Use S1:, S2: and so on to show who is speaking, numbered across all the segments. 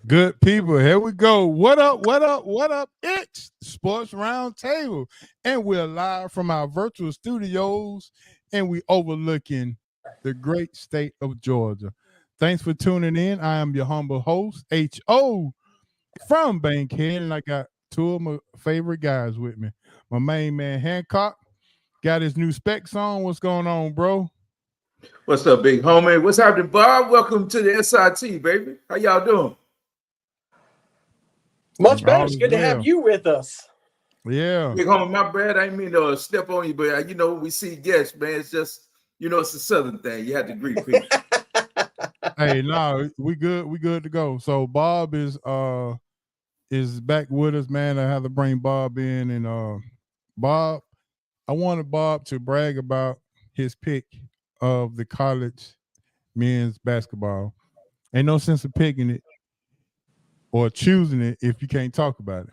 S1: Good people, here we go. What up, what up, what up? It's Sports Roundtable. And we're live from our virtual studios and we overlooking the great state of Georgia. Thanks for tuning in. I am your humble host, H.O. from Bankhead, and I got two of my favorite guys with me. My main man, Hancock, got his new specs on. What's going on, bro?
S2: What's up, big homie? What's happening, Bob? Welcome to the SIT, baby. How y'all doing?
S3: Much better.
S1: All
S3: It's
S1: is
S3: good to have
S1: well.
S3: you with us.
S1: Yeah.
S2: Big homie, my bad. I didn't mean to step on you, but we see guests, man. It's just, it's a Southern thing. You have to greet people.
S1: Hey, no, we good. We good to go. So Bob is back with us, man. I have to bring Bob in, and Bob, I wanted Bob to brag about his pick of the college men's basketball. Ain't no sense of picking it or choosing it if you can't talk about it.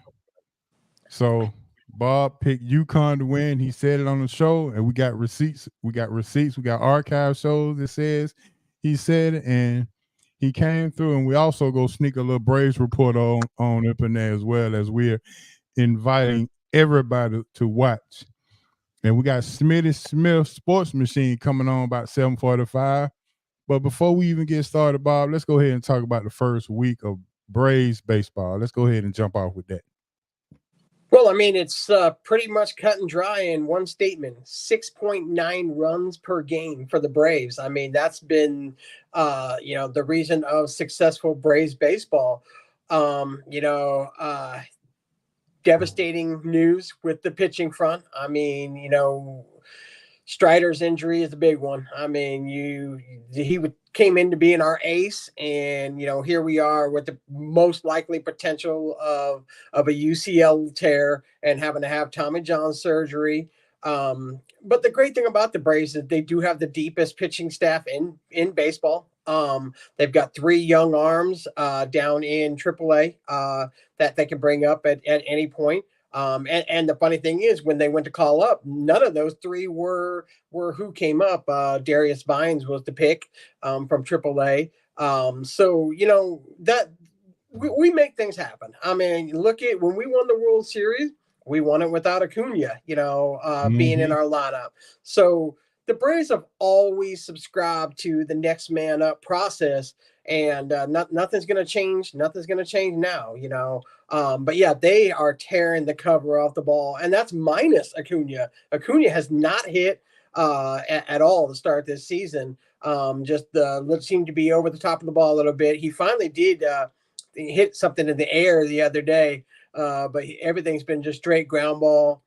S1: So Bob picked UConn to win. He said it on the show, and we got receipts. We got receipts. We got archive shows that says he said it, and he came through. And we also go sneak a little Braves report on up in there as well, as we're inviting everybody to watch. And we got Smitty Smith Sports Machine coming on about 7:45. But before we even get started, Bob, let's go ahead and talk about the first week of Braves baseball. Let's go ahead and jump off with that.
S3: Well, I mean, it's pretty much cut and dry in one statement: 6.9 runs per game for the Braves. I mean, that's been, the reason of successful Braves baseball. Um, you know, uh, Devastating news with the pitching front. I mean, Strider's injury is a big one. I mean, came into being our ace, and here we are with the most likely potential of a UCL tear and having to have Tommy John surgery. But the great thing about the Braves is they do have the deepest pitching staff in baseball. They've got three young arms down in AAA that they can bring up at any point. And the funny thing is, when they went to call up, none of those three were who came up. Darius Vines was the pick from AAA. So that we make things happen. I mean, look at when we won the World Series, we won it without Acuna, being in our lineup. So the Braves have always subscribed to the next man up process, and nothing's going to change. Nothing's going to change now, But yeah, they are tearing the cover off the ball, and that's minus Acuna. Acuna has not hit at all to start this season. Just seemed to be over the top of the ball a little bit. He finally did hit something in the air the other day, but everything's been just straight ground ball.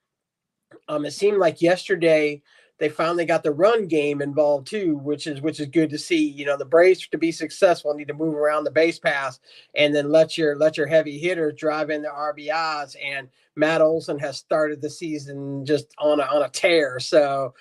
S3: It seemed like yesterday they finally got the run game involved too, which is good to see. The Braves, to be successful, need to move around the base pass and then let your heavy hitters drive in the RBIs. And Matt Olson has started the season just on a tear. So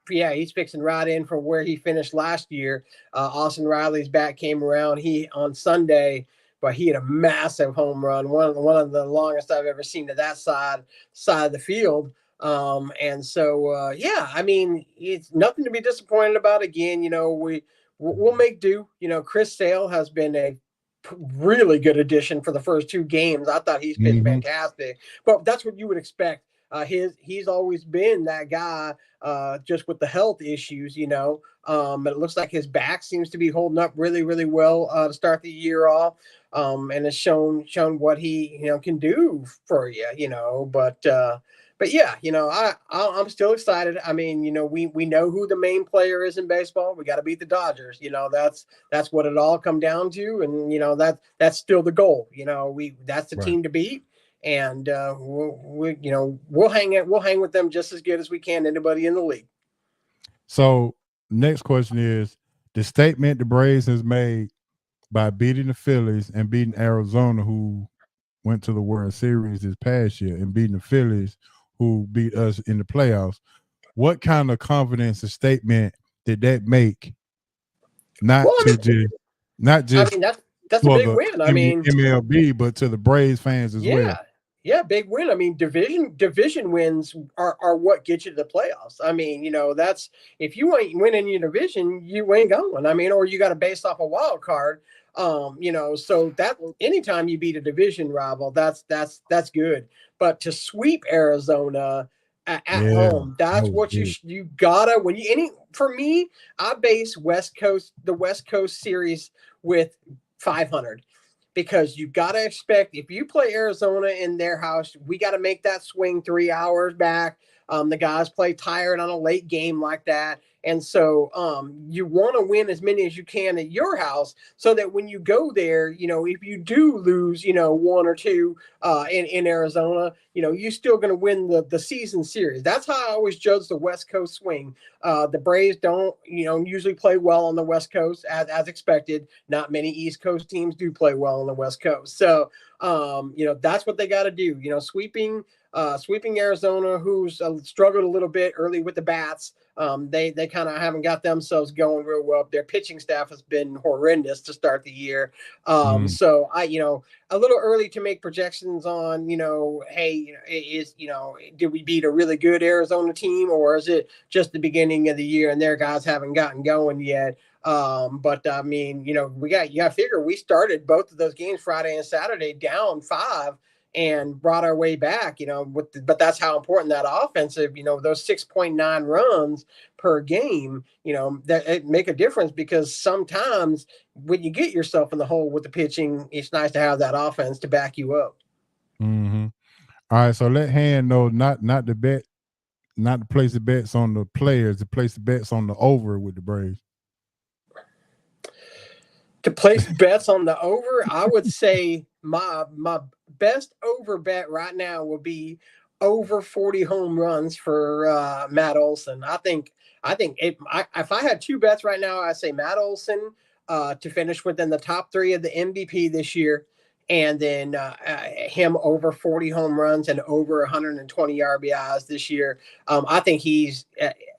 S3: he's fixing right in from where he finished last year. Austin Riley's back came around. He on Sunday. But he had a massive home run, one of the longest I've ever seen to that side of the field. And so, I mean, it's nothing to be disappointed about. Again, we'll make do. Chris Sale has been a really good addition for the first two games. I thought he's been fantastic, but that's what you would expect. He's always been that guy, just with the health issues, but it looks like his back seems to be holding up really, really well to start the year off. And has shown what he can do for you, but yeah, I'm still excited. I mean, we know who the main player is in baseball. We got to beat the Dodgers. That's what it all come down to, and that's still the goal. That's the team to beat, and we'll hang with them just as good as we can. Anybody in the league.
S1: So next question is the statement the Braves has made by beating the Phillies and beating Arizona, who went to the World Series this past year, and beating the Phillies, who beat us in the playoffs. What kind of confidence or statement did that make? Not just
S3: I mean, that's a big win. I mean,
S1: MLB, but to the Braves fans as well.
S3: Yeah, big win. I mean, division wins are what get you to the playoffs. I mean, that's if you ain't winning your division, you ain't going. I mean, or you got to base off a wild card. So that anytime you beat a division rival, that's good. But to sweep Arizona at
S1: Yeah,
S3: home,
S1: that
S3: that's
S1: was
S3: what
S1: big.
S3: you gotta when you any for me. I base the West Coast series with 500 because you got to expect if you play Arizona in their house, we got to make that swing 3 hours back. The guys play tired on a late game like that. And so you want to win as many as you can at your house so that when you go there, if you do lose, one or two in Arizona, you're still going to win the season series. That's how I always judge the West Coast swing. The Braves don't, usually play well on the West Coast as expected. Not many East Coast teams do play well on the West Coast. So, that's what they got to do. Sweeping Arizona, who's struggled a little bit early with the bats. They kind of haven't got themselves going real well. Their pitching staff has been horrendous to start the year. So a little early to make projections on, hey, did we beat a really good Arizona team or is it just the beginning of the year and their guys haven't gotten going yet? But I mean, you got to figure we started both of those games Friday and Saturday down 5 and brought our way back, but that's how important that offensive, those 6.9 runs per game, that it make a difference because sometimes when you get yourself in the hole with the pitching, it's nice to have that offense to back you up.
S1: Mm-hmm. All right, so let Hand know not to bet, not to place the bets on the players, to place the bets on the over with the Braves.
S3: To place bets on the over, I would say my best over bet right now would be over 40 home runs for Matt Olson. I think if I had two bets right now, I'd say Matt Olson to finish within the top 3 of the MVP this year, and then him over 40 home runs and over 120 RBIs this year. I think he's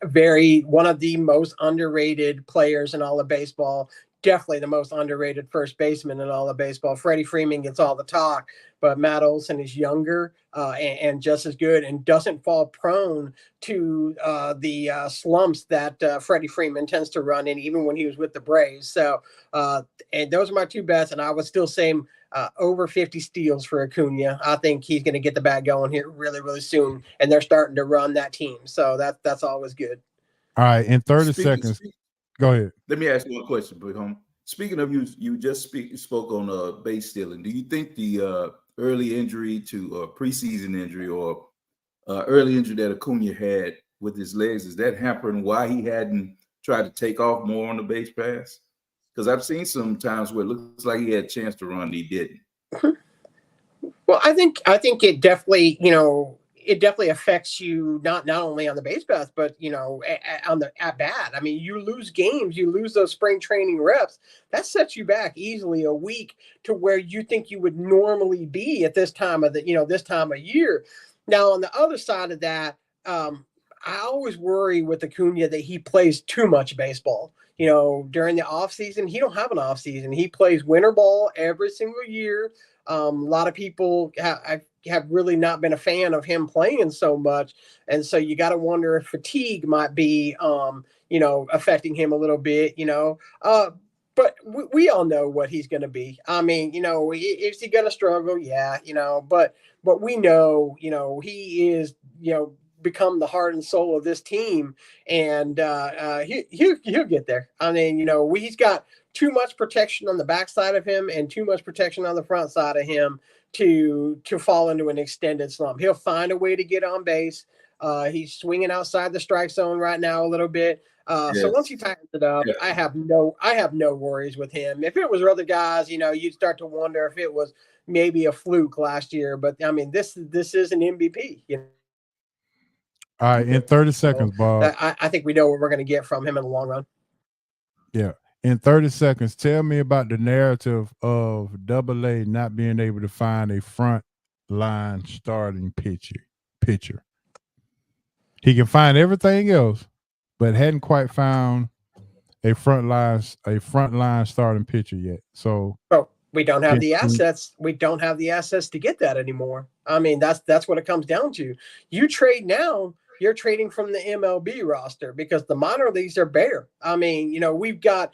S3: one of the most underrated players in all of baseball. Definitely the most underrated first baseman in all of baseball. Freddie Freeman gets all the talk, but Matt Olson is younger and just as good and doesn't fall prone to the slumps that Freddie Freeman tends to run in, even when he was with the Braves. So, and those are my two bets, and I would still say over 50 steals for Acuna. I think he's going to get the bat going here really, really soon, and they're starting to run that team. So that's always good.
S1: All right, in 30 seconds. Go ahead.
S2: Let me ask you one question, Big Home. Speaking of you just spoke on base stealing. Do you think the early injury to preseason injury or early injury that Acuna had with his legs, is that hampering why he hadn't tried to take off more on the base pass? Because I've seen some times where it looks like he had a chance to run and he didn't.
S3: Well, I think it definitely, it definitely affects you not only on the base path, but on the at bat. I mean, you lose games, you lose those spring training reps. That sets you back easily a week to where you think you would normally be at this time of this time of year. Now, on the other side of that, I always worry with Acuna that he plays too much baseball. During the off season, he don't have an off season. He plays winter ball every single year. A lot of people have really not been a fan of him playing so much. And so you got to wonder if fatigue might be, affecting him a little bit, but we all know what he's going to be. I mean, is he going to struggle? Yeah, but we know, he is, become the heart and soul of this team, and he'll get there. I mean, he's got too much protection on the backside of him and too much protection on the front side of him to fall into an extended slump. He'll find a way to get on base. He's swinging outside the strike zone right now a little bit.
S2: Yes.
S3: So once he tightens it up, I have no worries with him. If it was other guys, you'd start to wonder if it was maybe a fluke last year. But I mean, this is an MVP.
S1: All right, in 30 seconds, Bob.
S3: I think we know what we're going to get from him in the long run.
S1: Yeah. In 30 seconds, tell me about the narrative of AA not being able to find a front line starting pitcher. He can find everything else, but hadn't quite found a front line starting pitcher yet. So
S3: We don't have the assets. We don't have the assets to get that anymore. I mean, that's what it comes down to. You trade now, you're trading from the MLB roster because the minor leagues are bare. I mean, you know, we've got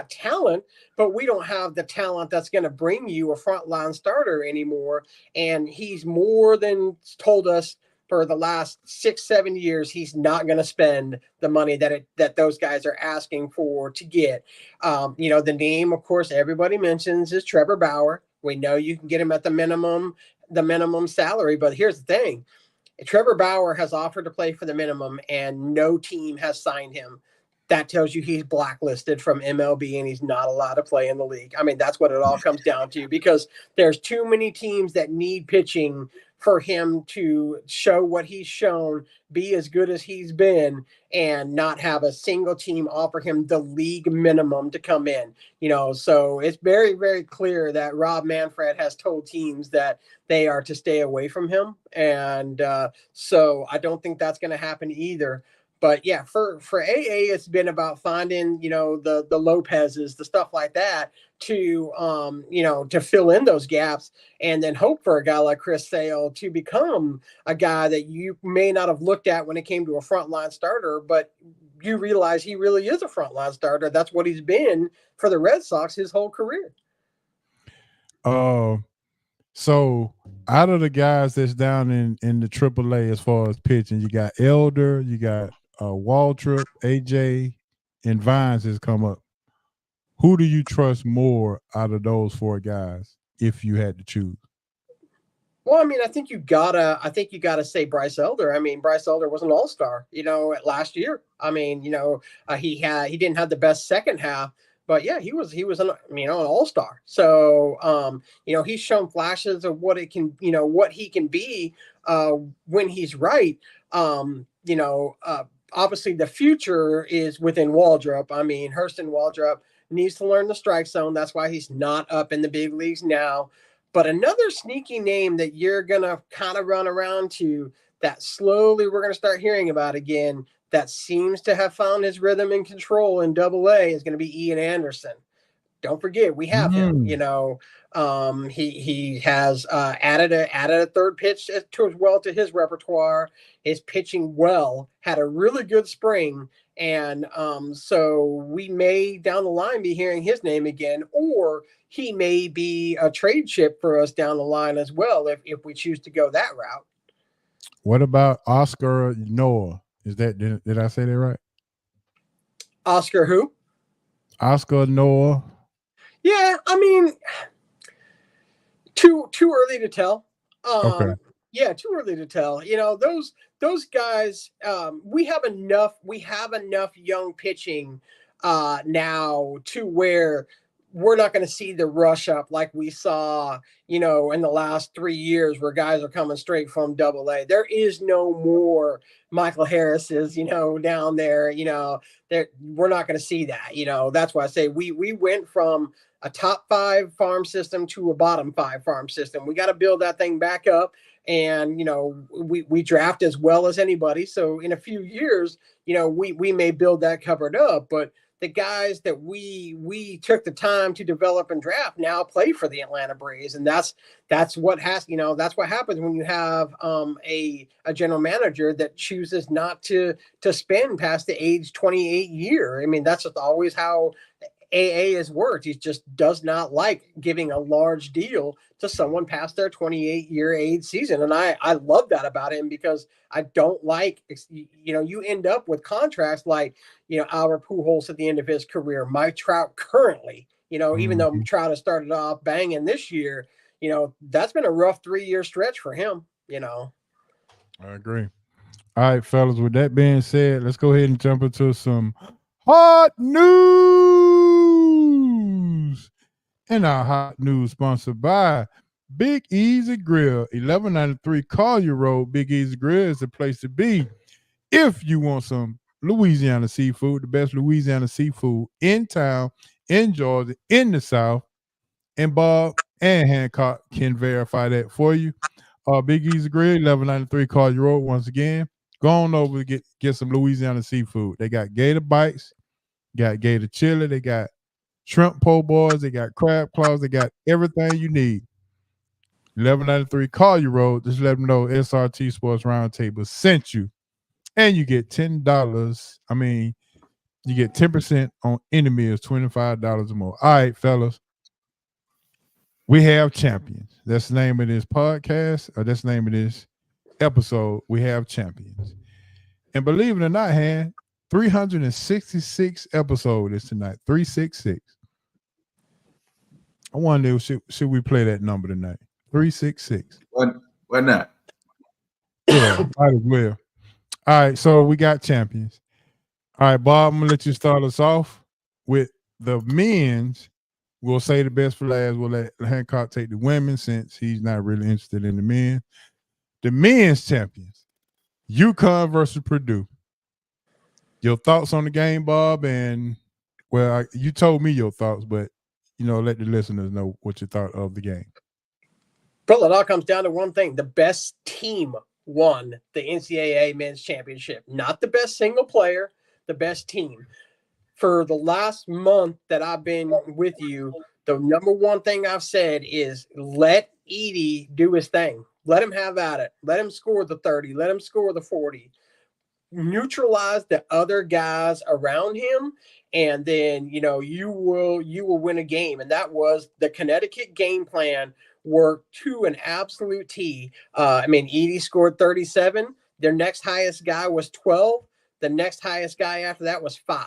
S3: talent, but we don't have the talent that's going to bring you a frontline starter anymore. And he's more than told us for the last 6-7 years, he's not going to spend the money that those guys are asking for to get. You know, the name, of course, everybody mentions is Trevor Bauer. We know you can get him at the minimum salary, but here's the thing. Trevor Bauer has offered to play for the minimum and no team has signed him. That tells you he's blacklisted from MLB and he's not allowed to play in the league. I mean, that's what it all comes down to, because there's too many teams that need pitching for him to show what he's shown, be as good as he's been, and not have a single team offer him the league minimum to come in. You know, so it's very, very clear that Rob Manfred has told teams that they are to stay away from him. And so I don't think that's going to happen either. But yeah, for AA, it's been about finding, you know, the Lopez's, the stuff like that to, you know, to fill in those gaps, and then hope for a guy like Chris Sale to become a guy that you may not have looked at when it came to a frontline starter, but you realize he really is a frontline starter. That's what he's been for the Red Sox his whole career.
S1: So out of the guys that's down in the AAA as far as pitching, you got Elder, you got Waltrip, AJ, and Vines has come up. Who do you trust more out of those four guys if you had to choose?
S3: Well, I mean, I think you gotta say Bryce Elder. I mean, Bryce Elder was an all-star, you know, last year. I mean, you know, he didn't have the best second half, but yeah, he was an all-star. So, you know, he's shown flashes of what it can, you know, what he can be when he's right. You know, obviously the future is within Waldrop. I mean, Hurston Waldrop needs to learn the strike zone. That's why he's not up in the big leagues now. But another sneaky name that you're going to kind of run around to, that slowly we're going to start hearing about again, that seems to have found his rhythm and control in AA, is going to be Ian Anderson. Don't forget, we have him. You know, he has added a third pitch to his repertoire. Is pitching well, had a really good spring, and so we may down the line be hearing his name again, or he may be a trade chip for us down the line as well if we choose to go that route.
S1: What about Oscar Noah? Did I say that right?
S3: Oscar who?
S1: Oscar Noah.
S3: Yeah, I mean, too early to tell.
S1: Okay.
S3: Yeah, too early to tell. You know, those guys. We have enough young pitching now to where we're not going to see the rush up like we saw, you know, in the last 3 years where guys are coming straight from AA. There is no more Michael Harris's, you know, down there, you know, we're not going to see that, you know. That's why I say we went from a top 5 farm system to a bottom 5 farm system. We got to build that thing back up. And, you know, we draft as well as anybody. So in a few years, you know, we may build that covered up, but the guys that we took the time to develop and draft now play for the Atlanta Braves. And that's what happens when you have a general manager that chooses not to spend past the age 28 year. I mean, that's just always how AA has worked. He just does not like giving a large deal to someone past their 28-year age season. And I love that about him, because I don't like, you know, you end up with contracts like, you know, Albert Pujols at the end of his career, Mike Trout currently, you know, even though Trout has started off banging this year, you know, that's been a rough 3-year stretch for him, you know.
S1: I agree. All right, fellas, with that being said, let's go ahead and jump into some hot news. And our hot news sponsored by Big Easy Grill, 1193 Collier Road. Big Easy Grill is the place to be if you want some Louisiana seafood, the best Louisiana seafood in town, in Georgia, in the South. And Bob and Hancock can verify that for you. Big Easy Grill, 1193 Collier Road. Once again, go on over to get some Louisiana seafood. They got gator bites, got gator chili, they got shrimp po' boys, they got crab claws, they got everything you need. 1193 Collier Road. Just let them know SRT Sports Roundtable sent you. And you get $10. I mean, you get 10% on any meals, $25 or more. All right, fellas. We have champions. That's the name of this podcast, or that's the name of this episode. We have champions. And believe it or not, Han, 366 episode is tonight. 366. I wonder, should we play that number tonight? 366.
S2: Why not?
S1: Yeah, might as well. All right, so we got champions. All right, Bob, I'm gonna let you start us off with the men's. We'll say the best for last. We'll let Hancock take the women since he's not really interested in the men. The men's champions, UConn versus Purdue. Your thoughts on the game, Bob? And well, you told me your thoughts, but let the listeners know what you thought of the game.
S3: Well, it all comes down to one thing: the best team won the NCAA men's championship, not the best single player, the best team. For the last month that I've been with you, the number one thing I've said is let Edey do his thing. Let him have at it. Let him score the 30. Let him score the 40. Neutralize the other guys around him, and then you will win a game. And that was the Connecticut game plan. Worked to an absolute T. Edey scored 37. Their next highest guy was 12. The next highest guy after that was 5.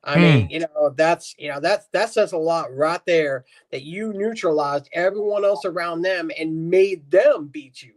S3: I mean, that says a lot right there, that you neutralized everyone else around them and made them beat you.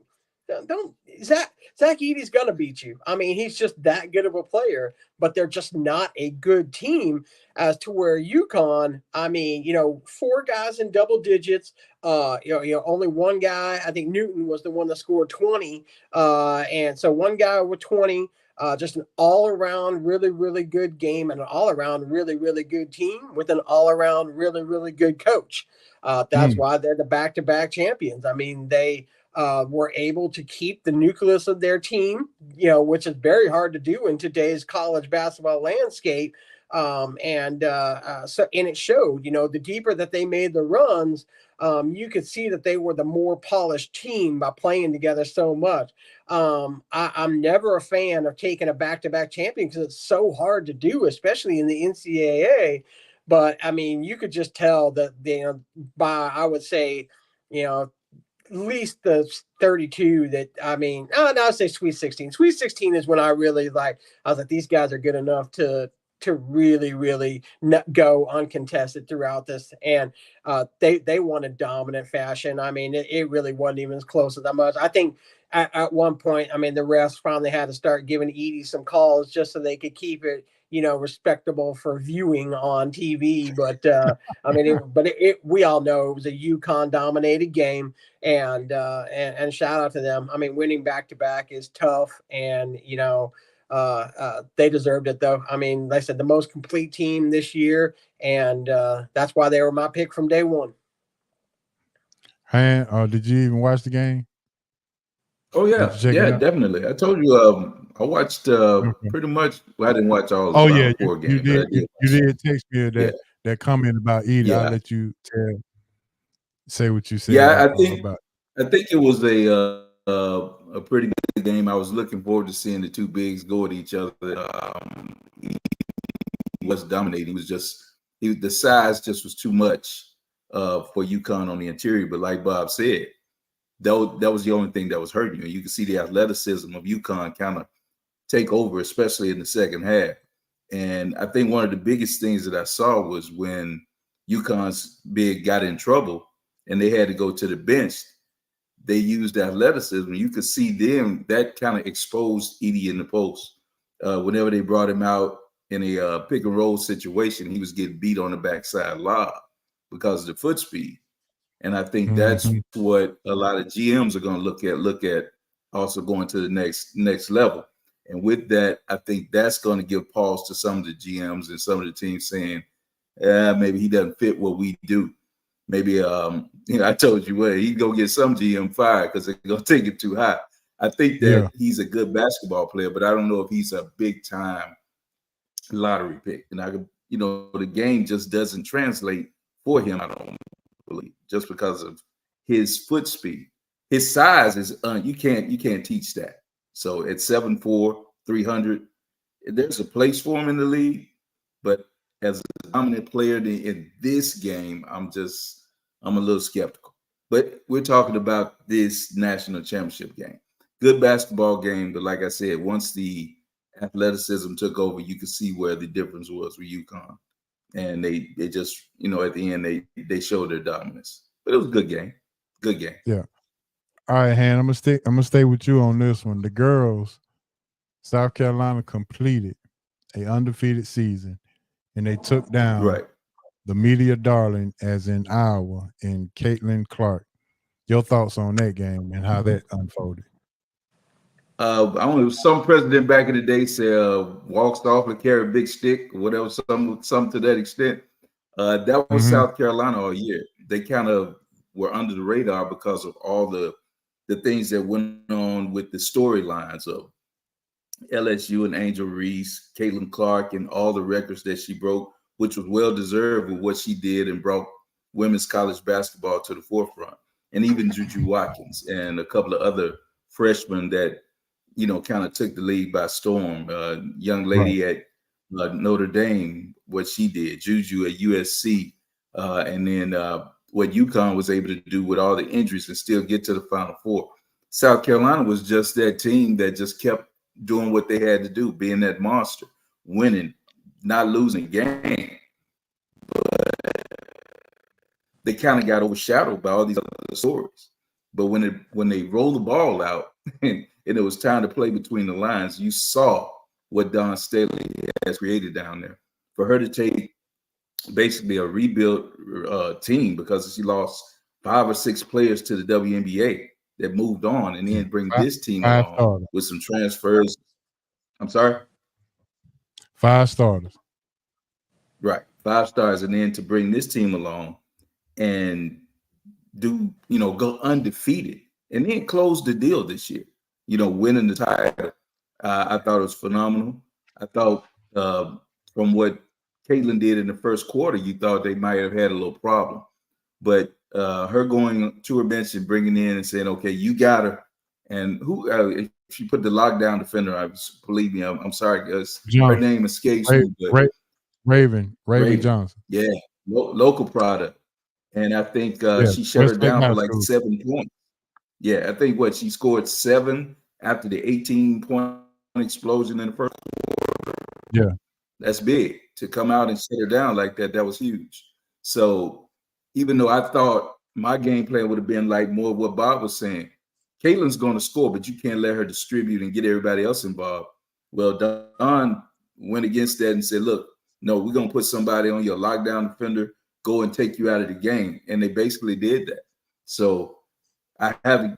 S3: Zach Edey's gonna beat you. I mean, he's just that good of a player, but they're just not a good team. As to where UConn, 4 guys in double digits. Only one guy. I think Newton was the one that scored 20. And so one guy with 20. Just an all-around really, really good game, and an all-around really, really good team with an all-around really, really good coach. That's why they're the back-to-back champions. I mean, they were able to keep the nucleus of their team, which is very hard to do in today's college basketball landscape. So it showed, the deeper that they made the runs, you could see that they were the more polished team by playing together so much. I'm never a fan of taking a back-to-back champion because it's so hard to do, especially in the NCAA. But I mean, you could just tell that I would say, at least the 32 that, I'd say Sweet 16. Sweet 16 is when I really I was like, these guys are good enough to really, really go uncontested throughout this. And they won in dominant fashion. I mean, it really wasn't even as close as that much. I think at one point, the refs finally had to start giving Edey some calls just so they could keep it, respectable for viewing on TV. But we all know it was a UConn dominated game, and shout out to them. Winning back-to-back is tough, and, they deserved it, though. Like I said, the most complete team this year, and that's why they were my pick from day one.
S1: Han, did you even watch the game?
S2: Oh yeah, definitely. I told you, I watched pretty much. Well, I didn't watch all.
S1: Oh yeah,
S2: games,
S1: you did text me that comment about Edey.
S2: Yeah.
S1: I'll let you say what you said.
S2: Yeah, I think it was a pretty good game. I was looking forward to seeing the two bigs go at each other. He was dominating. It was just the size just was too much for UConn on the interior. But like Bob said, that was the only thing that was hurting you. You could see the athleticism of UConn kind of take over, especially in the second half. And I think one of the biggest things that I saw was when UConn's big got in trouble and they had to go to the bench, they used athleticism. You could see them, that kind of exposed Edey in the post. Whenever they brought him out in a pick and roll situation, he was getting beat on the backside lob because of the foot speed. And I think that's what a lot of GMs are going to look at also going to the next level. And with that, I think that's going to give pause to some of the GMs and some of the teams saying, maybe he doesn't fit what we do. Maybe, I told you, he's going to get some GM fired because they're going to take it too high. I think that he's a good basketball player, but I don't know if he's a big-time lottery pick. And the game just doesn't translate for him. I don't believe, just because of his foot speed. His size is you can't teach that. So at 7'4", 300, there's a place for him in the league, but as a dominant player in this game, I'm a little skeptical. But we're talking about this national championship game. Good basketball game, but like I said, once the athleticism took over, you could see where the difference was with UConn. And they just, at the end, they showed their dominance. But it was a good game. Good game.
S1: Yeah. All right, Han, I'm gonna stay with you on this one. The girls, South Carolina completed a undefeated season, and they took down the media darling, as in Iowa, and Caitlin Clark. Your thoughts on that game and how that unfolded?
S2: I don't know. Some president back in the day said walks off and carry a big stick, or whatever, some to that extent. That was South Carolina all year. They kind of were under the radar because of all the things that went on with the storylines of LSU and Angel Reese, Caitlin Clark, and all the records that she broke, which was well deserved with what she did and brought women's college basketball to the forefront. And even Juju Watkins and a couple of other freshmen that, kind of took the league by storm. Young lady at Notre Dame, what she did, Juju at USC, and then what UConn was able to do with all the injuries and still get to the Final Four. South Carolina was just that team that just kept doing what they had to do, being that monster, winning, not losing game. But they kind of got overshadowed by all these other stories. But when they rolled the ball out and it was time to play between the lines, you saw what Dawn Staley has created down there. For her to take basically a rebuilt team, because she lost 5 or 6 players to the WNBA that moved on, and then bring this team along with some transfers. I'm sorry?
S1: 5 starters.
S2: Right. 5 stars. And then to bring this team along and go undefeated and then close the deal this year, winning the title. I thought it was phenomenal. I thought from what Caitlin did in the first quarter, you thought they might have had a little problem. But her going to her bench and bringing in and saying, okay, you got her. And if she put the lockdown defender, believe me, I'm sorry, guys. Her name escapes me. But
S1: Raven Johnson.
S2: Yeah, local product. And I think she shut her down for like 7 points. Yeah, I think she scored 7 after the 18-point explosion in the first quarter.
S1: Yeah.
S2: That's big to come out and shut her down like that. That was huge. So even though I thought my game plan would have been like more of what Bob was saying, Caitlin's going to score, but you can't let her distribute and get everybody else involved. Well, Dawn went against that and said, look, no, we're going to put somebody on your lockdown defender, go and take you out of the game. And they basically did that. So I have,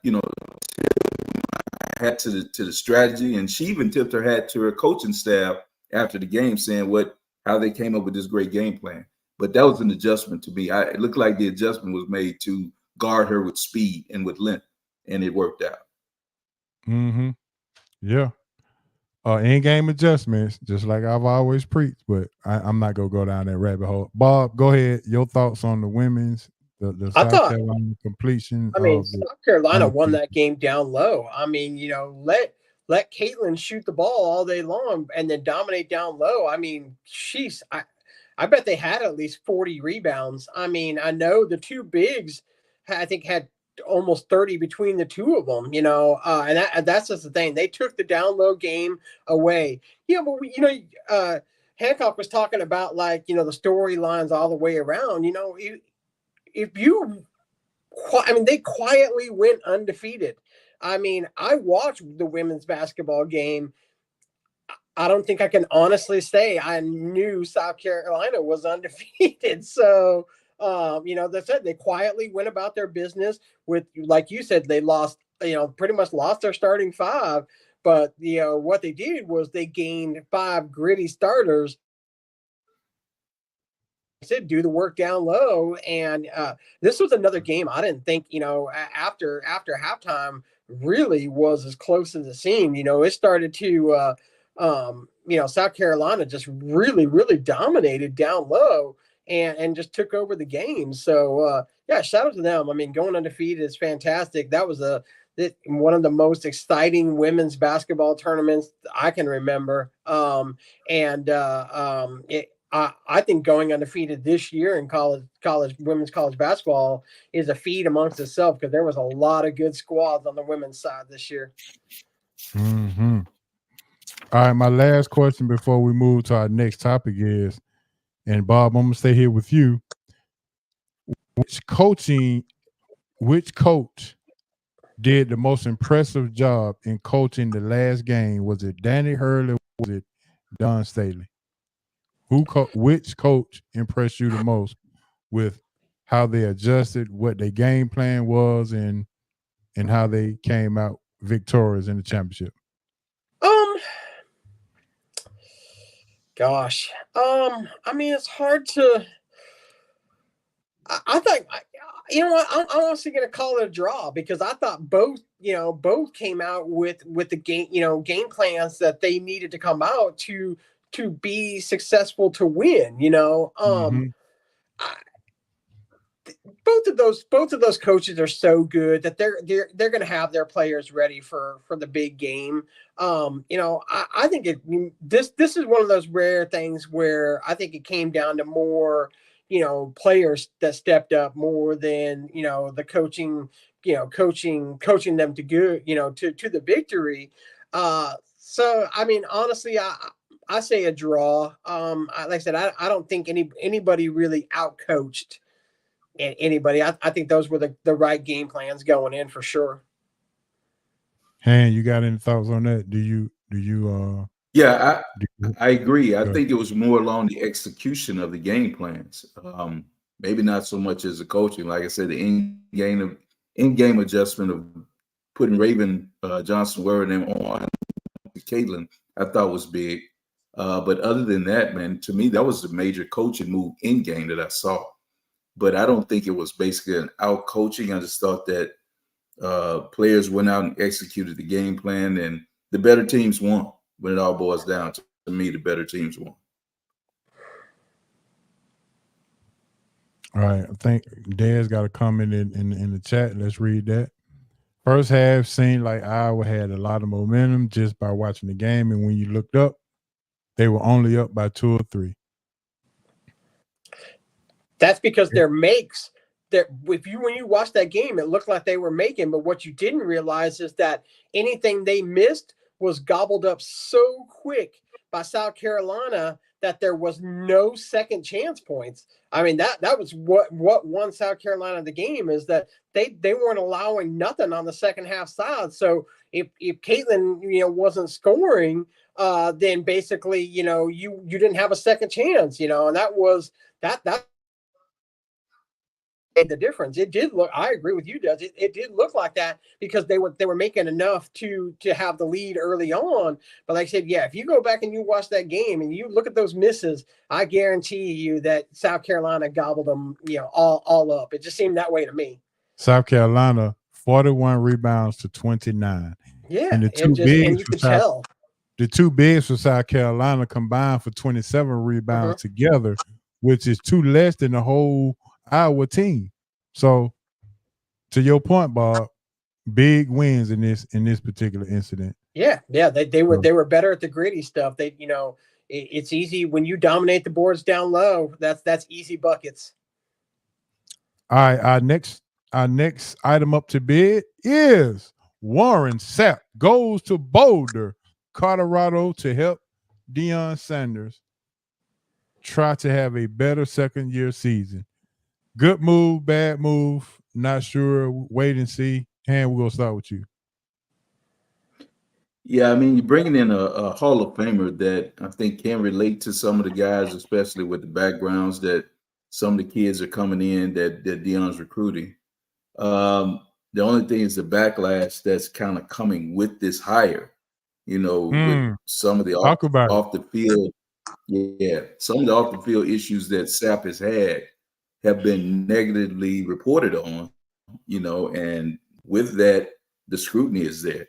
S2: hat to the strategy, and she even tipped her hat to her coaching staff after the game, saying how they came up with this great game plan. But that was an adjustment to me. It looked like the adjustment was made to guard her with speed and with length, and it worked out.
S1: Yeah. In-game adjustments, just like I've always preached, but I'm not gonna go down that rabbit hole. Bob, go ahead. Your thoughts on the women's, the South Carolina completion.
S3: I mean, South Carolina won that game down low. I mean, let Caitlin shoot the ball all day long and then dominate down low. I mean, I bet they had at least 40 rebounds. I mean, I know the 2 bigs, I think, had almost 30 between the 2 of them, and that's just the thing. They took the down low game away. Yeah, but Hancock was talking about the storylines all the way around. They quietly went undefeated. I mean, I watched the women's basketball game. I don't think I can honestly say I knew South Carolina was undefeated. So, they said they quietly went about their business with, like you said, they lost, pretty much lost their starting 5. But, what they did was they gained 5 gritty starters. I said, do the work down low. And this was another game I didn't think, after halftime really was as close as it seemed. It started to, South Carolina just really, really dominated down low and just took over the game. So yeah, shout out to them. I mean, going undefeated is fantastic. That was one of the most exciting women's basketball tournaments I can remember. I think going undefeated this year in women's college basketball is a feat amongst itself, because there was a lot of good squads on the women's side this year.
S1: Mm-hmm. All right, my last question before we move to our next topic is, and Bob, I'm gonna stay here with you. Which coach did the most impressive job in coaching the last game? Was it Danny Hurley? Was it Don Staley? Which coach impressed you the most with how they adjusted, what their game plan was, and how they came out victorious in the championship?
S3: Gosh. I mean, it's hard to. I think, you know what, I'm honestly going to call it a draw, because I thought both came out with the game plans that they needed to come out to be successful, to win.
S1: Mm-hmm.
S3: Both of those coaches are so good that they're going to have their players ready for the big game. I think this is one of those rare things where I think it came down to more, players that stepped up more than, the coaching them to good, to the victory. So, I mean, honestly, I say a draw. Like I said, I don't think anybody really outcoached anybody. I think those were the right game plans going in, for sure.
S1: Han, you got any thoughts on that? Do you
S2: Yeah, I agree. I think it was more along the execution of the game plans. Maybe not so much as the coaching. Like I said, the in-game adjustment of putting Raven Johnson-Ware and them on Caitlin, I thought was big. But other than that, man, to me, that was the major coaching move in-game that I saw. But I don't think it was basically an out coaching. I just thought that players went out and executed the game plan, and the better teams won. When it all boils down to me, the better teams won.
S1: All right, I think Dad's got a comment in the chat. Let's read that. First half seemed like Iowa had a lot of momentum just by watching the game, and when you looked up, they were only up by 2 or 3.
S3: That's because their makes. When you watch that game, it looked like they were making, but what you didn't realize is that anything they missed was gobbled up so quick by South Carolina that there was no second chance points. I mean, that was what won South Carolina the game, is that they weren't allowing nothing on the second half side. So if Caitlin wasn't scoring, then basically you didn't have a second chance, and that was that made the difference. It did look. I agree with you, Des. It did look like that, because they were making enough to have the lead early on. But like I said, yeah, if you go back and you watch that game and you look at those misses, I guarantee you that South Carolina gobbled them, all up. It just seemed that way to me.
S1: South Carolina 41 rebounds to 29.
S3: Yeah,
S1: and the two bigs for South Carolina combined for 27 rebounds together, which is 2 less than the whole Iowa team. So, to your point, Bob, big wins in this particular incident.
S3: Yeah, they were better at the gritty stuff. It's easy when you dominate the boards down low. That's easy buckets.
S1: All right, our next item up to bid is Warren Sapp goes to Boulder, Colorado, to help Deion Sanders try to have a better second-year season. Good move, bad move, not sure. Wait and see. Han, we're going to start with you.
S2: Yeah, I mean, you're bringing in a Hall of Famer that I think can relate to some of the guys, especially with the backgrounds that some of the kids are coming in that Deion's recruiting. The only thing is the backlash that's kind of coming with this hire, with some of the off the field. Yeah, some of the off the field issues that Sapp has had have been negatively reported on, and with that, the scrutiny is there.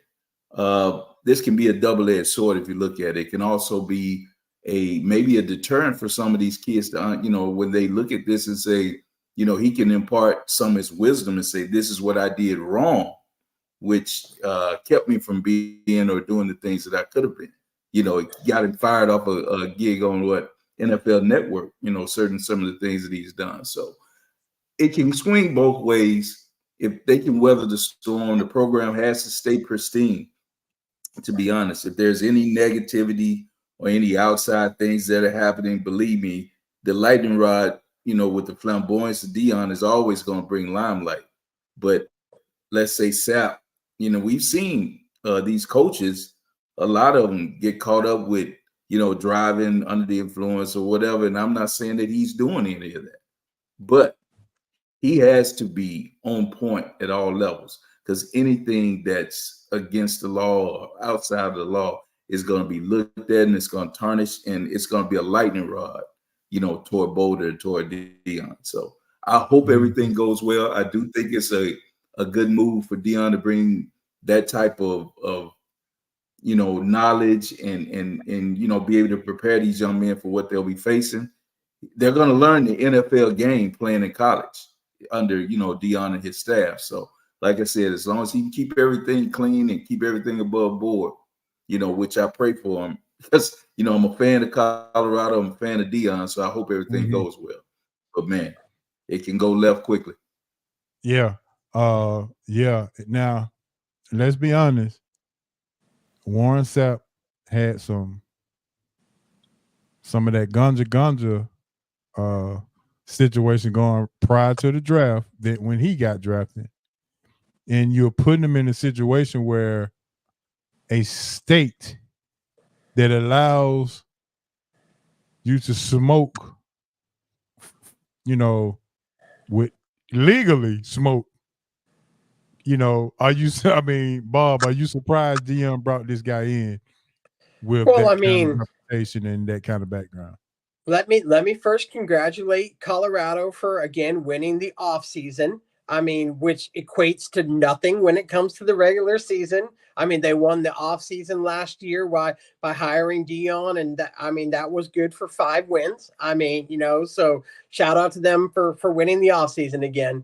S2: this can be a double-edged sword if you look at it. It can also be maybe a deterrent for some of these kids to, when they look at this and say, he can impart some of his wisdom and say, this is what I did wrong, which kept me from being or doing the things that I could have been. It got him fired off a gig on NFL Network, some of the things that he's done. So it can swing both ways. If they can weather the storm, the program has to stay pristine, to be honest. If there's any negativity or any outside things that are happening, believe me, the lightning rod, with the flamboyance of Deion is always going to bring limelight. But let's say Sapp, we've seen these coaches, a lot of them get caught up with, driving under the influence or whatever. And I'm not saying that he's doing any of that, but he has to be on point at all levels, because anything that's against the law or outside of the law is going to be looked at, and it's going to tarnish, and it's going to be a lightning rod, toward Boulder, toward Deion. So I hope everything goes well. I do think it's a good move for Deion to bring that type of knowledge and be able to prepare these young men for what they'll be facing. They're going to learn the NFL game playing in college under, Deion and his staff. So like I said, as long as he can keep everything clean and keep everything above board, which I pray for him, because, I'm a fan of Colorado, I'm a fan of Deion, so I hope everything goes well. But man, it can go left quickly.
S1: Yeah. Yeah. Now, let's be honest. Warren Sapp had some of that ganja situation going prior to the draft, that when he got drafted, and you're putting him in a situation where a state that allows you to smoke, with legally smoke, Bob, are you surprised Deion brought this guy in with kind of reputation and that kind of background?
S3: Let me first congratulate Colorado for again winning the offseason. Which equates to nothing when it comes to the regular season. They won the offseason last year by hiring Deion, and that was good for 5 wins. So shout out to them for winning the offseason again.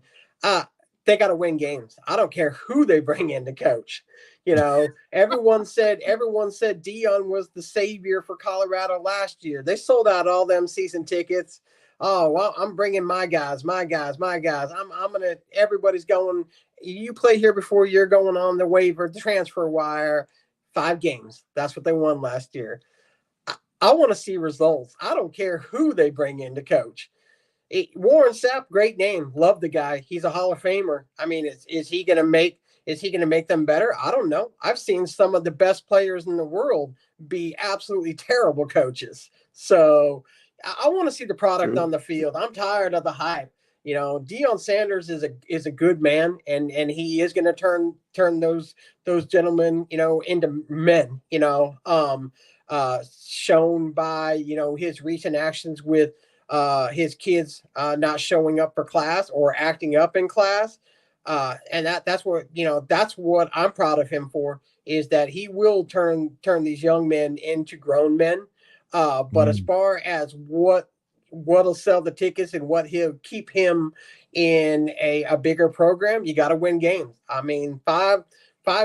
S3: They got to win games. I don't care who they bring in to coach. Everyone said Deion was the savior for Colorado last year. They sold out all them season tickets. Oh, well, I'm bringing my guys. I'm gonna. Everybody's going. You play here before you're going on the waiver, the transfer wire. 5 games. That's what they won last year. I want to see results. I don't care who they bring in to coach. Warren Sapp, great name. Love the guy. He's a Hall of Famer. Is he going to make them better? I don't know. I've seen some of the best players in the world be absolutely terrible coaches. So I want to see the product on the field. I'm tired of the hype. Deion Sanders is a good man, and he is going to turn those gentlemen, into men, shown by, his recent actions with his kids not showing up for class or acting up in class. And that's what I'm proud of him for, is that he will turn these young men into grown men. But as far as what'll sell the tickets and what he'll keep him in a bigger program, you got to win games. 5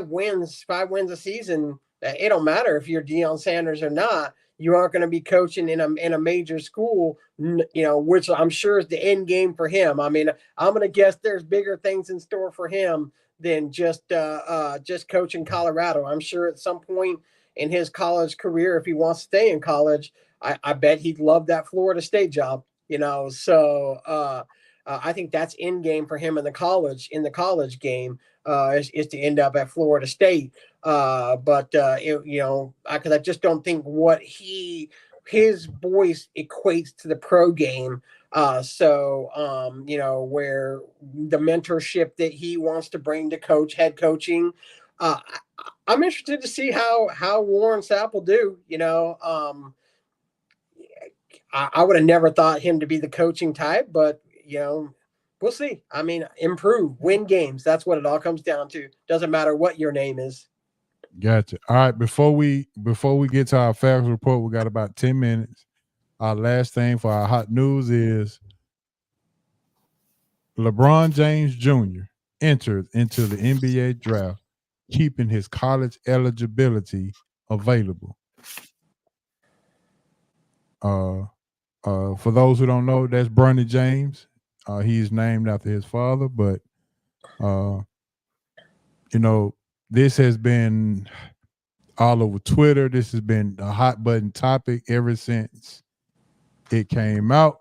S3: wins a season. It don't matter if you're Deion Sanders or not. You aren't going to be coaching in a major school, which I'm sure is the end game for him. I'm going to guess there's bigger things in store for him than just coaching Colorado. I'm sure at some point in his college career, if he wants to stay in college, I bet he'd love that Florida State job. So I think that's end game for him in the college game is to end up at Florida State. But because I just don't think what his voice equates to the pro game. Where the mentorship that he wants to bring to head coaching, I'm interested to see how Warren Sapp will do. I would have never thought him to be the coaching type, but we'll see. Improve, win games. That's what it all comes down to. Doesn't matter what your name is.
S1: Gotcha. All right. Before we get to our facts report, we got about 10 minutes. Our last thing for our hot news is LeBron James Jr. entered into the NBA draft, keeping his college eligibility available. For those who don't know, that's Bronny James. He's named after his father, but this has been all over Twitter. This has been a hot button topic ever since it came out.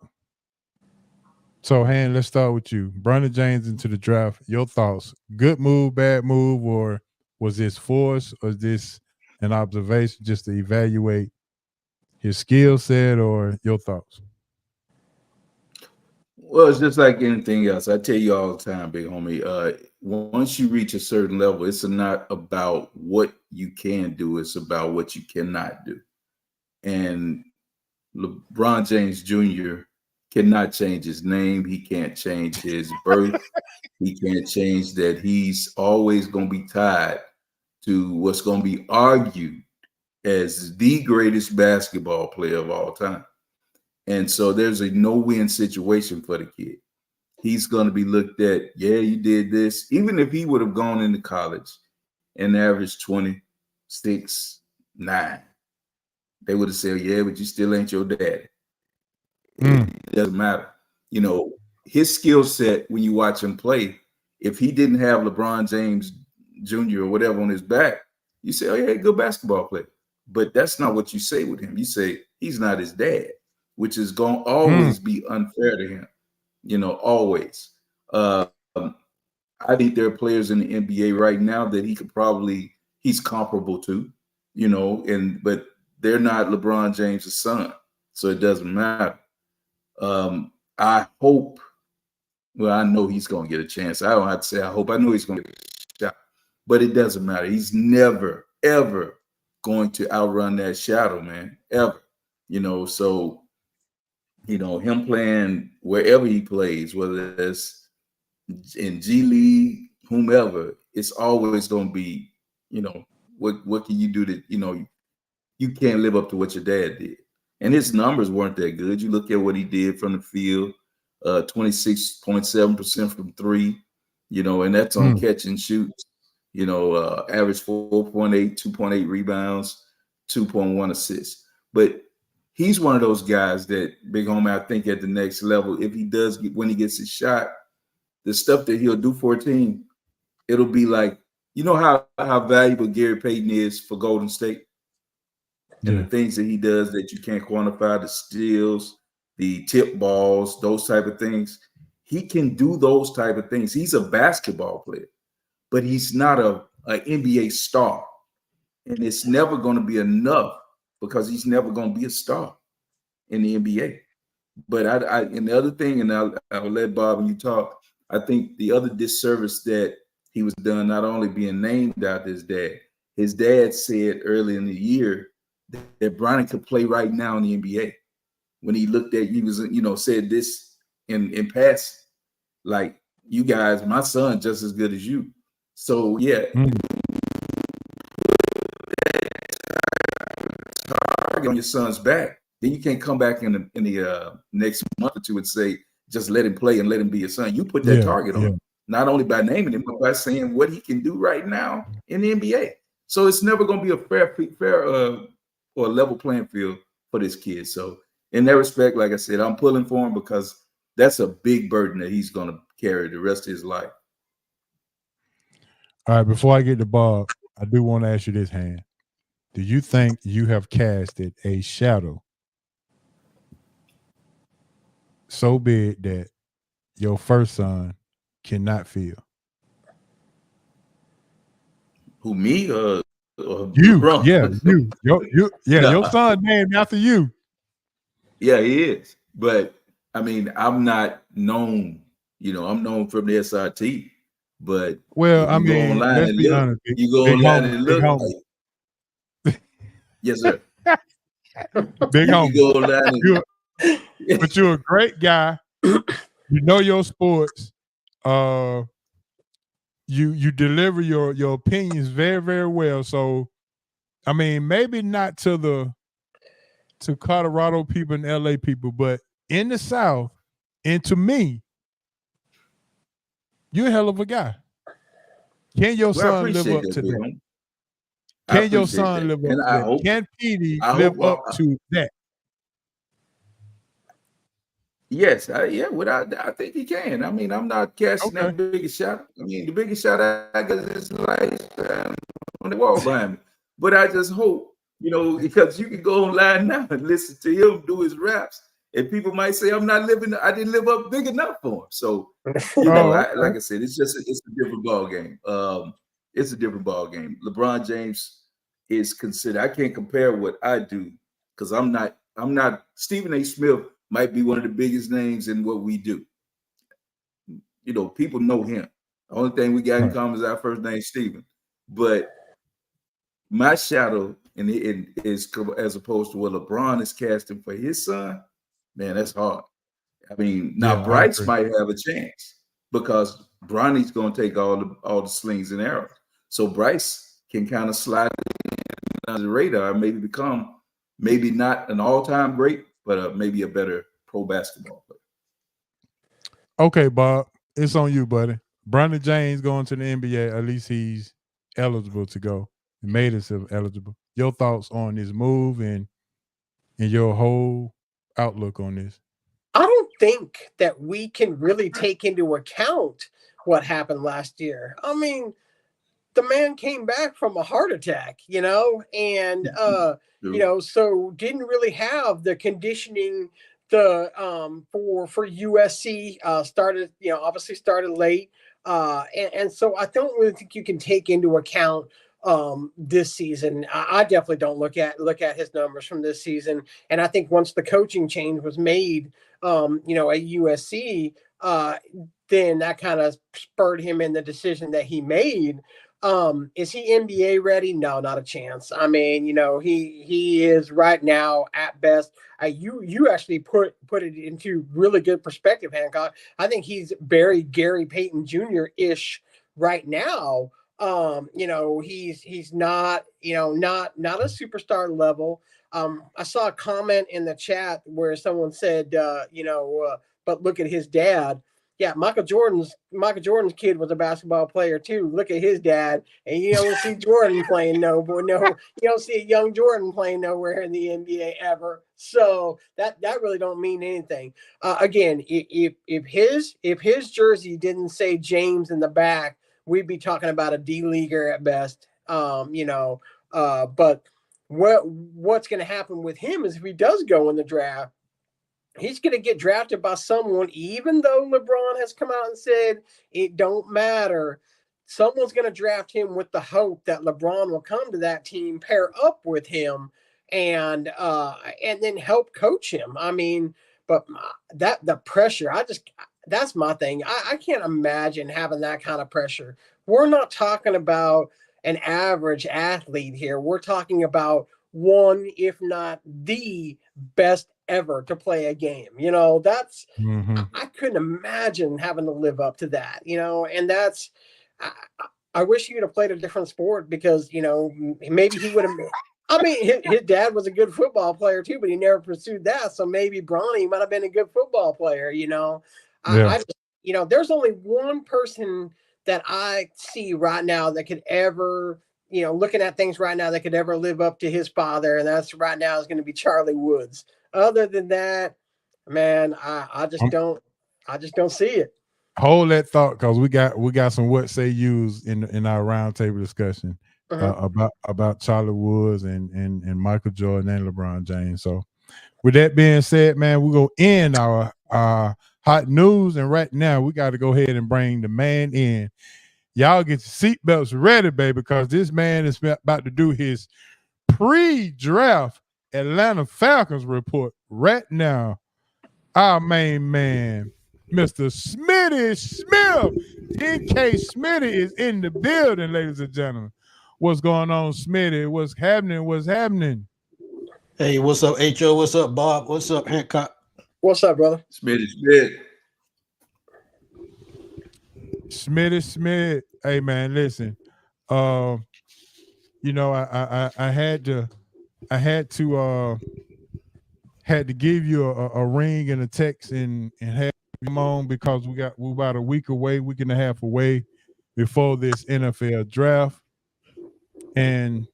S1: So, Han, let's start with you. Bronny James into the draft. Your thoughts? Good move, bad move, or was this forced, or is this an observation just to evaluate his skill set, or your thoughts?
S2: Well, it's just like anything else. I tell you all the time, big homie. Once you reach a certain level, it's not about what you can do; it's about what you cannot do. And LeBron James Jr. cannot change his name. He can't change his birth. He can't change that he's always going to be tied to what's going to be argued as the greatest basketball player of all time. And so there's a no-win situation for the kid. He's going to be looked at, yeah, you did this. Even if he would have gone into college and averaged 26, 9, they would have said, yeah, but you still ain't your daddy. It doesn't matter. His skill set, when you watch him play, if he didn't have LeBron James Jr. or whatever on his back, you say, oh, yeah, good basketball player. But that's not what you say with him. You say he's not his dad, which is going to always be unfair to him, always. I think there are players in the NBA right now that he's comparable to, but they're not LeBron James' son, so it doesn't matter. I hope, I know he's going to get a chance. I don't have to say I hope. I know he's going to get a shot, but it doesn't matter. He's never, ever going to outrun that shadow, man, ever. So, him playing wherever he plays, whether it's in G League, whomever, it's always going to be, what can you do that, you can't live up to what your dad did. And his numbers weren't that good. You look at what he did from the field, 26.7% from three, and that's on catch and shoot, average 4.8, 2.8 rebounds, 2.1 assists. But he's one of those guys that, big homie, I think at the next level, if he does when he gets his shot, the stuff that he'll do for a team, it'll be like, how valuable Gary Payton is for Golden State. And the things that he does that you can't quantify, the steals, the tip balls, those type of things. He can do those type of things. He's a basketball player, but he's not an NBA star. And it's never going to be enough because he's never going to be a star in the NBA. But and the other thing, and I'll let Bob and you talk, I think the other disservice that he was done, not only being named after his dad said early in the year that Bronny could play right now in the NBA. When he looked at, he was, said this in passing, like, you guys, my son just as good as you. So yeah, on your son's back, then you can't come back in the next month or two and say, just let him play and let him be your son. You put that target on him, not only by naming him, but by saying what he can do right now in the NBA. So it's never going to be a fair or a level playing field for this kid. So in that respect, like I said, I'm pulling for him because that's a big burden that he's going to carry the rest of his life.
S1: All right, before I get to Bob, I do want to ask you this, Han. Do you think you have casted a shadow so big that your first son cannot feel?
S2: Who, me?
S1: You? Yeah, you. Your son named after you.
S2: Yeah, he is. But I mean, I'm not known. I'm known from the SRT. But
S1: I mean, let's be honest.
S2: You go online and look. Like, yes, sir.
S1: Big homie. But you're a great guy. You know your sports. you deliver your opinions very, very well. So, I mean, maybe not to Colorado people and LA people, but in the South, and to me, you're a hell of a guy. Can your son live up to that? Can your son live up to that? Can Petey live up to that?
S2: Yes, I think he can. I mean, I'm not casting that biggest shot. I mean, the biggest shot I guess is like on the wall behind me. But I just hope, because you can go online now and listen to him do his raps, and people might say I didn't live up big enough for him. So, like I said, it's a different ball game. It's a different ball game. LeBron James is considered. I can't compare what I do because I'm not. Stephen A. Smith might be one of the biggest names in what we do. People know him. The only thing we got in common is our first name, Stephen. But my shadow is as opposed to what LeBron is casting for his son. Man, that's hard. I mean, now Bryce might have a chance because Bronny's going to take all the slings and arrows. So Bryce can kind of slide under the radar and maybe become maybe not an all-time great, but maybe a better pro basketball player.
S1: Okay, Bob, it's on you, buddy. Bronny James going to the NBA. At least he's eligible to go. He made himself eligible. Your thoughts on this move and your whole outlook on this?
S3: I don't think that we can really take into account what happened last year. I mean, the man came back from a heart attack, and so didn't really have the conditioning for USC. Obviously started late, and so I don't really think you can take into account this season. I definitely don't look at his numbers from this season, and I think once the coaching change was made, at USC, then that kind of spurred him in the decision that he made. Is he NBA ready? No, not a chance. I mean, he is right now at best. You actually put it into really good perspective, Hancock. I think he's very Gary Payton Jr.-ish right now. He's not, not a superstar level. I saw a comment in the chat where someone said, but look at his dad. Yeah, Michael Jordan's kid was a basketball player too. Look at his dad, and you don't see Jordan playing you don't see a young Jordan playing nowhere in the NBA ever. So that really don't mean anything. Again, if his jersey didn't say James in the back, we'd be talking about a D-leaguer at best. But what's going to happen with him is if he does go in the draft, he's going to get drafted by someone, even though LeBron has come out and said it don't matter. Someone's going to draft him with the hope that LeBron will come to that team, pair up with him, and then help coach him. I mean, but the pressure, that's my thing. I can't imagine having that kind of pressure. We're not talking about an average athlete here. We're talking about one, if not the best ever to play a game. That's I couldn't imagine having to live up to that, and that's I wish he would have played a different sport because maybe he would have. I mean, his dad was a good football player too, but he never pursued that. So maybe Bronny might have been a good football player. I just, there's only one person that I see right now that could ever, looking at things right now that could ever live up to his father, and that's right now is going to be Charlie Woods. Other than that, man, I just don't see it.
S1: Hold that thought, because we got some what say yous in our roundtable discussion about Charlie Woods and Michael Jordan and LeBron James. So with that being said, man, we're gonna end our hot news, and right now we got to go ahead and bring the man in. Y'all get your seatbelts ready, baby, because this man is about to do his pre-draft Atlanta Falcons report right now. Our main man, Mr. Smitty Smith. DK Smitty is in the building, ladies and gentlemen. What's going on, Smitty? What's happening?
S4: Hey, what's up, H.O.? What's up, Bob? What's up, Hancock?
S3: What's up, brother?
S2: Smitty.
S1: Smitty. Hey man, listen. You know, I had to give you a ring and a text and have you on because we're about a week and a half away before this NFL draft. And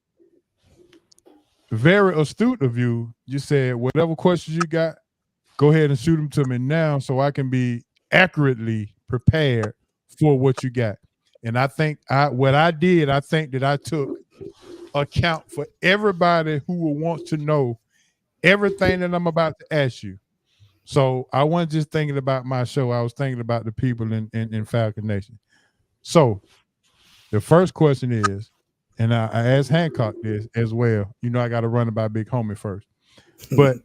S1: very astute of you. You said whatever questions you got, go ahead and shoot them to me now so I can be accurately prepared for what you got. And I think I think that I took account for everybody who wants to know everything that I'm about to ask you. So I wasn't just thinking about my show. I was thinking about the people in Falcon Nation. So the first question is, and I asked Hancock this as well. You know, I got to run it by Big Homie first. But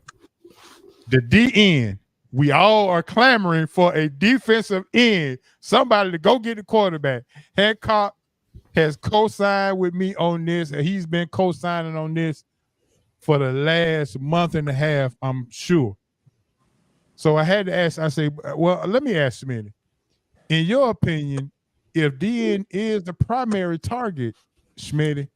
S1: the DN, we all are clamoring for a defensive end, somebody to go get the quarterback. Hancock has co-signed with me on this, and he's been co-signing on this for the last month and a half, I'm sure. So I had to ask, I say, well, let me ask Smitty. In your opinion, if DN is the primary target, Smitty,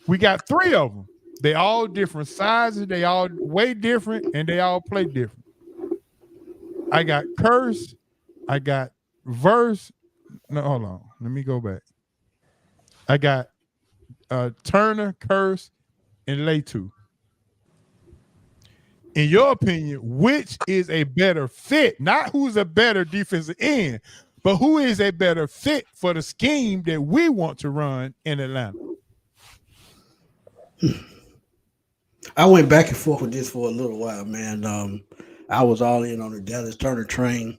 S1: we got 3 of them. They all different sizes, they all way different, and they all play different. I got Curse, I got Verse. No, hold on. Let me go back. I got Turner, Curse, and Latu. In your opinion, which is a better fit? Not who's a better defensive end, but who is a better fit for the scheme that we want to run in Atlanta?
S4: I went back and forth with this for a little while, man. I was all in on the Dallas Turner train.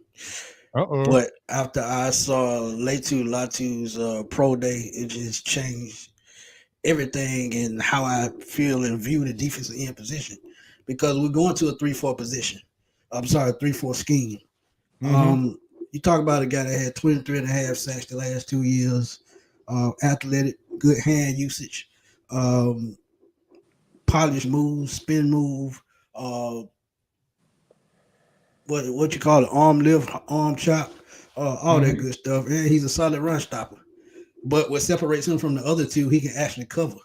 S4: But after I saw Latu's pro day, it just changed everything and how I feel and view the defensive end position. Because we're going to a 3-4 position. I'm sorry, 3-4 scheme. Mm-hmm. You talk about a guy that had 23.5 sacks the last 2 years, athletic, good hand usage, polished move, spin move, what you call it, arm lift, arm chop, all that good stuff. And he's a solid run stopper. But what separates him from the other two, he can actually cover.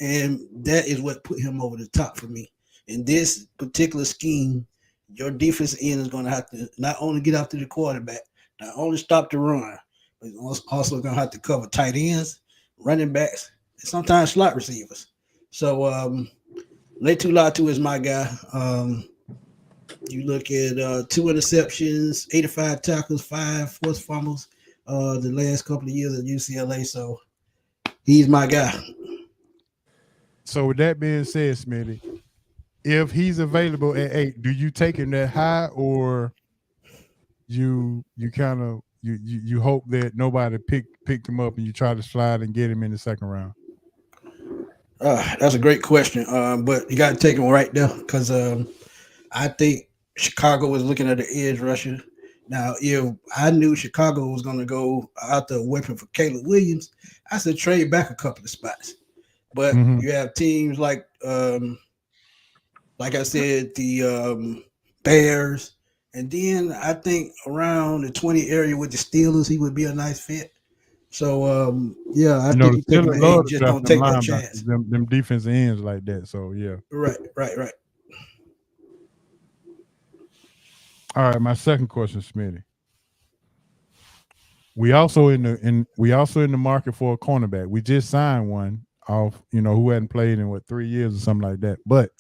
S4: And that is what put him over the top for me. In this particular scheme, your defensive end is going to have to not only get after the quarterback, not only stop the run, but also going to have to cover tight ends, running backs, and sometimes slot receivers. So Latu is my guy. You look at 2 interceptions, 85 tackles, 5 forced fumbles the last couple of years at UCLA. So he's my guy.
S1: So with that being said, Smitty, if he's available at 8, do you take him that high, or you kind of you hope that nobody picked him up and you try to slide and get him in the second round?
S4: That's a great question, but you got to take him right there because I think Chicago was looking at the edge rusher. Now, if I knew Chicago was going to go out the weapon for Caleb Williams, I said trade back a couple of spots. But you have teams like I said, the Bears, and then I think around the 20 area with the Steelers, he would be a nice fit. So I think you just don't take that chance.
S1: Them defensive ends like that. So yeah.
S4: Right.
S1: All right, my second question, Smitty. We also in the market for a cornerback. We just signed one off, who hadn't played in 3 years or something like that. But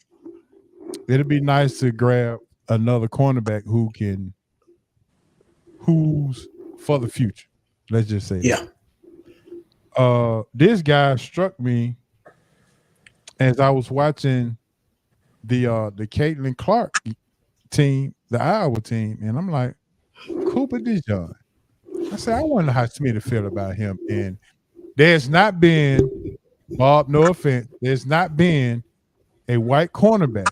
S1: it'd be nice to grab another cornerback who's for the future. Let's just say
S4: that.
S1: This guy struck me as I was watching the Caitlin Clark team, the Iowa team, and I'm like, Cooper DeJean. I said, I wonder how Smitty feel about him. And there's not been, Bob, no offense, there's not been a white cornerback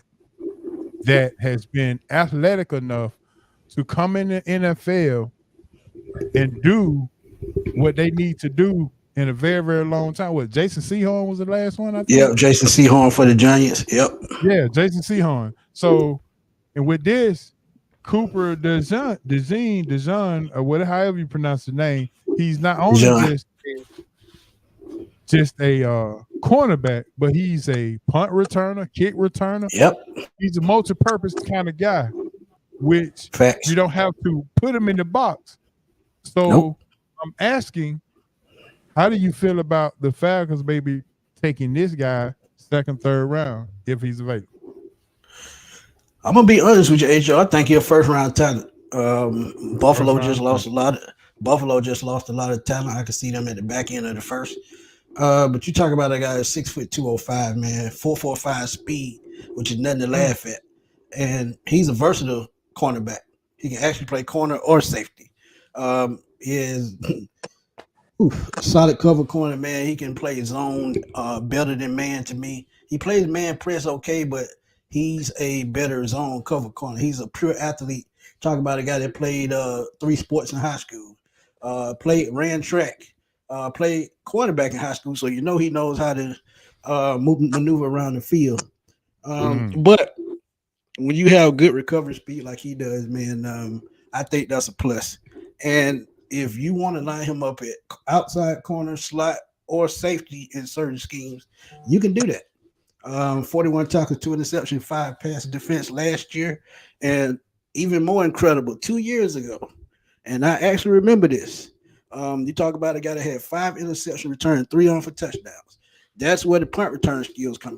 S1: that has been athletic enough to come in the NFL and do what they need to do in a very, very long time. What, Jason Sehorn was the last one, I think?
S4: Yeah, Jason Sehorn for the Giants. Yep.
S1: Yeah, Jason Sehorn. So, and with this, Cooper DeJean, or whatever, however you pronounce the name, he's not only just just a cornerback, but he's a punt returner, kick returner.
S4: Yep.
S1: He's a multi-purpose kind of guy, which
S4: Facts.
S1: you don't have to put him in the box. So
S4: Nope.
S1: I'm asking, how do you feel about the Falcons maybe taking this guy second, third round if he's available?
S4: I'm gonna be honest with you, H.O. I think you're a first round talent. Buffalo just lost a lot of talent. I can see them at the back end of the first. But you talk about a guy that's 6'2", 205, man, 4.45 speed, which is nothing to laugh at. And he's a versatile cornerback. He can actually play corner or safety. He is a solid cover corner, man. He can play zone better than man to me. He plays man press okay, but he's a better zone cover corner. He's a pure athlete. Talk about a guy that played 3 sports in high school, ran track, played quarterback in high school, so you know he knows how to maneuver around the field. But when you have good recovery speed like he does, man, I think that's a plus. And if you want to line him up at outside corner, slot, or safety in certain schemes, you can do that. 41 tackles, 2 interceptions, 5 pass defense last year, and even more incredible, 2 years ago. And I actually remember this. You talk about a guy that had 5 interception returns, 3 on for touchdowns. That's where the punt return skills come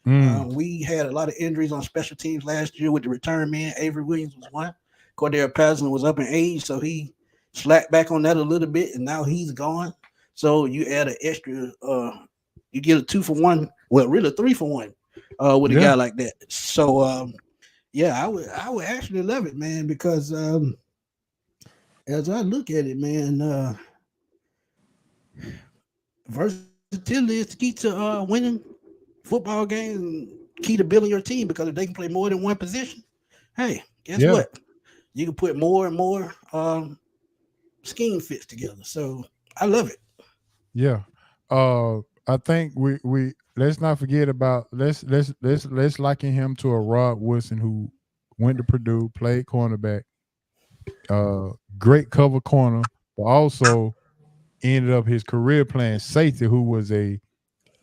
S4: in. We had a lot of injuries on special teams last year with the return man. Avery Williams was one. Cordero Patterson was up in age, so he slacked back on that a little bit, and now he's gone. So you add an extra, you get a 2-for-1, well, really 3-for-1 with a guy like that. So, I would actually love it, man, because as I look at it, man, versatility is the key to winning football games and key to building your team, because if they can play more than one position, hey, guess what? You can put more and more scheme fits together. So I love it.
S1: Yeah. I think we let's not forget about let's liken him to a Rod Woodson who went to Purdue, played cornerback, great cover corner, but also ended up his career playing safety, who was a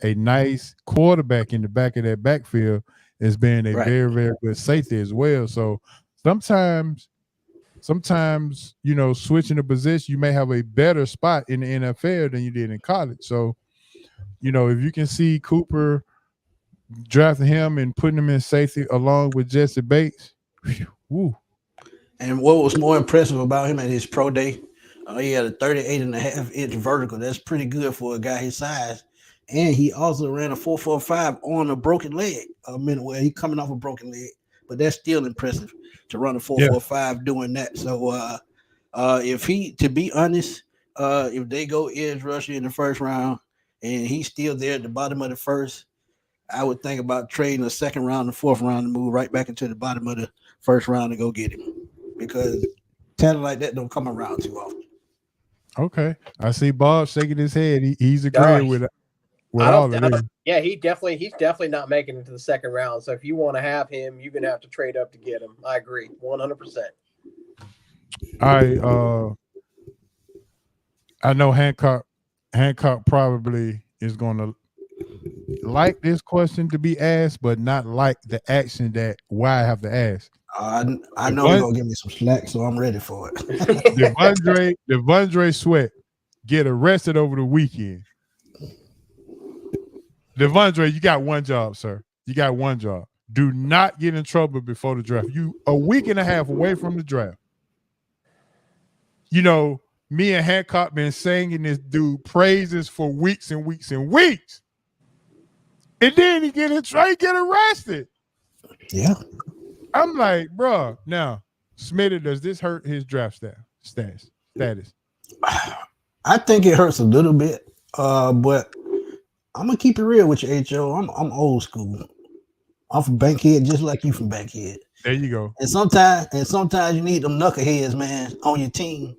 S1: nice quarterback in the back of that backfield, as being a very, very good safety as well. So sometimes, you know, switching the position, you may have a better spot in the NFL than you did in college. So, you know, if you can see Cooper drafting him and putting him in safety along with Jesse Bates, woo.
S4: And what was more impressive about him at his pro day, he had a 38.5-inch vertical. That's pretty good for a guy his size. And he also ran a 4.45 on a broken leg a minute where he coming off a broken leg. But that's still impressive to run a 4.45 doing that. So if he, to be honest, if they go edge rusher in the first round and he's still there at the bottom of the first, I would think about trading the second round and fourth round and move right back into the bottom of the first round to go get him, because talent like that don't come around too often.
S1: Okay, I see Bob shaking his head. He's agreeing with all of this.
S3: Yeah, he's definitely not making it to the second round. So if you want to have him, you're gonna have to trade up to get him. I agree, 100%.
S1: All right, I know Hancock probably is gonna like this question to be asked, but not like the action that why I have to ask.
S4: I know you're gonna give me some slack, so I'm ready for it.
S1: Devondre Sweat get arrested over the weekend. Devondre, you got one job, sir. You got one job. Do not get in trouble before the draft. You a week and a half away from the draft. You know, me and Hancock been singing this dude praises for weeks and weeks and weeks. And then he get arrested.
S4: Yeah.
S1: I'm like, bro, now, Smitty, does this hurt his draft status?
S4: I think it hurts a little bit, but I'm gonna keep it real with you, H.O. I'm old school. I'm from Bankhead, just like you from Bankhead.
S1: There you go.
S4: And sometimes you need them knuckleheads, man, on your team,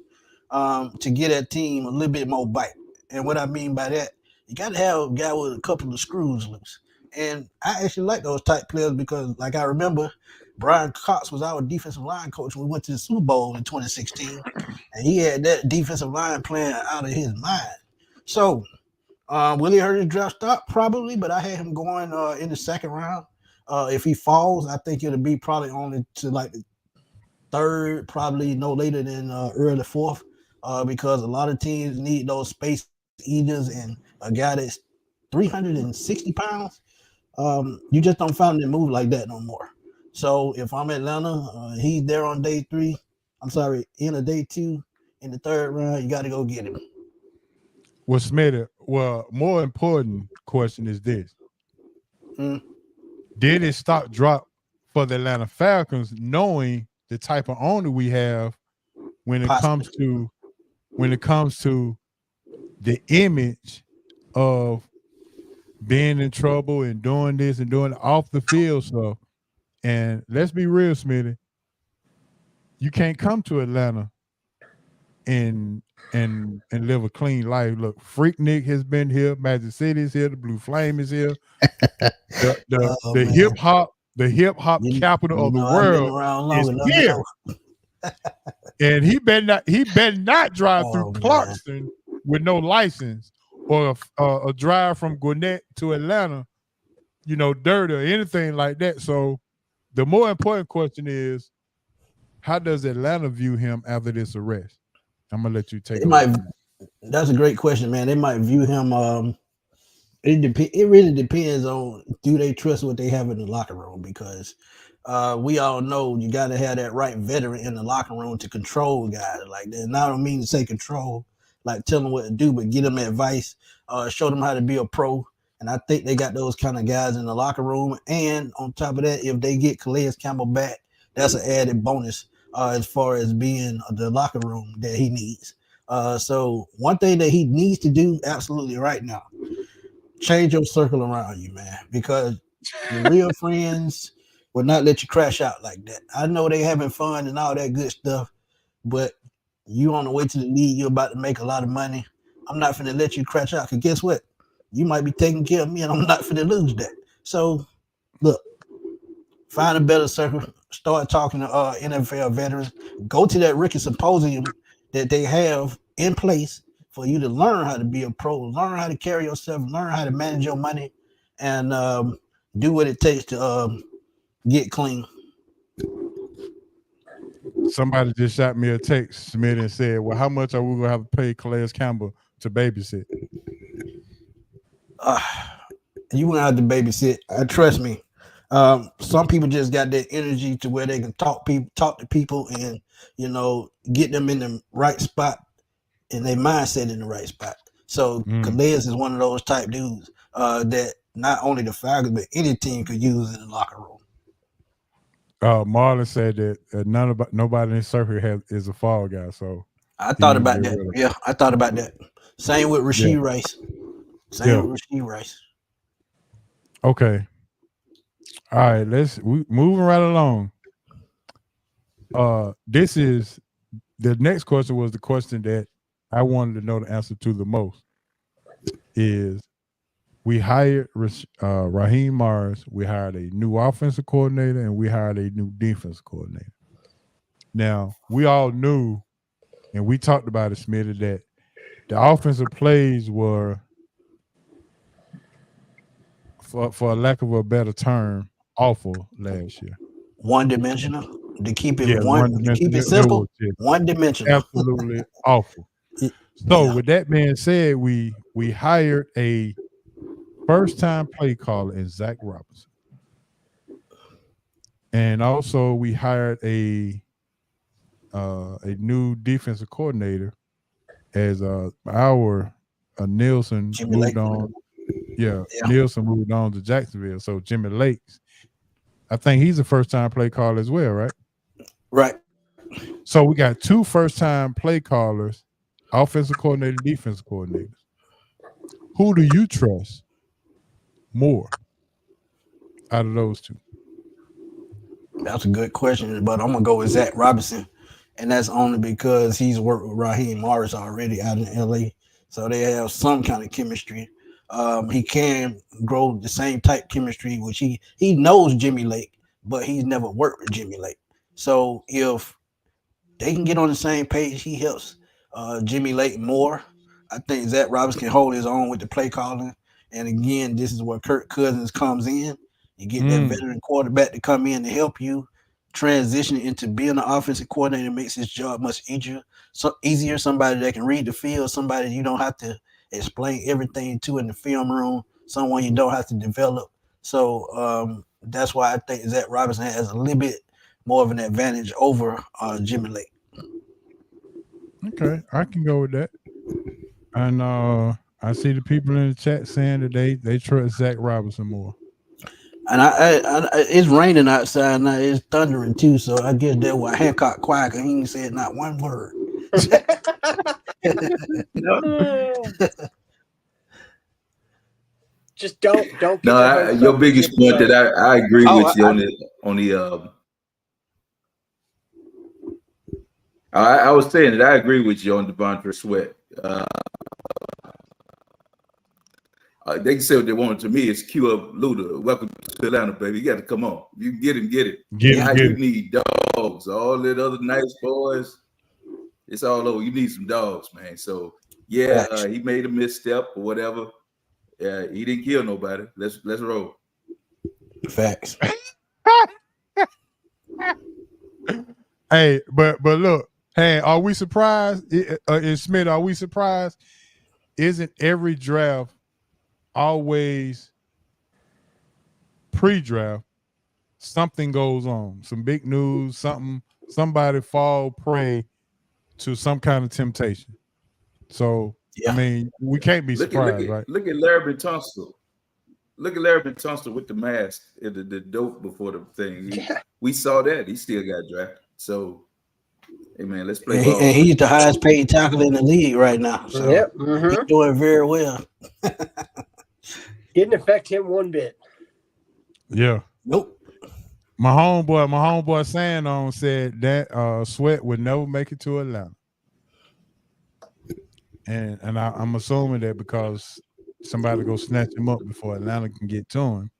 S4: to get that team a little bit more bite. And what I mean by that, you got to have a guy with a couple of screws loose. And I actually like those type players because, like, I remember Brian Cox was our defensive line coach when we went to the Super Bowl in 2016, and he had that defensive line playing out of his mind. So Will he hurt his draft stock? Probably, but I had him going in the second round. If he falls, I think it'll be probably only to like the third, probably no later than early fourth, because a lot of teams need those space eaters, and a guy that's 360 pounds, you just don't find him move like that no more. So if I'm Atlanta, he's there on day 3. I'm sorry, in a day 2, in the third round, you got to go get him.
S1: Well, Smitty, more important question is this. Did his stock drop for the Atlanta Falcons, knowing the type of owner we have when it comes to the image of being in trouble and doing this and doing off the field stuff? And let's be real, Smitty, you can't come to Atlanta and live a clean life. Look, Freaknik has been here, Magic City is here, the Blue Flame is here, the hip hop capital of the world is here. And he better not drive through Clarkston with no license, or a drive from Gwinnett to Atlanta, dirty or anything like that. So the more important question is, how does Atlanta view him after this arrest? I'm gonna let you take it.
S4: That's a great question, man. They might view him. It really depends on, do they trust what they have in the locker room, because we all know you got to have that right veteran in the locker room to control guys like that. And I don't mean to say control, like tell them what to do, but give them advice, show them how to be a pro. And I think they got those kind of guys in the locker room. And on top of that, if they get Calais Campbell back, that's an added bonus as far as being the locker room that he needs. So one thing that he needs to do absolutely right now, change your circle around you, man, because your real friends will not let you crash out like that. I know they having fun and all that good stuff, but you on the way to the league, you're about to make a lot of money. I'm not finna let you crash out, because guess what? You might be taking care of me, and I'm not finna lose that. So look, find a better circle. Start talking to NFL veterans. Go to that rookie symposium that they have in place for you to learn how to be a pro, learn how to carry yourself, learn how to manage your money, and do what it takes to get clean.
S1: Somebody just shot me a text, Smith, and said, well, how much are we going to have to pay Calais Campbell to babysit?
S4: You wouldn't have to babysit. Trust me. Some people just got that energy to where they can talk to people and, get them in the right spot and their mindset in the right spot. So Calais is one of those type dudes that not only the Falcons, but any team could use in the locker room.
S1: Marlon said that nobody in the circuit is a fall guy. So
S4: I thought about that. Really. Yeah, I thought about that. Same with Rashee Rice. Same with Rashee Rice.
S1: Okay. All right, we moving right along. This is the next question was the question that I wanted to know the answer to the most. Is we hired Raheem Morris, we hired a new offensive coordinator, and we hired a new defensive coordinator. Now, we all knew, and we talked about it, Smitty, that the offensive plays were, for a lack of a better term, awful last year.
S4: One-dimensional. To keep it simple, one-dimensional.
S1: Absolutely awful. So with that being said, we hired a first-time play caller in Zach Robinson. And also we hired a new defensive coordinator as our Nielsen
S4: Jimmy
S1: moved
S4: Lake.
S1: on. Yeah, Nielsen moved on to Jacksonville. So Jimmy Lakes, I think he's a first-time play caller as well, right?
S4: Right.
S1: So we got two first-time play callers, offensive coordinator, defensive coordinators. Who do you trust more out of those two?
S4: That's a good question, but I'm going to go with Zach Robinson. And that's only because he's worked with Raheem Morris already out in L.A., so they have some kind of chemistry. He can grow the same type chemistry, which he knows Jimmy Lake, but he's never worked with Jimmy Lake. So if they can get on the same page, he helps Jimmy Lake more. I think Zach Robinson can hold his own with the play calling. And again, this is where Kirk Cousins comes in. You get that veteran quarterback to come in to help you transition into being an offensive coordinator. Makes his job much easier. Somebody that can read the field, somebody you don't have to explain everything to in the film room, someone you don't have to develop. So that's why I think Zach Robinson has a little bit more of an advantage over Jimmy Lake.
S1: Okay, I can go with that. And I see the people in the chat saying that they trust Zach Robinson more.
S4: And I it's raining outside now. It's thundering too, so I guess that's why Hancock quiet, because he ain't said not one word.
S3: Just don't. Get
S2: No, your biggest point that I agree with you on the. I was saying that I agree with you on Devontae Sweat. They can say what they want. To me, it's cue up Luda. Welcome to Atlanta, baby. You got to come on. You can get him, get it. You need dogs. All that other nice boys, it's all over. You need some dogs, man. So yeah, he made a misstep or whatever. Yeah, he didn't kill nobody. Let's roll.
S4: Facts.
S1: Hey, but look, hey, are we surprised? Smith, are we surprised? Isn't every draft always pre-draft something goes on, some big news, somebody fall prey to some kind of temptation? So I mean, we can't be surprised, right?
S2: Look at Larry Tunstall. Look at Larry Tunstall with the mask and the dope before the thing. We saw that. He still got drafted. So hey man, let's play ball.
S4: And he's the highest paid tackle in the league right now. So he's doing very well.
S3: Didn't affect him one bit.
S1: Yeah.
S4: Nope.
S1: My homeboy Sandon said that Sweat would never make it to Atlanta. And I'm assuming that because somebody go snatch him up before Atlanta can get to him.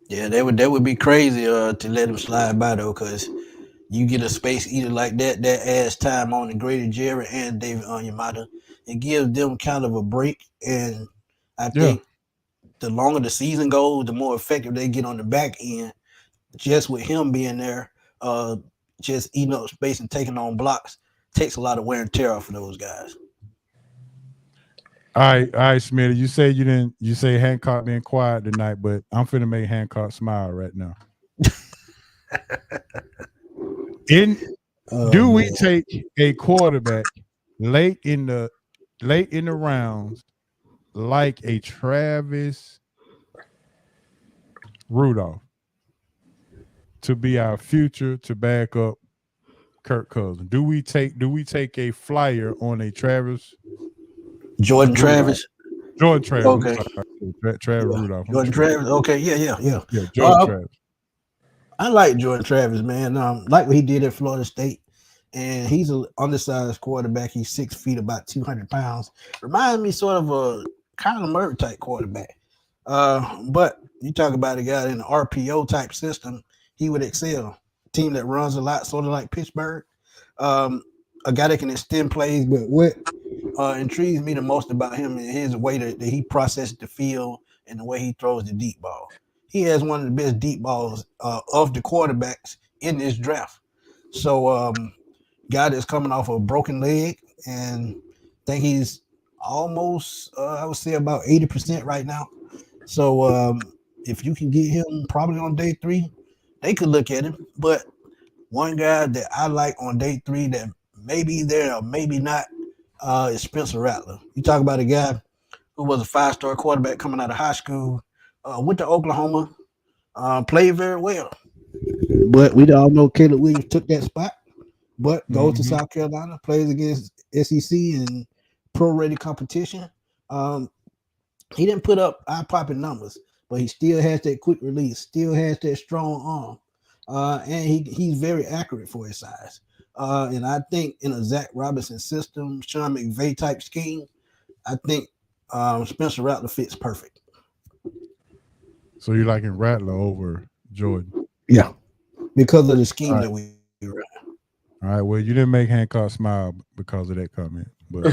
S4: Yeah, that would be crazy to let him slide by though, because you get a space eater like that adds time on the Grady Jarrett and David Onyemata. It gives them kind of a break, and I think the longer the season goes, the more effective they get on the back end. Just with him being there, just eating up space and taking on blocks takes a lot of wear and tear off of those guys.
S1: All right, Smitty. You say Hancock being quiet tonight, but I'm finna make Hancock smile right now. Do we take a quarterback late in the rounds like a Travis Rudolph to be our future to back up Kirk Cousins? Do we take a flyer on a Travis?
S4: Jordan Travis.
S1: Okay. Travis
S4: yeah.
S1: Rudolph.
S4: Jordan Travis. Okay. Yeah.
S1: Jordan Travis.
S4: I like Jordan Travis, man. Like what he did at Florida State. And he's an undersized quarterback. He's 6 feet, about 200 pounds. Reminds me sort of a Kyler Murray type quarterback. But you talk about a guy in the RPO type system, he would excel. Team that runs a lot, sort of like Pittsburgh. A guy that can extend plays, but what intrigues me the most about him is his way that he processes the field and the way he throws the deep ball. He has one of the best deep balls of the quarterbacks in this draft. So guy that's coming off a broken leg, and I think he's almost, I would say about 80% right now. So if you can get him probably on day 3, they could look at him. But one guy that I like on day 3 that maybe there or maybe not is Spencer Rattler. You talk about a guy who was a 5-star quarterback coming out of high school, went to Oklahoma, played very well. But we all know Caleb Williams took that spot. But goes to South Carolina, plays against SEC and pro-ready competition. He didn't put up eye-popping numbers, but he still has that quick release, still has that strong arm, and he's very accurate for his size. And I think in a Zach Robinson system, Sean McVay type scheme, I think Spencer Rattler fits perfect.
S1: So you're liking Rattler over Jordan?
S4: Yeah, because of the scheme that we run.
S1: All right. Well, you didn't make Hancock smile because of that comment, but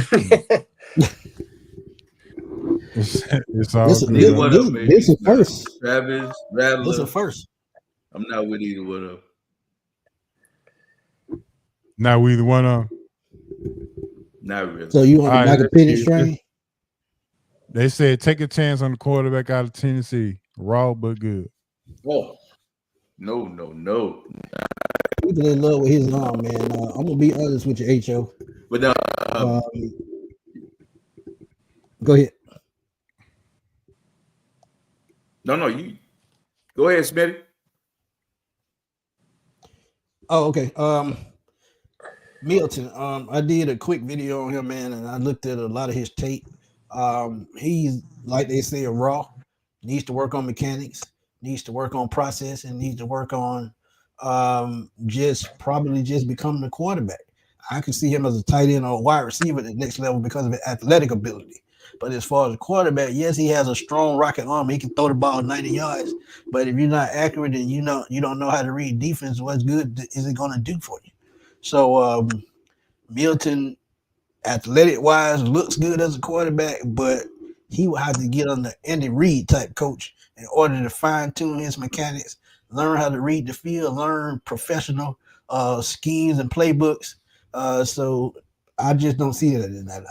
S1: it's all
S4: This
S1: good.
S2: Neither
S1: Though.
S2: one of them made me
S4: this is
S2: smile.
S4: first.
S2: Travis,
S4: This is
S2: Rattler,
S4: first.
S2: I'm not with either one of them.
S1: Not we either one of them.
S2: Not really.
S4: So you on the
S1: All right,
S4: Michael
S1: let's
S4: Penix
S1: see.
S4: train?
S1: They said take a chance on the quarterback out of Tennessee. Raw but good.
S2: Oh, no.
S4: People in love with his arm, man. I'm gonna be honest with you, Ho.
S2: But now,
S4: Go ahead.
S2: no, you go ahead, Smitty.
S4: Oh, okay. Milton. I did a quick video on him, man, and I looked at a lot of his tape. He's like they say, raw. Needs to work on mechanics. Needs to work on processing. Needs to work on just becoming a quarterback. I can see him as a tight end or a wide receiver at the next level because of his athletic ability. But as far as a quarterback, yes, he has a strong rocket arm. He can throw the ball 90 yards. But if you're not accurate and you don't know how to read defense, what's good is it going to do for you? So Milton, athletic wise, looks good as a quarterback, but he will have to get under Andy Reid type coach in order to fine tune his mechanics, learn how to read the field, learn professional schemes and playbooks. So I just don't see that in that.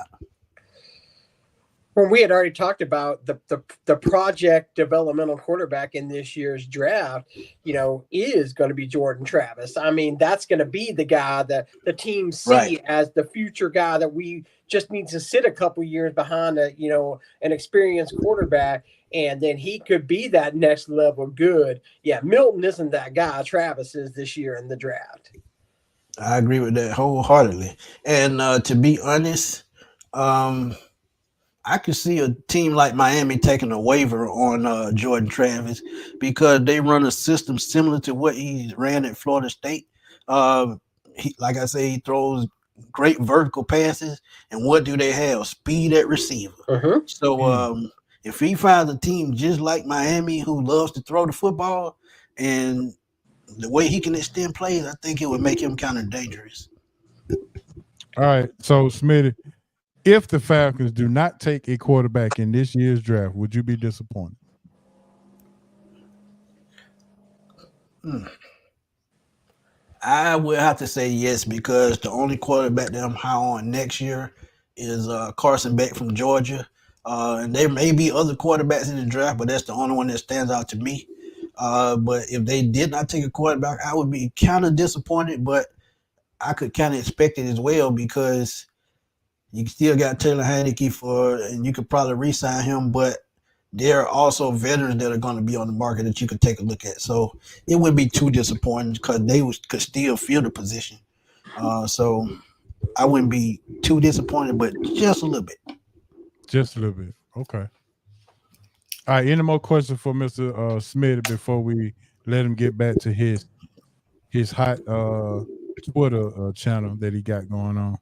S3: Well, we had already talked about the project developmental quarterback in this year's draft, is going to be Jordan Travis. I mean, that's going to be the guy that the team see as the future guy that we just need to sit a couple years behind an experienced quarterback, and then he could be that next level good. Yeah, Milton isn't that guy. Travis is this year in the draft.
S4: I agree with that wholeheartedly. And to be honest, I could see a team like Miami taking a waiver on Jordan Travis because they run a system similar to what he ran at Florida State. Like I say, he throws great vertical passes. And what do they have? Speed at receiver.
S3: Uh-huh.
S4: So if he finds a team just like Miami who loves to throw the football and the way he can extend plays, I think it would make him kind of dangerous.
S1: All right. So, Smitty, if the Falcons do not take a quarterback in this year's draft, would you be disappointed?
S4: I would have to say yes because the only quarterback that I'm high on next year is Carson Beck from Georgia. And there may be other quarterbacks in the draft, but that's the only one that stands out to me. But if they did not take a quarterback, I would be kind of disappointed, but I could kind of expect it as well because you still got Taylor Heineke and you could probably re-sign him, but there are also veterans that are going to be on the market that you could take a look at. So it wouldn't be too disappointing because they could still fill the position. So I wouldn't be too disappointed, but just a little bit.
S1: Just a little bit. Okay. All right. Any more questions for Mr. Smith before we let him get back to his hot Twitter channel that he got going on?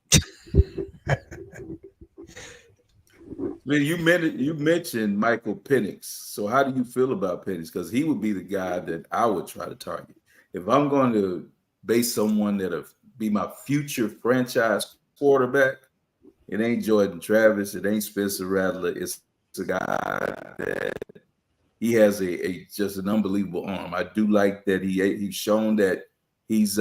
S2: You mentioned Michael Penix. So how do you feel about Penix? Because he would be the guy that I would try to target. If I'm going to base someone that'll be my future franchise quarterback, it ain't Jordan Travis, it ain't Spencer Rattler. It's a guy that he has a just an unbelievable arm. I do like that he's shown that he's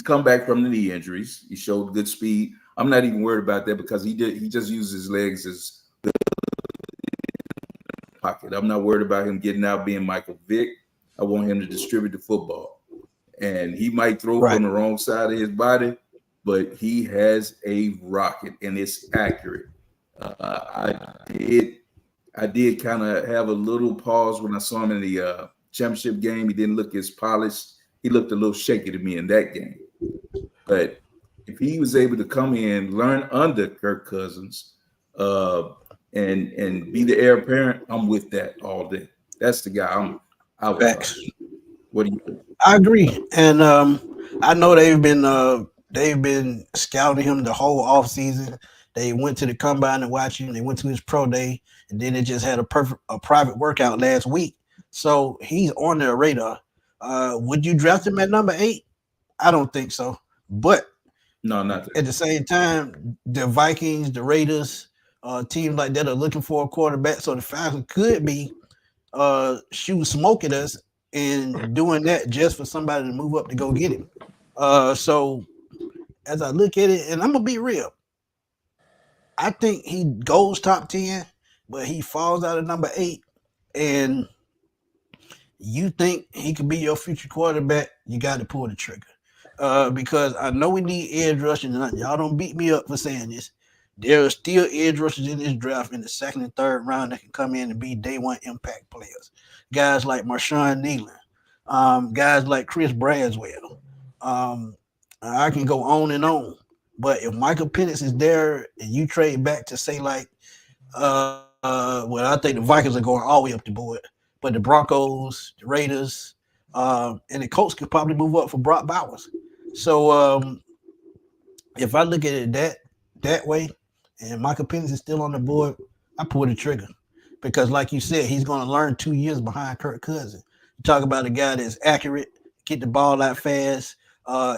S2: come back from the knee injuries. He showed good speed. I'm not even worried about that because he just used his legs as pocket. I'm not worried about him getting out being Michael Vick. I want him to distribute the football. And he might throw on the wrong side of his body, but he has a rocket and it's accurate. I did kind of have a little pause when I saw him in the championship game. He didn't look as polished. He looked a little shaky to me in that game. But if he was able to come in, learn under Kirk Cousins, and be the heir apparent, I'm with that all day. That's the guy I would talk. What do you think?
S4: I agree, and I know they've been scouting him the whole offseason. They went to the combine and watched him. They went to his pro day, and then they just had a private workout last week. So he's on their radar. Would you draft him at number 8? I don't think so. But
S2: No, not that.
S4: at the same time, the Vikings, the Raiders, teams like that are looking for a quarterback. So the Falcons could be shooting smoke at us and doing that just for somebody to move up to go get him. So as I look at it, and I'm gonna be real, I think he goes top 10, but he falls out of number 8. And you think he could be your future quarterback, you got to pull the trigger. Because I know we need edge rushers, and y'all don't beat me up for saying this. There are still edge rushers in this draft in the second and third round that can come in and be day one impact players. Guys like Marshawn Nealon, guys like Chris Braswell. I can go on and on. But if Michael Penix is there and you trade back to say like, well, I think the Vikings are going all the way up the board, but the Broncos, the Raiders, and the Colts could probably move up for Brock Bowers. So if I look at it that way, and Michael Penix is still on the board, I pull the trigger because, like you said, he's going to learn 2 years behind Kirk Cousins. You talk about a guy that's accurate, get the ball out fast,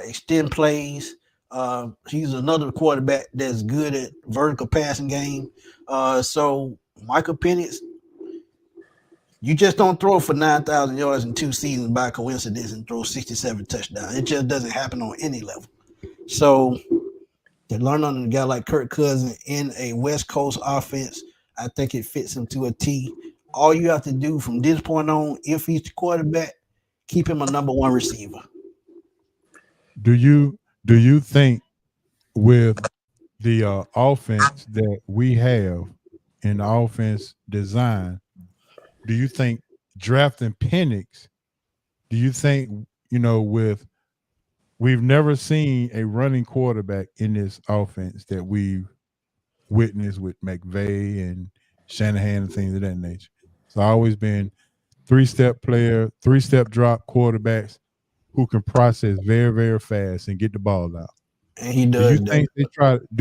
S4: extend plays. He's another quarterback that's good at vertical passing game. So Michael Penix, you just don't throw for 9,000 yards in 2 seasons by coincidence and throw 67 touchdowns. It just doesn't happen on any level. So to learn on a guy like Kirk Cousins in a West Coast offense, I think it fits him to a T. All you have to do from this point on, if he's the quarterback, keep him a number 1 receiver.
S1: Do you think with the offense that we have in the offense design, do you think drafting Penix, do you think, we've never seen a running quarterback in this offense that we've witnessed with McVay and Shanahan and things of that nature. It's always been 3-step player, 3-step drop quarterbacks who can process very, very fast and get the ball out.
S4: And he does.
S1: Do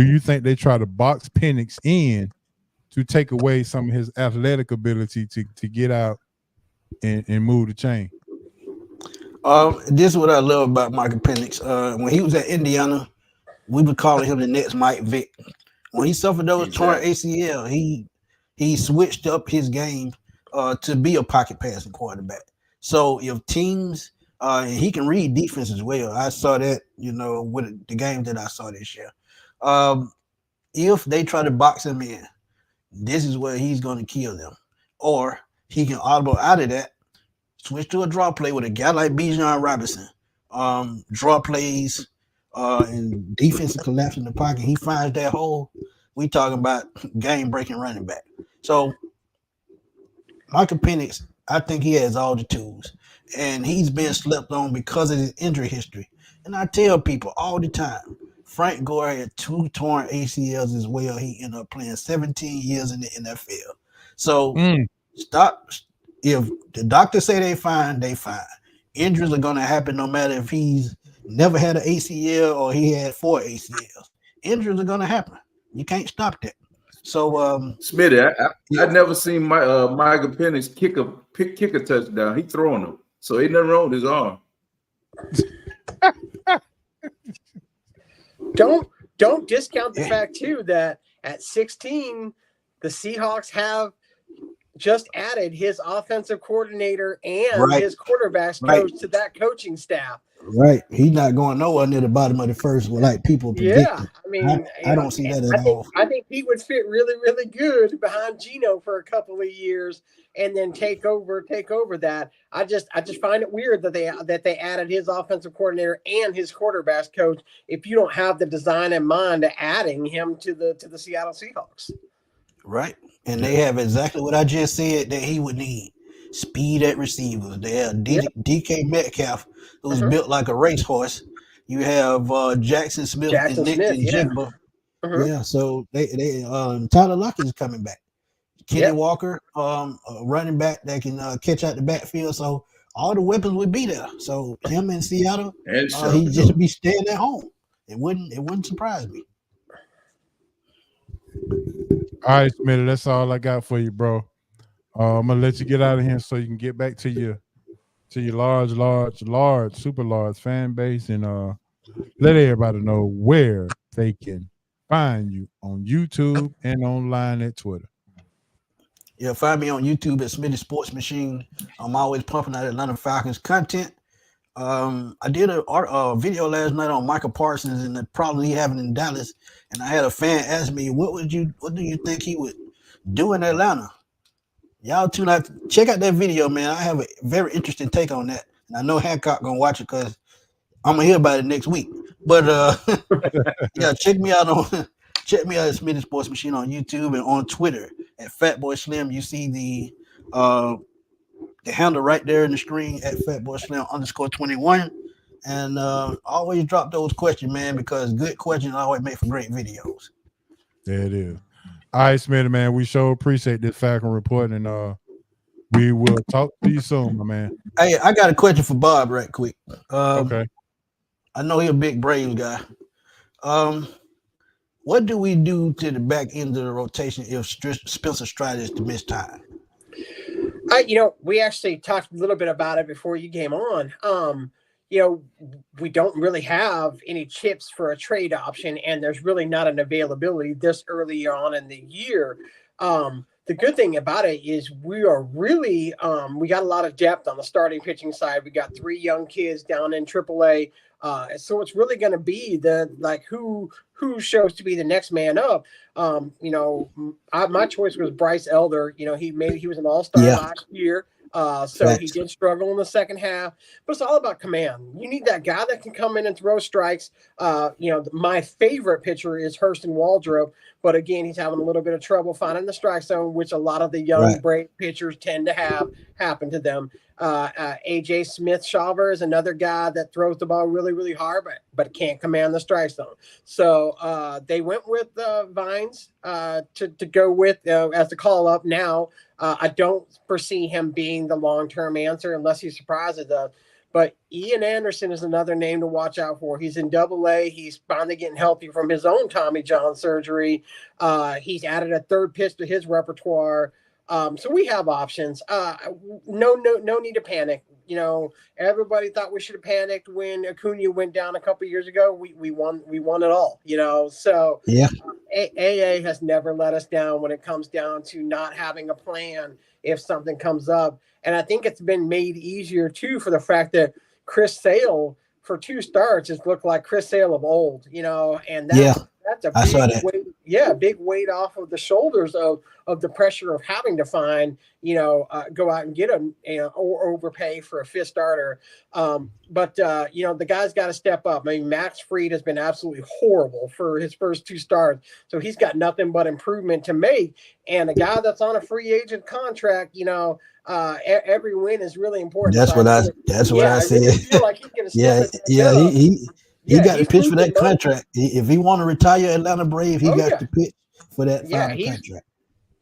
S1: you think they try to box Penix in to take away some of his athletic ability to get out and move the chain?
S4: This is what I love about Michael Penix. When he was at Indiana, we were calling him the next Mike Vick. When he suffered those torn ACL, he switched up his game to be a pocket passing quarterback. So if teams, and he can read defense as well. I saw that, with the game that I saw this year. If they try to box him in, this is where he's going to kill them. Or he can audible out of that, switch to a draw play with a guy like Bijan Robinson. Draw plays and defensive collapse in the pocket. He finds that hole. We talking about game-breaking running back. So Michael Penix, I think he has all the tools. And he's been slept on because of his injury history. And I tell people all the time, Frank Gore had 2 torn ACLs as well. He ended up playing 17 years in the NFL. So stop. If the doctors say they fine, they fine. Injuries are going to happen no matter if he's never had an ACL or he had 4 ACLs. Injuries are going to happen. You can't stop that. So,
S2: Smitty, I've never seen Michael Penix kick a touchdown. He throwing them, so ain't nothing wrong with his arm.
S3: Don't discount the fact too that at 16, the Seahawks have just added his offensive coordinator and his quarterbacks coach to that coaching staff.
S4: Right. He's not going nowhere near the bottom of the first, like people predicted.
S3: Yeah. I mean,
S4: I don't see that at all.
S3: I think he would fit really, really good behind Geno for a couple of years and then take over that. I just find it weird that they added his offensive coordinator and his quarterbacks coach if you don't have the design in mind of adding him to the Seattle Seahawks.
S4: Right. And they have exactly what I just said that he would need. Speed at receivers. They have DK Metcalf, who's built like a racehorse. You have Jackson Smith and Nick Njigba. Yeah, so they Tyler Lockett is coming back. Kenny Walker, running back that can catch out the backfield. So all the weapons would be there. So him in Seattle, he just be staying at home. It wouldn't surprise me.
S1: All right, Smitty, that's all I got for you, bro. I'm gonna let you get out of here so you can get back to your large, super large fan base, and let everybody know where they can find you on YouTube and online at Twitter.
S4: Yeah, find me on YouTube at Smitty Sports Machine. I'm always pumping out Atlanta Falcons content. I did a video last night on Michael Parsons and the problem he having in Dallas, and I had a fan ask me, what do you think he would do in Atlanta? Y'all tune out, check out that video, man. I have a very interesting take on that, and I know Hancock gonna watch it because I'm gonna hear about it next week. But yeah, check me out at Smitty Sports Machine on YouTube and on Twitter at Fatboy Slim. You see the handle right there in the screen at Fatboy Slim _21. And always drop those questions, man, because good questions always make for great videos.
S1: There it is. All right, Smitty, man. We sure appreciate this Falcon report, and we will talk to you soon, my man.
S4: Hey, I got a question for Bob right quick.
S1: Okay.
S4: I know he's a big Braves guy. What do we do to the back end of the rotation if Spencer Strider is to miss time?
S3: We actually talked a little bit about it before you came on. We don't really have any chips for a trade option, and there's really not an availability this early on in the year. The good thing about it is we are really we got a lot of depth on the starting pitching side. We got 3 young kids down in AAA. So it's really going to be who shows to be the next man up. My choice was Bryce Elder. He was an all-star last year. So he did struggle in the second half, but it's all about command. You need that guy that can come in and throw strikes. My favorite pitcher is Hurston Waldrop, but again, he's having a little bit of trouble finding the strike zone, which a lot of the young Brave pitchers tend to have happen to them. AJ Smith-Shawver is another guy that throws the ball really, really hard, but can't command the strike zone. So they went with Vines to go with as the call up now. I don't foresee him being the long-term answer unless he surprises us. But Ian Anderson is another name to watch out for. He's in AA. He's finally getting healthy from his own Tommy John surgery. He's added a third pitch to his repertoire. So we have options. No need to panic. Everybody thought we should have panicked when Acuna went down a couple of years ago. We won it all. So yeah. AA has never let us down when it comes down to not having a plan if something comes up. And I think it's been made easier too for the fact that Chris Sale for 2 starts has looked like Chris Sale of old. And that's a big weight off of the shoulders of the pressure of having to find, go out and get or overpay for a 5th starter. But the guy's got to step up. I mean, Max Fried has been absolutely horrible for his first 2 starts. So he's got nothing but improvement to make. And a guy that's on a free agent contract, every win is really important.
S4: That's what I said.
S3: Really feel like he's gonna
S4: he got to pitch for that contract. If he want to retire Atlanta Brave, he got to pitch for that contract.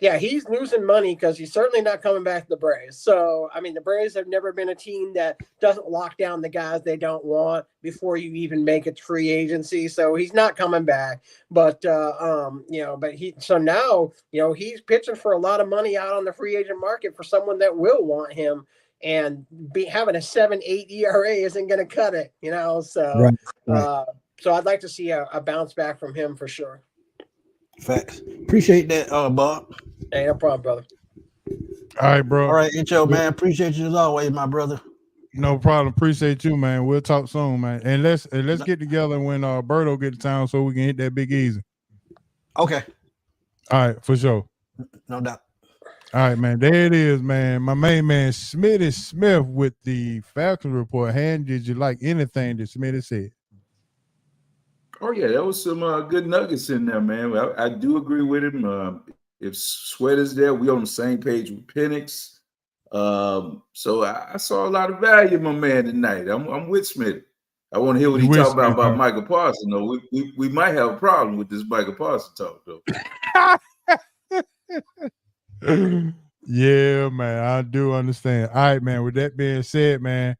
S3: Yeah, he's losing money because he's certainly not coming back to the Braves. So, I mean, the Braves have never been a team that doesn't lock down the guys they don't want before you even make it free agency. So he's not coming back. But so now, he's pitching for a lot of money out on the free agent market for someone that will want him. And having a 7.8 ERA isn't going to cut it, So, so I'd like to see a bounce back from him for sure.
S4: Facts. Appreciate that, Bob.
S3: Hey, no problem, brother.
S1: All right, bro.
S4: All right, H.O., man. Appreciate you as always, my brother.
S1: No problem. Appreciate you, man. We'll talk soon, man. And let's get together when Berto get to town so we can hit that Big Easy.
S4: Okay.
S1: All right, for sure.
S4: No doubt.
S1: All right, man. There it is, man. My main man, Smitty Smith, with the Falcons report. Did you like anything that Smitty said?
S2: Oh, yeah, there was some good nuggets in there, man. I do agree with him. If Sweat is there, we on the same page with Penix. So I saw a lot of value in my man tonight. I'm with Smith. I want to hear what he talk about Michael Parsons. Though we might have a problem with this Michael Parsons talk, though.
S1: Yeah, man, I do understand. All right, man. With that being said, man,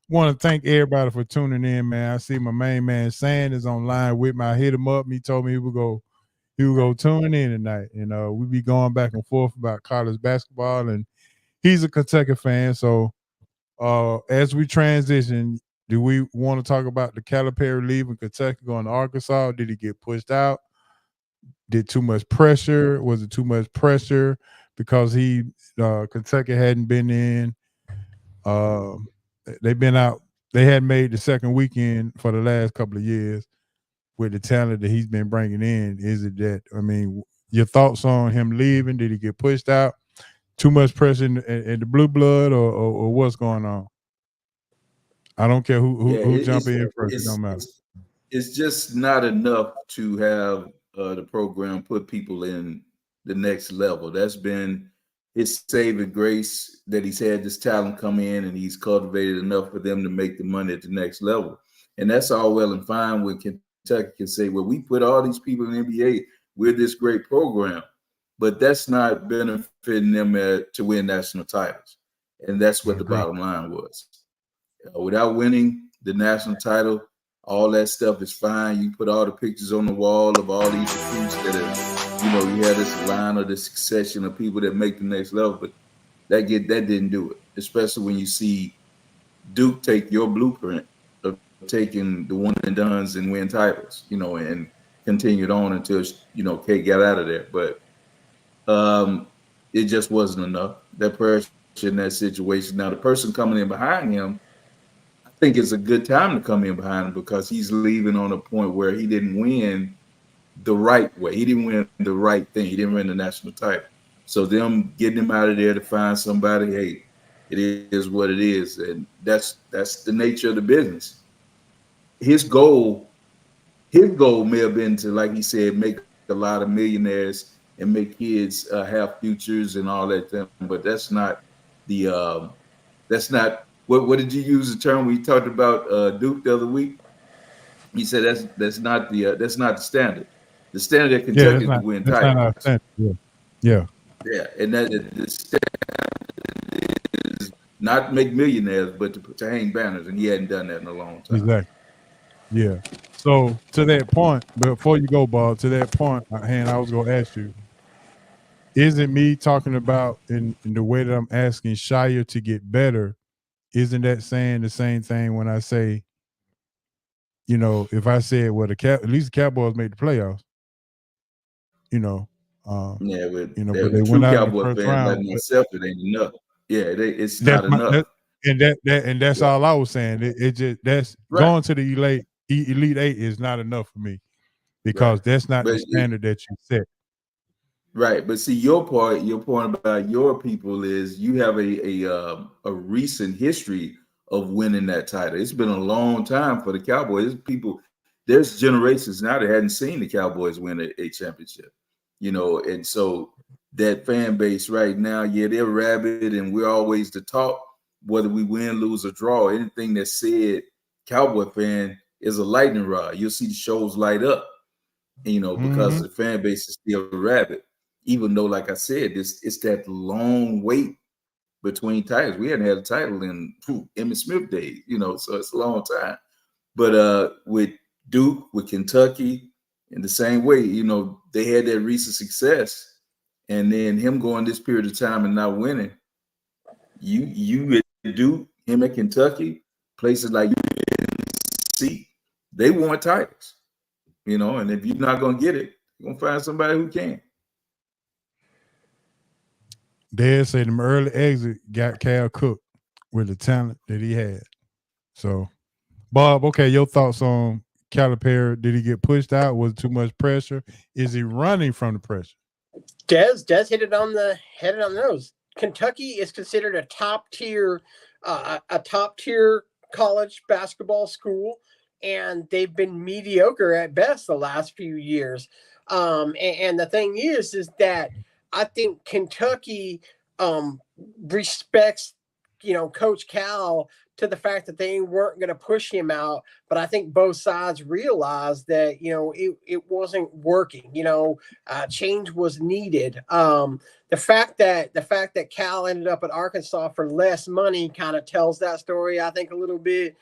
S1: want to thank everybody for tuning in, man. I see my main man Sand is online with me. I hit him up. He told me he would go tune in tonight. We be going back and forth about college basketball, and he's a Kentucky fan. So as we transition, Do we want to talk about the Calipari leaving Kentucky going to Arkansas? Did he get pushed out? Did too much pressure? Was it too much pressure because Kentucky hadn't been in? They've been out. They hadn't made the second weekend for the last couple of years with the talent that he's been bringing in. Is it that? I mean, your thoughts on him leaving? Did he get pushed out? Too much pressure in the blue blood, or what's going on? I don't care who jump in first. It don't matter.
S2: It's just not enough to have the program put people in the next level. That's been his saving grace, that he's had this talent come in and he's cultivated enough for them to make the money at the next level. And that's all well and fine when Kentucky can say, well, we put all these people in the NBA, we're this great program. But that's not benefiting them to win national titles. And that's what the bottom line was. Without winning the national title, all that stuff is fine. You put all the pictures on the wall of all these recruits that are, you have this line of the succession of people that make the next level, but that didn't do it. Especially when you see Duke take your blueprint of taking the one and dones and win titles, and continued on until K got out of there. But it just wasn't enough. That pressure in that situation. Now the person coming in behind him, I think it's a good time to come in behind him because he's leaving on a point where he didn't win the right way. He didn't win the right thing. He didn't win the national title. So them getting him out of there to find somebody, hey, it is what it is. And that's the nature of the business. His goal may have been to, like he said, make a lot of millionaires and make kids have futures and all that thing. But that's not what did you use the term when you talked about Duke the other week? He said that's not the standard. The standard at Kentucky is to win titles.
S1: Yeah,
S2: and that the standard is not make millionaires, but to hang banners, and he hadn't done that in a long time.
S1: Exactly. Yeah. So to that point, before you go, Bob, to that point, I was going to ask you: isn't me talking about in the way that I'm asking Shire to get better? Isn't that saying the same thing when I say, if I said, well, at least the Cowboys made the playoffs,
S2: but
S1: they
S2: true
S1: went out
S2: Cowboy
S1: in the first
S2: fan
S1: round.
S2: Like myself, it ain't enough. Yeah, it's not enough.
S1: That's all I was saying. It just that's right. Going to the Elite Eight is not enough for me because that's not the standard that you set.
S2: Right, but see your point about your people is you have a recent history of winning that title. It's been a long time for the Cowboys. There's generations now that hadn't seen the Cowboys win a championship, and so that fan base right now, they're rabid, and we're always the talk, whether we win, lose, or draw. Anything that said Cowboy fan is a lightning rod. You'll see the shows light up, because the fan base is still rabid. Even though, like I said, it's that long wait between titles. We hadn't had a title in Emmitt Smith days, so it's a long time. But with Duke, with Kentucky, in the same way, they had that recent success, and then him going this period of time and not winning. You at Duke, him at Kentucky, places like UNC, they won titles, and if you're not gonna get it, you're gonna find somebody who can.
S1: Dad said them early exit got Cal Cook with the talent that he had. So, Bob, okay, your thoughts on Calipari? Did he get pushed out? Was it too much pressure? Is he running from the pressure?
S3: Des hit it on the nose. Kentucky is considered a top tier college basketball school, and they've been mediocre at best the last few years. And the thing is that I think Kentucky respects, Coach Cal to the fact that they weren't going to push him out. But I think both sides realized that, it wasn't working. Change was needed. The fact that Cal ended up at Arkansas for less money kind of tells that story, I think, a little bit.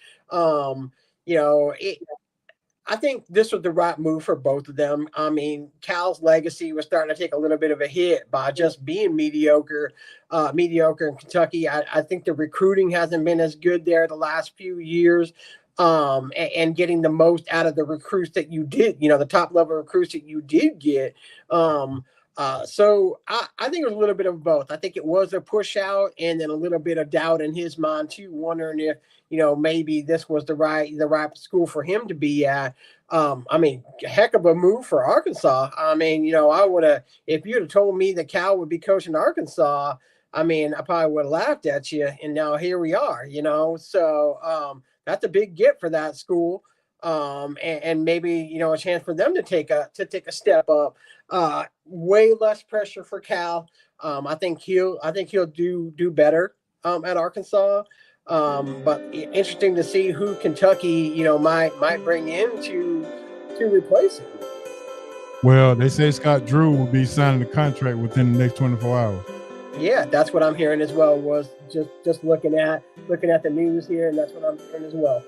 S3: I think this was the right move for both of them. I mean, Cal's legacy was starting to take a little bit of a hit by just being mediocre in Kentucky. I think the recruiting hasn't been as good there the last few years. And getting the most out of the recruits that you did, the top level recruits that you did get. So I think it was a little bit of both. I think it was a push out and then a little bit of doubt in his mind too, wondering if, maybe this was the right school for him to be at. I mean, heck of a move for Arkansas. I mean, I would have, if you'd have told me that Cal would be coaching Arkansas, I mean, I probably would have laughed at you. And now here we are, so that's a big get for that school. And maybe, a chance for them to take a step up. Way less pressure for Cal. I think he'll do better at Arkansas. But interesting to see who Kentucky, might bring in to replace him.
S1: Well, they say Scott Drew will be signing the contract within the next 24 hours.
S3: Yeah, that's what I'm hearing as well. Was just looking at the news here, and that's what I'm hearing as well.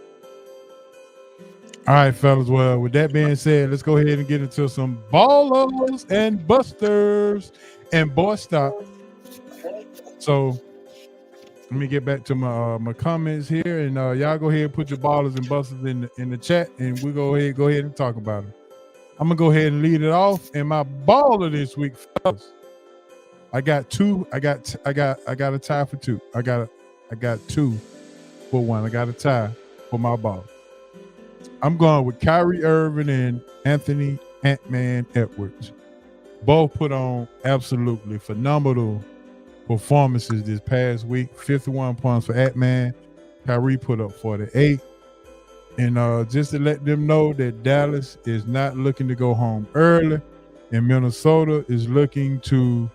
S1: All right, fellas. Well, with that being said, let's go ahead and get into some ballers and busters and boy stop. So let me get back to my comments here, and y'all go ahead and put your ballers and busters in the chat, and we go ahead and talk about them. I'm gonna go ahead and lead it off. And my baller this week, fellas, I got two. I got a tie for two. I got 2 for 1. I got a tie for my baller. I'm going with Kyrie Irving and Anthony Ant-Man Edwards. Both put on absolutely phenomenal performances this past week. 51 points for Ant-Man. Kyrie put up 48. And just to let them know that Dallas is not looking to go home early, and Minnesota is looking to.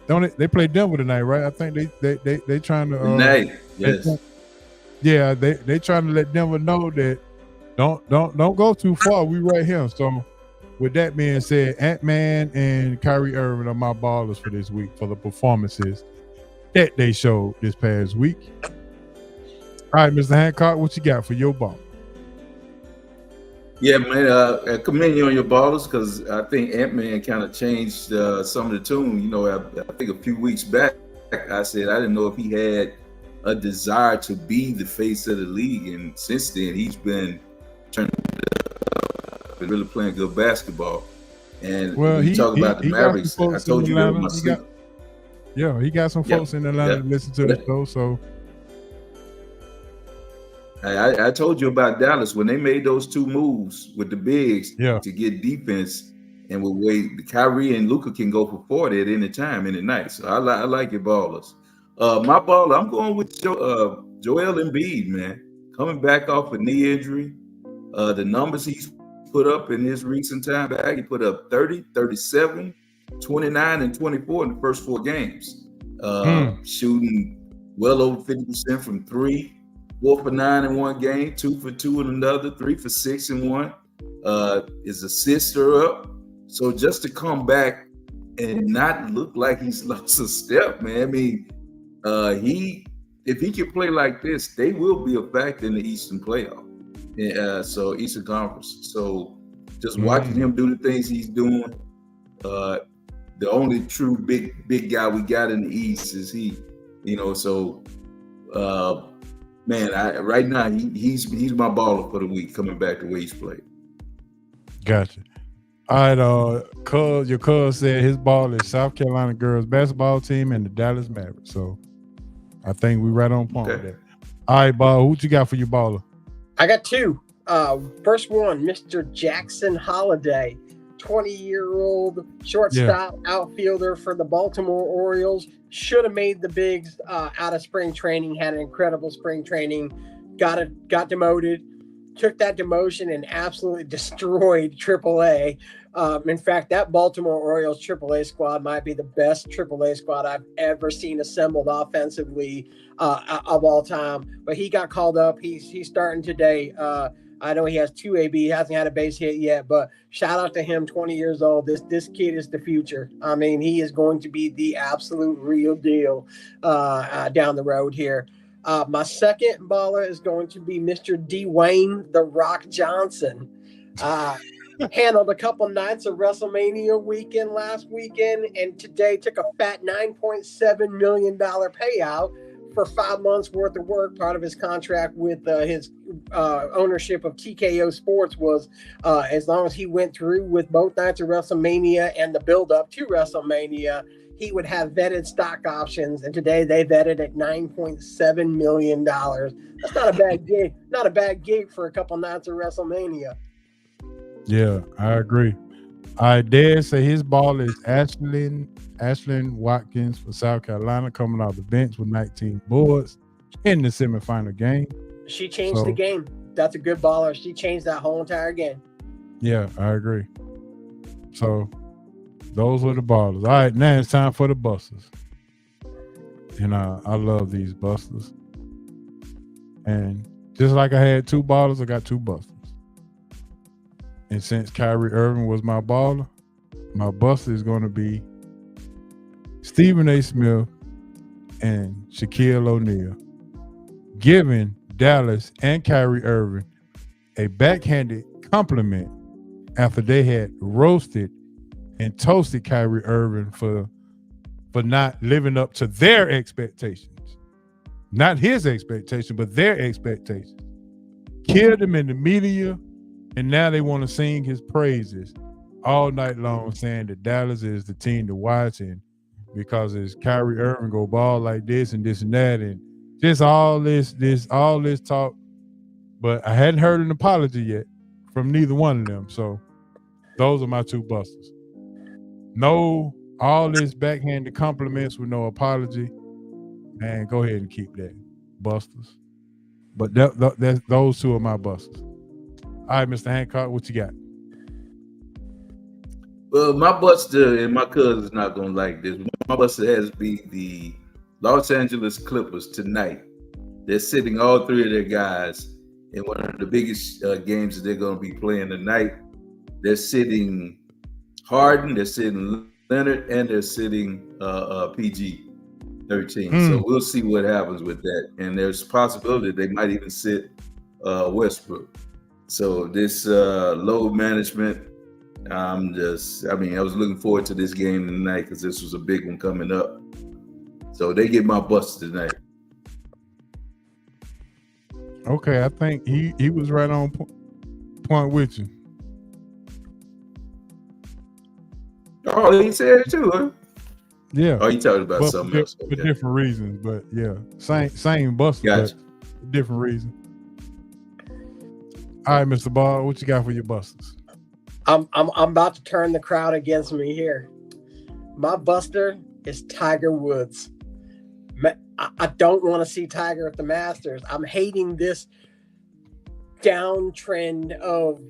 S1: They play Denver tonight, right? I think they trying to.
S2: Tonight, yes.
S1: They trying to let Denver know that don't go too far. We right here. So, with that being said, Ant-Man and Kyrie Irving are my ballers for this week for the performances that they showed this past week. All right, Mr. Hancock, what you got for your ball?
S2: Yeah, man, I commend you on your ballers because I think Ant-Man kind of changed some of the tune. I think a few weeks back, I said I didn't know if he had a desire to be the face of the league. And since then, he's been turning really playing good basketball. And when you talk about the Mavericks, I told you that was my
S1: he got some folks in Atlanta to listen to the show, so.
S2: I told you about Dallas when they made those 2 moves with the bigs to get defense, and with way Kyrie and Luka can go for 40 at any time, any night. So I like your ballers. My baller, I'm going with Joel Embiid, man. Coming back off a knee injury, the numbers he's put up in his recent time back, he put up 30, 37, 29, and 24 in the first 4 games. Shooting well over 50% from 3. 4 for 9 in one game, 2 for 2 in another, 3 for 6 in one. His assists are up. So just to come back and not look like he's lost a step, man. I mean, if he can play like this, they will be a factor in the Eastern playoff. So Eastern Conference. So just watching him do the things he's doing, the only true big guy we got in the East is he. So. Man, right now he's my baller for the week, coming back the way he's played.
S1: Gotcha. All right, your cuz said his ball is South Carolina girls basketball team and the Dallas Mavericks. So I think we right on point with that. All right, Bob, who you got for your baller?
S3: I got 2. First one, Mr. Jackson Holiday, 20-year-old shortstop outfielder for the Baltimore Orioles. Should have made the bigs out of spring training, had an incredible spring training, got demoted, took that demotion and absolutely destroyed AAA. In fact, that Baltimore Orioles AAA squad might be the best AAA squad I've ever seen assembled offensively of all time. But he got called up. He's starting today. I know he has 2 AB. He hasn't had a base hit yet, but shout out to him, 20 years old. This kid is the future. I mean, he is going to be the absolute real deal down the road here. My second baller is going to be Mr. Dwayne The Rock Johnson. Handled a couple nights of WrestleMania weekend last weekend, and today took a fat $9.7 million payout for 5 months worth of work. Part of his contract with his ownership of TKO Sports was as long as he went through with both nights of WrestleMania and the build up to WrestleMania, he would have vetted stock options. And today they vetted at $9.7 million. That's not a bad gig. Not a bad gig for a couple nights of WrestleMania.
S1: Yeah, I agree. I dare say his ball is Ashlyn Watkins for South Carolina, coming off the bench with 19 boards in the semifinal game.
S3: She changed the game. That's a good baller. She changed that whole entire game.
S1: Yeah, I agree. So those were the ballers. All right, now it's time for the busters. And I love these busters. And just like I had 2 ballers, I got 2 busters. And since Kyrie Irving was my baller, my buster is going to be Stephen A. Smith and Shaquille O'Neal, giving Dallas and Kyrie Irving a backhanded compliment after they had roasted and toasted Kyrie Irving for not living up to their expectations. Not his expectations, but their expectations. Killed him in the media. And now they want to sing his praises all night long, saying that Dallas is the team to watch, and because it's Kyrie Irving go ball like this and this and that, and just all this talk. But I hadn't heard an apology yet from neither one of them. So those are my 2 busters. No, all this backhanded compliments with no apology. Man, go ahead and keep that, busters. But those 2 are my busters. All right, Mr. Hancock, what you got?
S2: Well, my buster, and my cousin's not going to like this. My buster has to be the Los Angeles Clippers tonight. They're sitting all 3 of their guys in one of the biggest games that they're going to be playing tonight. They're sitting Harden, they're sitting Leonard, and they're sitting PG-13. So we'll see what happens with that. And there's a possibility they might even sit Westbrook. So this load management, I was looking forward to this game tonight because this was a big one coming up. So they get my bust tonight.
S1: Okay, I think he was right on point with you.
S2: Oh, he said it too, huh?
S1: Yeah.
S2: Oh, you talking about something else.
S1: For different reasons, but yeah. Same buster,
S2: gotcha.
S1: But different reason. All right, Mr. Ball, what you got for your busters?
S3: I'm about to turn the crowd against me here. My buster is Tiger Woods. I don't want to see Tiger at the Masters. I'm hating this downtrend of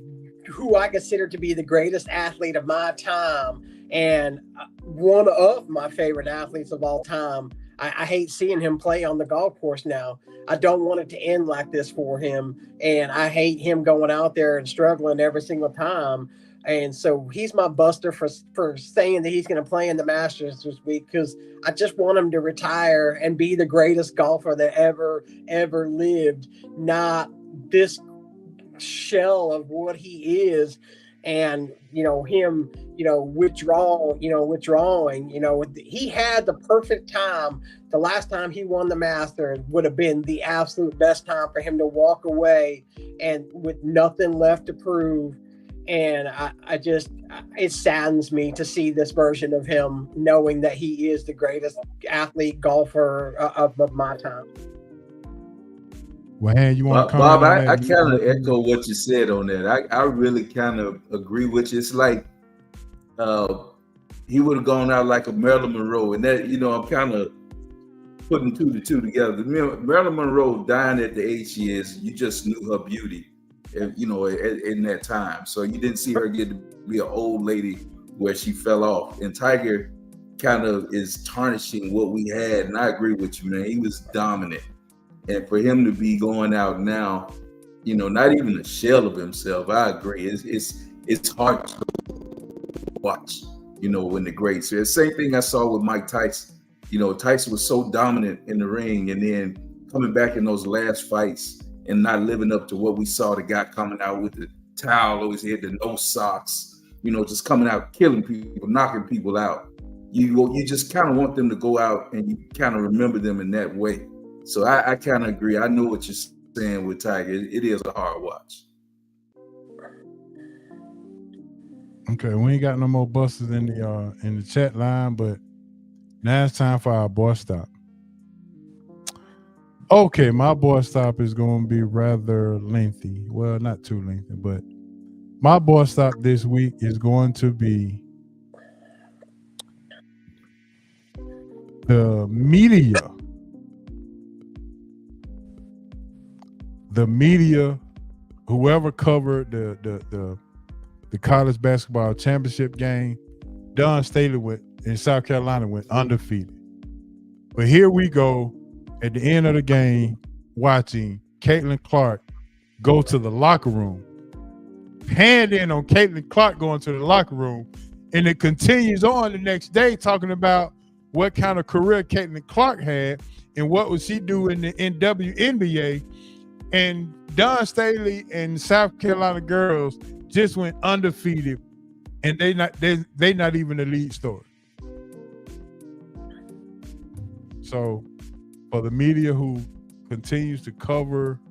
S3: who I consider to be the greatest athlete of my time and one of my favorite athletes of all time. I hate seeing him play on the golf course now. I don't want it to end like this for him. And I hate him going out there and struggling every single time. And so he's my buster for saying that he's going to play in the Masters this week, because I just want him to retire and be the greatest golfer that ever lived, not this shell of what he is. And, him, withdrawing, he had the perfect time. The last time he won the Masters would have been the absolute best time for him to walk away and with nothing left to prove. And it saddens me to see this version of him, knowing that he is the greatest athlete golfer of my time.
S1: Well, you want to
S2: Bob, I kind of echo what you said on that. I really kind of agree with you. It's like he would have gone out like a Marilyn Monroe, and that, I'm kind of putting 2 to 2 together. Marilyn Monroe dying at the age she is, you just knew her beauty, in that time. So you didn't see her get to be an old lady where she fell off. And Tiger kind of is tarnishing what we had. And I agree with you, man. He was dominant. And for him to be going out now, not even a shell of himself, I agree. It's hard to watch, when the greats. So the same thing I saw with Mike Tyson. Tyson was so dominant in the ring, and then coming back in those last fights and not living up to what we saw the guy coming out with the towel over his head, the no socks, just coming out, killing people, knocking people out. You just kind of want them to go out and you kind of remember them in that way. So I kind of agree. I know what you're saying with Tiger. It is a hard watch.
S1: Okay, we ain't got no more busters in the chat line, but now it's time for our boy stop. Okay, my boy stop is going to be rather lengthy. Well, not too lengthy, but my boy stop this week is going to be the media. The media, whoever covered the college basketball championship game, Dawn Staley in South Carolina went undefeated. But here we go at the end of the game watching Caitlin Clark go to the locker room, panned in on Caitlin Clark going to the locker room, and it continues on the next day talking about what kind of career Caitlin Clark had and what would she do in the WNBA. And Dawn Staley and South Carolina girls just went undefeated, and they not even the lead story. So, for the media who continues to cover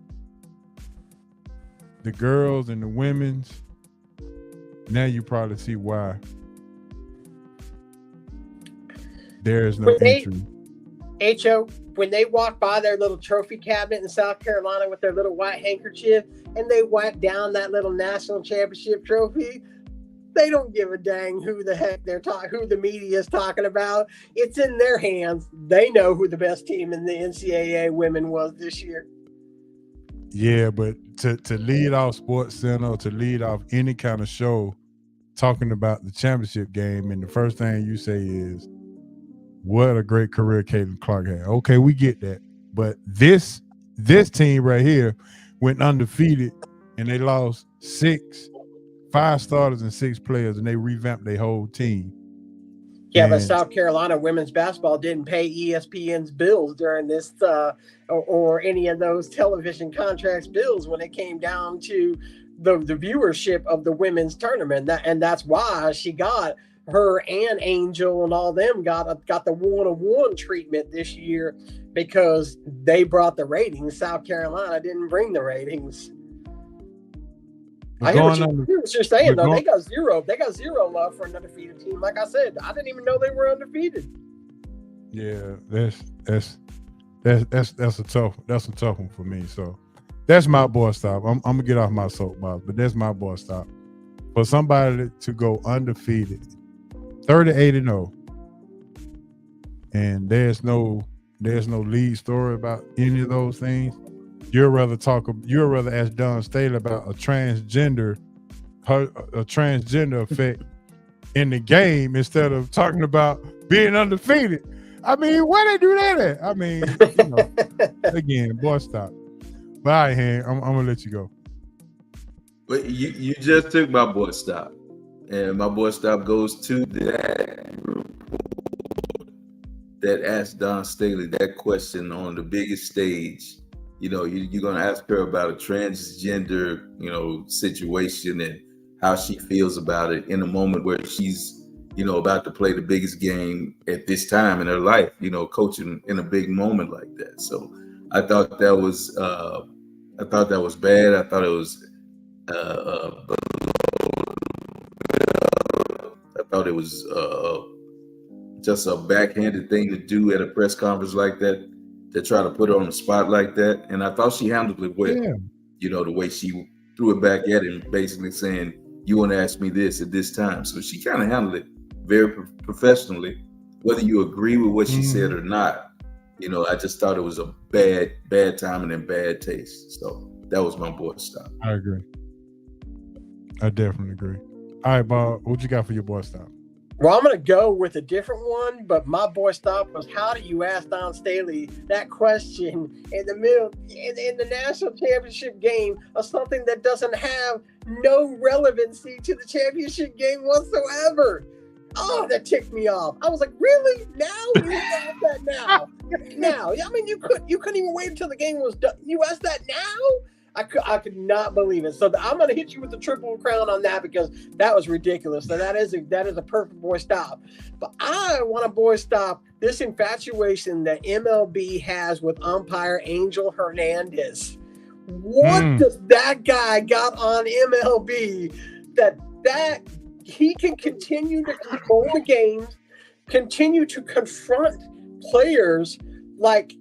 S1: the girls and the women's, now you probably see why there is no entry.
S3: HO, when they walk by their little trophy cabinet in South Carolina with their little white handkerchief and they wipe down that little national championship trophy, they don't give a dang who the heck who the media is talking about. It's in their hands. They know who the best team in the NCAA women was this year.
S1: Yeah, but to lead off Sports Center, to lead off any kind of show talking about the championship game, and the first thing you say is, what a great career Caitlin Clark had. Okay, we get that. But this team right here went undefeated, and they lost 5 starters and 6 players, and they revamped their whole team.
S3: Yeah, but South Carolina women's basketball didn't pay ESPN's bills during this or any of those television contracts bills when it came down to the viewership of the women's tournament. And that's why she got her and Angel and all them got the 1-on-1 treatment this year, because they brought the ratings. South Carolina didn't bring the ratings. I hear what you're saying, though. They got zero love for an undefeated team. Like I said, I didn't even know they were undefeated.
S1: Yeah, that's a tough one for me. So that's my boy stop. I'm gonna get off my soapbox, but that's my boy stop. For somebody to go undefeated, 38-0, and there's no lead story about any of those things. You'd rather ask Dawn Staley about a transgender effect in the game instead of talking about being undefeated. I mean, why they do that at? I mean, again, boy, stop. But all right, Han, I'm gonna let you go.
S2: But you just took my boy stop, and my boy stop goes to that report that asked Dawn Staley that question on the biggest stage. You're going to ask her about a transgender, situation and how she feels about it in a moment where she's, about to play the biggest game at this time in her life, coaching in a big moment like that. So I thought that was bad. I thought it was, I thought it was just a backhanded thing to do at a press conference like that, to try to put her on the spot like that. And I thought she handled it well. Yeah. The way she threw it back at him, basically saying, you want to ask me this at this time. So she kind of handled it very professionally, whether you agree with what she said or not. I just thought it was a bad timing and bad taste. So that was my boy stop.
S1: I agree. I definitely agree. All right, Bob, what you got for your boy stop?
S3: Well, I'm going to go with a different one, but my boy stop was, how do you ask Dawn Staley that question in the middle, in the national championship game of something that doesn't have no relevancy to the championship game whatsoever? Oh, that ticked me off. I was like, really? Now? You ask that now? Now? I mean, you couldn't even wait until the game was done. You asked that now? I could not believe it. So I'm going to hit you with the triple crown on that because that was ridiculous. So that is a perfect boy stop. But I want a boy stop this infatuation that MLB has with umpire Angel Hernandez. What does that guy got on MLB that he can continue to control the games, continue to confront players like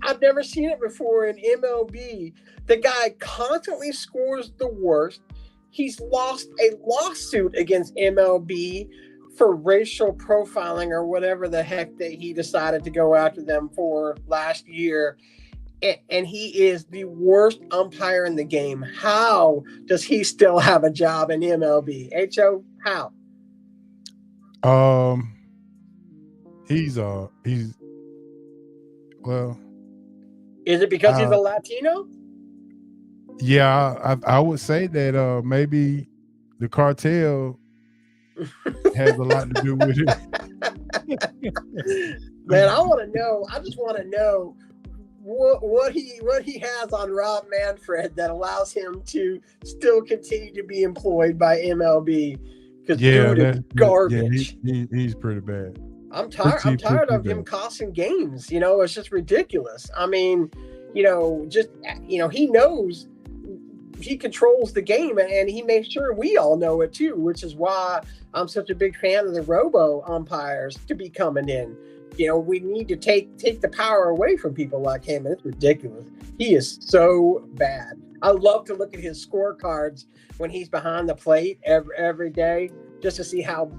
S3: I've never seen it before in MLB. The guy constantly scores the worst. He's lost a lawsuit against MLB for racial profiling or whatever the heck that he decided to go after them for last year. And he is the worst umpire in the game. How does he still have a job in MLB? H.O., how?
S1: He's well.
S3: Is it because he's a Latino?
S1: Yeah, I would say that maybe the cartel has a lot to do with it.
S3: Man, I want to know. I just want to know what he has on Rob Manfred that allows him to still continue to be employed by MLB. Because dude is garbage.
S1: Yeah, he's pretty bad.
S3: I'm tired of him costing games. It's just ridiculous. I mean, he knows he controls the game and he makes sure we all know it too, which is why I'm such a big fan of the robo umpires to be coming in. We need to take the power away from people like him. And it's ridiculous. He is so bad. I love to look at his scorecards when he's behind the plate every day, just to see how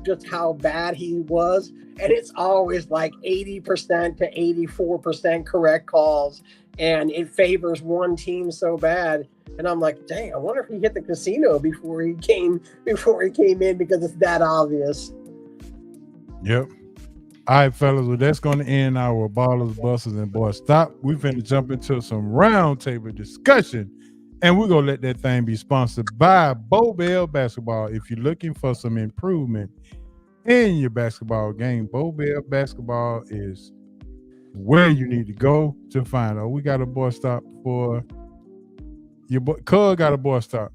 S3: bad he was. And it's always like 80% to 84% correct calls. And it favors one team so bad. And I'm like, dang, I wonder if he hit the casino before he came in because it's that obvious.
S1: Yep. All right, fellas. Well, that's going to end our Ballers, Busters, and Boys Stop. We're finna jump into some roundtable discussion. And we're going to let that thing be sponsored by Bow Bell Basketball. If you're looking for some improvement in your basketball game, Bow Bell Basketball is where you need to go to find out. We got a boy stop for your boy. Cuz got a boy stop.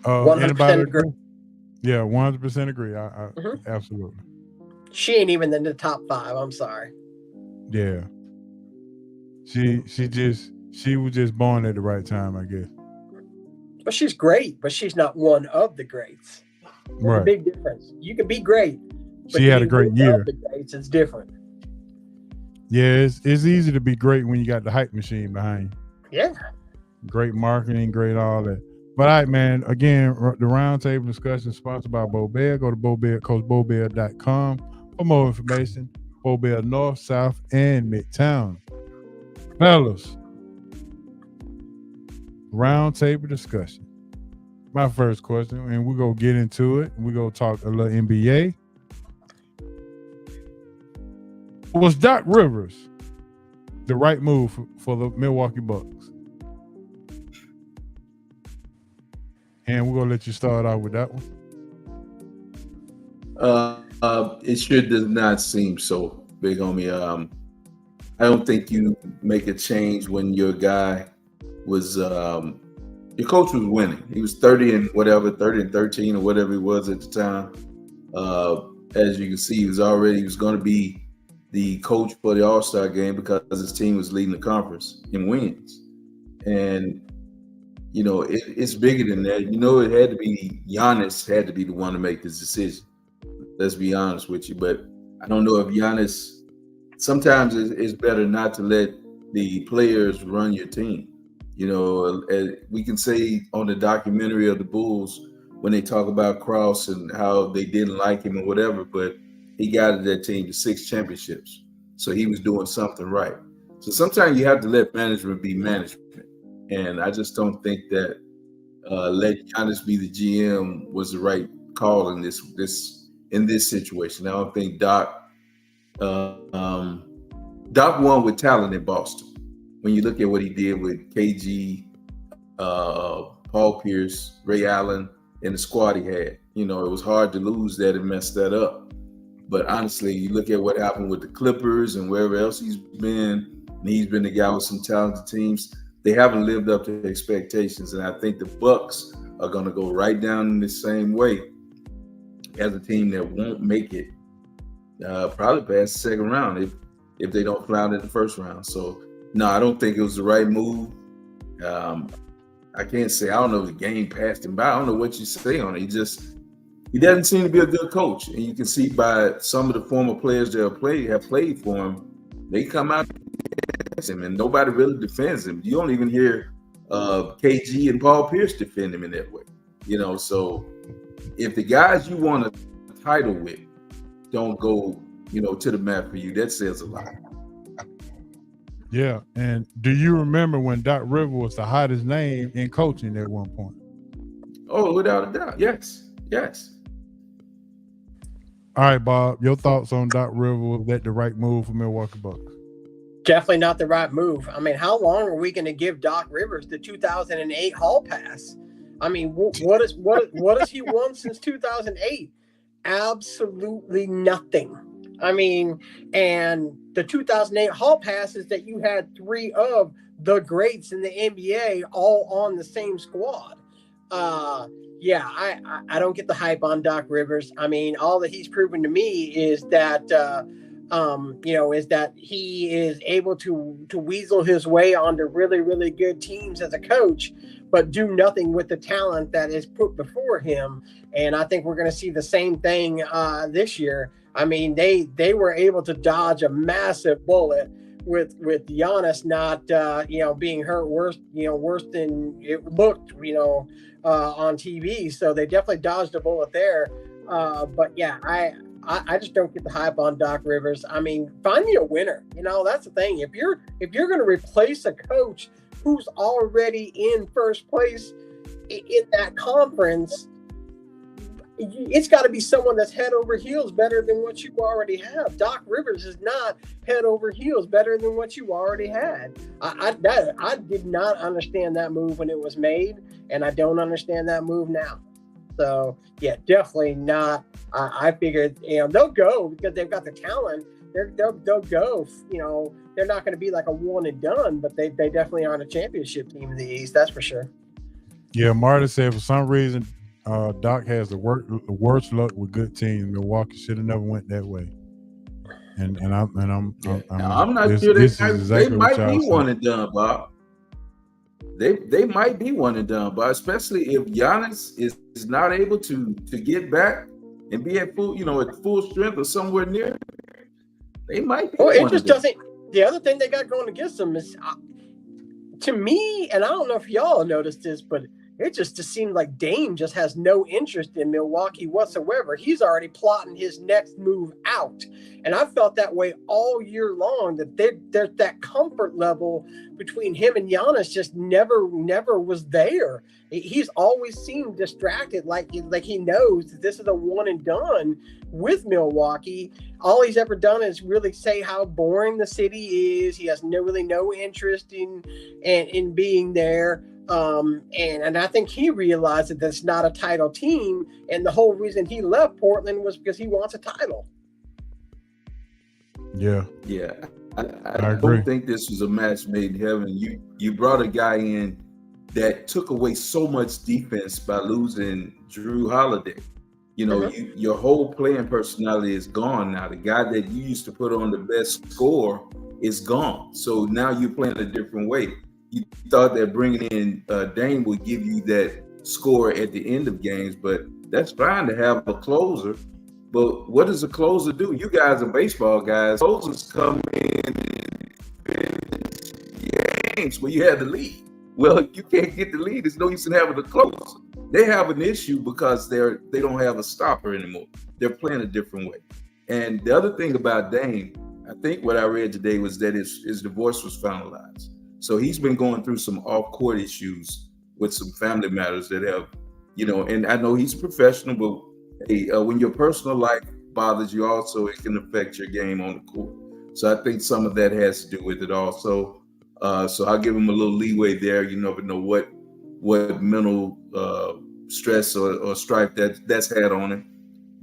S1: Anybody agree? Yeah, 100% agree. I absolutely.
S3: She ain't even in the top 5. I'm sorry.
S1: Yeah. She was just born at the right time, I guess.
S3: But she's great, but she's not one of the greats. There's
S1: right.
S3: a big difference. You can be great. But
S1: she had a great year.
S3: The greats, it's different.
S1: Yeah, it's easy to be great when you got the hype machine behind you.
S3: Yeah.
S1: Great marketing, great all that. But all right, man, again, the roundtable discussion is sponsored by Bow Bell. Go to CoachBowBell.com for more information. Bow Bell North, South, and Midtown. Fellas, roundtable discussion. My first question, and we're going to get into it. We're going to talk a little NBA. Was Doc Rivers the right move for the Milwaukee Bucks? And we're going to let you start out with that one.
S2: It sure does not seem so big on me. I don't think you make a change when your guy was your coach was winning. He was 30 and 13 or whatever he was at the time. As you can see, he was going to be the coach for the All-Star game because his team was leading the conference in wins. And it's bigger than that. It had to be Giannis had to be the one to make this decision. Let's be honest with you. But I don't know if Giannis, sometimes it's better not to let the players run your team. We can say on the documentary of the Bulls when they talk about Krause and how they didn't like him or whatever, but he guided that team to 6 championships. So he was doing something right. So sometimes you have to let management be management. And I just don't think that let Giannis be the GM was the right call in this situation. I don't think Doc won with talent in Boston. When you look at what he did with KG, Paul Pierce, Ray Allen, and the squad he had, it was hard to lose that and mess that up. But honestly, you look at what happened with the Clippers and wherever else he's been, and he's been the guy with some talented teams. They haven't lived up to expectations, and I think the Bucks are going to go right down in the same way as a team that won't make it, probably past the second round if they don't fly out in the first round. So no, I don't think it was the right move. I can't say, I don't know if the game passed him by. I don't know what you say on it. He doesn't seem to be a good coach. And you can see by some of the former players that have played for him, they come out against him and nobody really defends him. You don't even hear KG and Paul Pierce defend him in that way. So if the guys you want a title with don't go, to the mat for you, that says a lot.
S1: Yeah, and do you remember when Doc Rivers was the hottest name in coaching at one point?
S2: Oh, without a doubt, yes.
S1: All right, Bob, your thoughts on Doc Rivers? Was that the right move for Milwaukee Bucks?
S3: Definitely not the right move. I mean, how long are we going to give Doc Rivers the 2008 Hall Pass? I mean, what has he won since 2008? Absolutely nothing. I mean, and the 2008 Hall Pass is that you had three of the greats in the NBA all on the same squad. Yeah, I don't get the hype on Doc Rivers. I mean, all that he's proven to me is that is that he is able to weasel his way onto really, really good teams as a coach, but do nothing with the talent that is put before him. And I think we're going to see the same thing this year. I mean, they were able to dodge a massive bullet with Giannis not being hurt worse than it looked on TV. So they definitely dodged a bullet there. But yeah, I just don't get the hype on Doc Rivers. I mean, find me a winner. That's the thing. If you're going to replace a coach who's already in first place in that conference, it's got to be someone that's head over heels better than what you already have. Doc Rivers is not head over heels better than what you already had. I did not understand that move when it was made, and I don't understand that move now. So yeah, definitely not. I figured they'll go because they've got the talent. They'll go. They're not going to be like a one and done, but they definitely aren't a championship team in the East. That's for sure.
S1: Yeah, Marty said for some reason Doc has the worst luck with good teams. Milwaukee should have never went that way. And I'm not
S2: sure they might be one and done, Bob. They might be one and done, but especially if Giannis is not able to get back and be at full strength or somewhere near, they might be.
S3: Well, it just doesn't. The other thing they got going against them is, to me, and I don't know if y'all noticed this, but it just seemed like Dame just has no interest in Milwaukee whatsoever. He's already plotting his next move out. And I felt that way all year long, that there's that comfort level between him and Giannis just never was there. He's always seemed distracted, like he knows that this is a one and done with Milwaukee. All he's ever done is really say how boring the city is. He has no interest in being there. And I think he realized that that's not a title team, and the whole reason he left Portland was because he wants a title.
S1: Yeah.
S2: I don't think this was a match made in heaven. You brought a guy in that took away so much defense by losing Drew Holiday. Your whole playing personality is gone now. The guy that you used to put on the best score is gone. So now you're playing a different way. You thought that bringing in Dame would give you that score at the end of games, but that's fine to have a closer. But what does a closer do? You guys are baseball guys. Closers come in and finish games where you have the lead. Well, if you can't get the lead, there's no use in having a closer. They have an issue because they don't have a stopper anymore. They're playing a different way. And the other thing about Dame, I think what I read today was that his divorce was finalized. So he's been going through some off-court issues with some family matters that have, and I know he's a professional, but hey, when your personal life bothers you also, it can affect your game on the court. So I think some of that has to do with it also. So I'll give him a little leeway there. You never know what mental stress or strife that's had on him.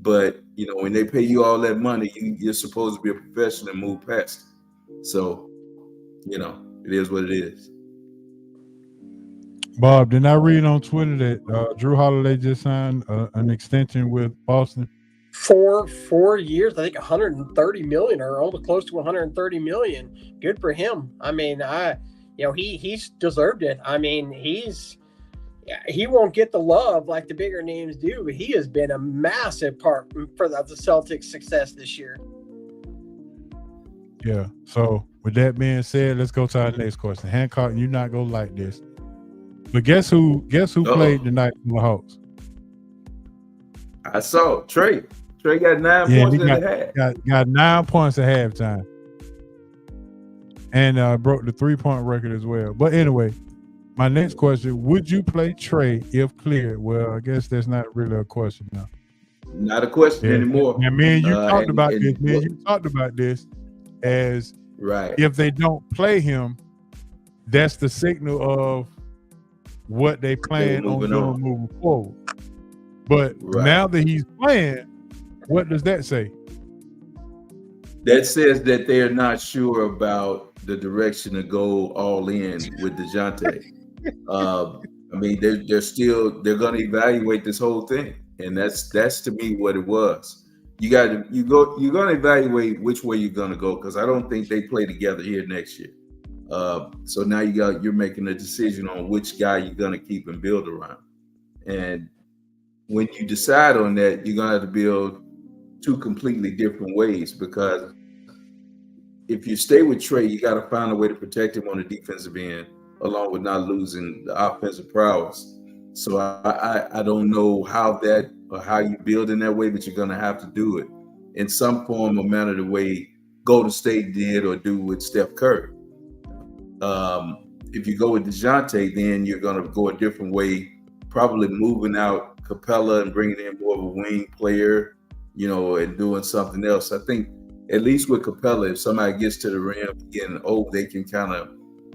S2: But when they pay you all that money, you're supposed to be a professional and move past it. So, it is what it is.
S1: Bob, did I read on Twitter that Drew Holiday just signed an extension with Boston?
S3: For 4 years, I think 130 million, or almost close to 130 million. Good for him. I mean, he's deserved it. I mean, he won't get the love like the bigger names do, but he has been a massive part for the Celtics' success this year.
S1: Yeah. So with that being said, let's go to our next question. Hancock, you're not gonna like this, but guess who played tonight for the Hawks?
S2: I saw Trey. Trey got 9 points in the half.
S1: Got 9 points at halftime, and broke the 3-point record as well. But anyway, my next question: would you play Trey if cleared? Well, I guess that's not really a question now.
S2: Not a question anymore.
S1: And man, you talked about this. Man, you talked about this as
S2: right.
S1: If they don't play him, that's the signal of what they plan on doing moving forward. But now that he's playing, what does that say?
S2: That says that they're not sure about the direction to go all in with DeJounte. I mean, they're going to evaluate this whole thing, and that's to me what it was. You're going to evaluate which way you're going to go, because I don't think they play together here next year. So now you're making a decision on which guy you're going to keep and build around. And when you decide on that, you're going to have to build two completely different ways, because if you stay with Trey, you got to find a way to protect him on the defensive end, along with not losing the offensive prowess. So I don't know how you build in that way, but you're going to have to do it in some form or manner, the way Golden State did or do with Steph Curry. If you go with DeJounte, then you're going to go a different way, probably moving out Capella and bringing in more of a wing player, and doing something else. I think at least with Capella, if somebody gets to the rim getting old, they can kind of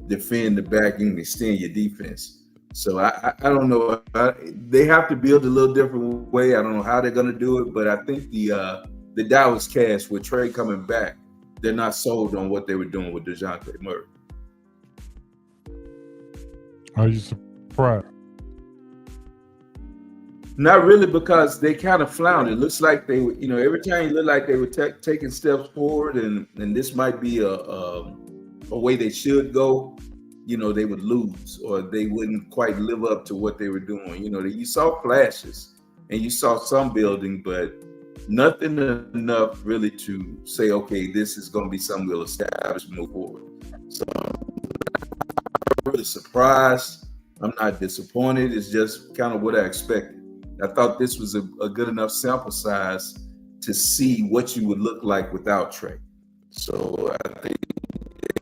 S2: defend the back and extend your defense. So I don't know. They have to build a little different way. I don't know how they're going to do it, but I think the die was cast with Trey coming back. They're not sold on what they were doing with DeJounte Murray.
S1: Are you surprised?
S2: Not really, because they kind of floundered. It looks like they were, every time it looked like they were taking steps forward, and this might be a way they should go. They would lose, or they wouldn't quite live up to what they were doing. You saw flashes and you saw some building, but nothing enough really to say, okay, this is going to be something we'll establish and move forward. So I'm not really surprised. I'm not disappointed. It's just kind of what I expected. I thought this was a good enough sample size to see what you would look like without Trey. So I think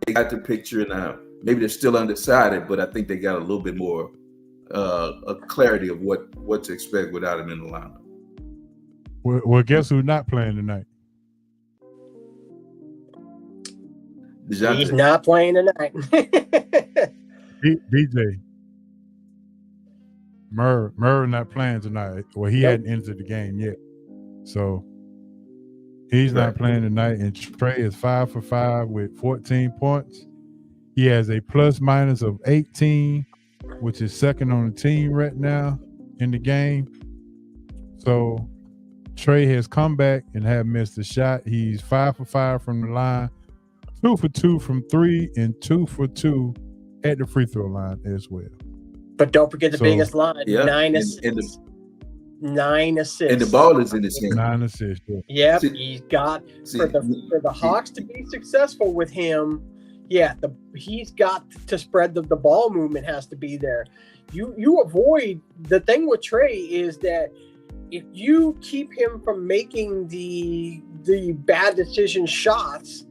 S2: they got the picture now. Maybe they're still undecided, but I think they got a little bit more a clarity of what to expect without him in the lineup.
S1: Well, guess who's not playing tonight?
S2: DeJounte.
S3: He's not playing tonight.
S1: BJ. Murray not playing tonight. Well, he hadn't entered the game yet. So he's not playing tonight. And Trey is 5 for 5 with 14 points. He has a plus minus of 18, which is second on the team right now in the game. So Trey has come back and have missed a shot. He's 5 for 5 from the line, 2 for 2 from 3, and 2 for 2 at the free throw line as well.
S3: But don't forget the biggest line, 9
S2: and
S3: assists. 9 assists.
S2: And the ball is in his hand.
S1: 9 assists.
S3: Yep, he's got for the Hawks to be successful with him. Yeah, he's got to spread the ball movement has to be there. You avoid the thing with Trey is that if you keep him from making the bad decision shots,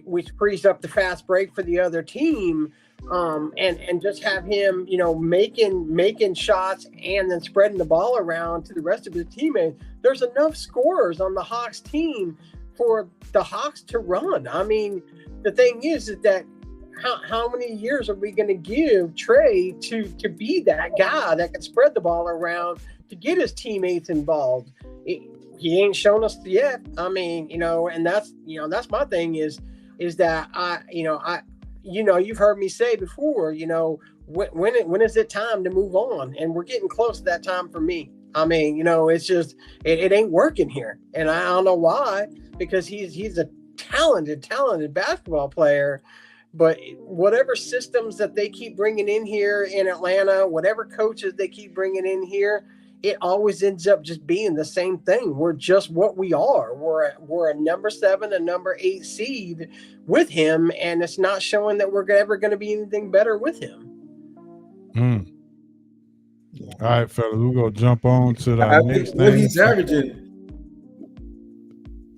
S3: which frees up the fast break for the other team, and just have him, making shots and then spreading the ball around to the rest of his teammates. There's enough scorers on the Hawks team for the Hawks to run. I mean, the thing is that how many years are we going to give Trey to be that guy that can spread the ball around to get his teammates involved? he ain't shown us yet. I mean, and that's my thing is that you've heard me say before, when is it time to move on? And we're getting close to that time for me. I mean, it's just it ain't working here, and I don't know why, because he's a talented basketball player. But whatever systems that they keep bringing in here in Atlanta, whatever coaches they keep bringing in here, it always ends up just being the same thing. We're just what we are. We're a number 7, a number 8 seed with him, and it's not showing that we're ever going to be anything better with him.
S1: All right, fellas, we're going to jump on to the next thing.
S2: He's averaging.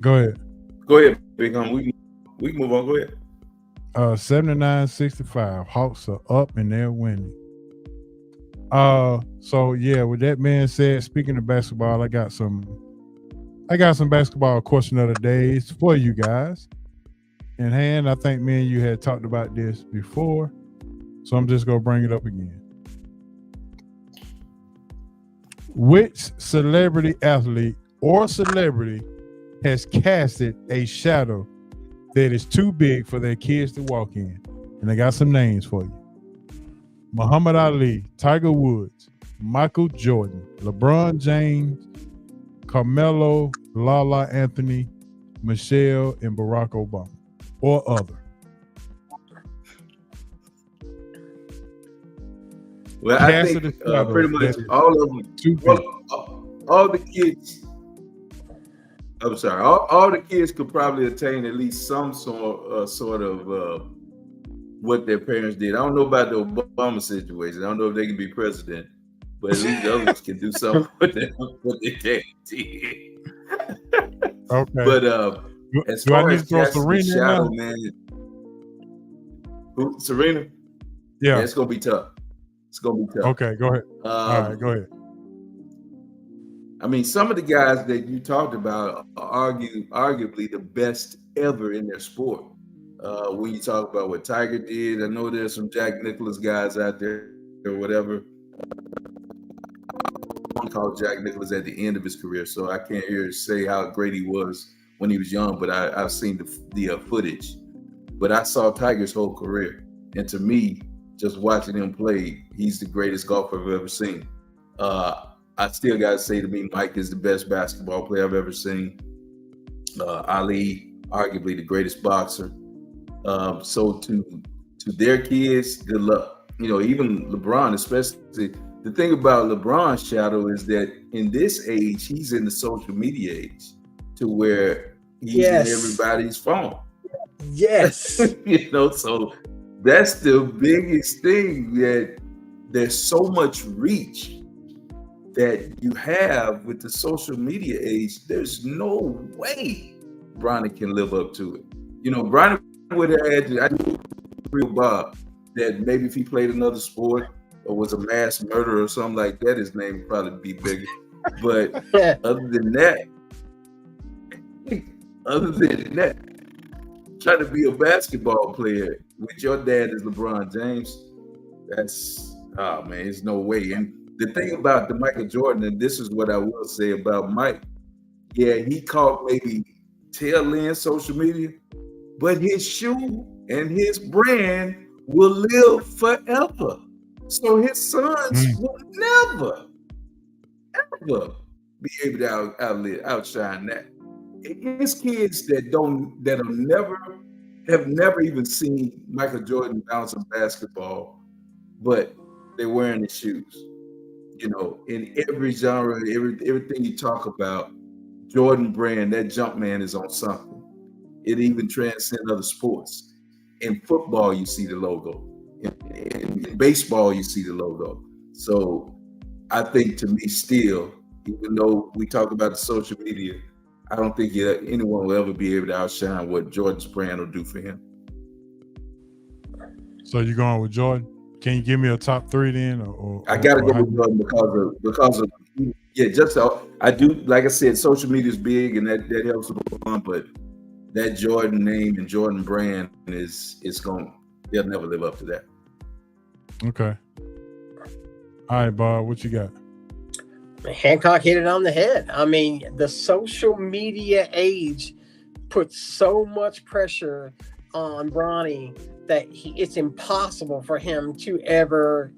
S1: Go ahead.
S2: Go ahead, Big Hum. We can move on. Go ahead.
S1: 79-65. Hawks are up and they're winning. So yeah, with that being said, speaking of basketball, I got some basketball question of the days for you guys in hand. I think me and you had talked about this before, so I'm just gonna bring it up again. Which celebrity athlete or celebrity has casted a shadow that is too big for their kids to walk in? And I got some names for you. Muhammad Ali, Tiger Woods, Michael Jordan, LeBron James, Carmelo, Lala Anthony, Michelle, and Barack Obama, or other.
S2: Well, I think pretty much all of them, all the kids. I'm sorry. All the kids could probably attain at least some sort of what their parents did. I don't know about the Obama situation. I don't know if they can be president, but at least the others can do something what they can.
S1: Okay.
S2: But as far as Serena shadow, man, Serena,
S1: yeah,
S2: it's gonna be tough. It's gonna be tough.
S1: Okay, go ahead. All right, go ahead.
S2: I mean, some of the guys that you talked about are arguably the best ever in their sport. When you talk about what Tiger did, I know there's some Jack Nicklaus guys out there or whatever. I call Jack Nicklaus at the end of his career, so I can't hear say how great he was when he was young, but I've seen the footage. But I saw Tiger's whole career, and to me, just watching him play, he's the greatest golfer I've ever seen. I still got to say, to me, Mike is the best basketball player I've ever seen. Ali, arguably the greatest boxer. So to their kids, good luck. Even LeBron, especially. The thing about LeBron's shadow is that in this age, he's in the social media age, to where he's in everybody's phone.
S3: Yes.
S2: So that's the biggest thing, that there's so much reach that you have with the social media age. There's no way Bronny can live up to it. Bronny would have had to, I agree with Bob, that maybe if he played another sport or was a mass murderer or something like that, his name would probably be bigger. But other than that, trying to be a basketball player with your dad as LeBron James, there's no way. And the thing about the Michael Jordan, and this is what I will say about Mike, yeah, he caught maybe tail end social media, but his shoe and his brand will live forever. So his sons will never, ever be able to outshine that. His kids have never even seen Michael Jordan bounce a basketball, but they're wearing his shoes. In every genre, everything you talk about, Jordan brand, that Jumpman is on something. It even transcends other sports. In football, you see the logo. In baseball, you see the logo. So I think, to me, still, even though we talk about the social media, I don't think anyone will ever be able to outshine what Jordan's brand will do for him.
S1: So you're going with Jordan? Can you give me a top 3 then?
S2: I got to go with Jordan because of just so I do. Like I said, social media is big, and that helps with fun. But that Jordan name and Jordan brand they'll never live up to that.
S1: Okay. All right, Bob, what you got?
S3: Hancock hit it on the head. I mean, the social media age puts so much pressure on Bronny that it's impossible for him to ever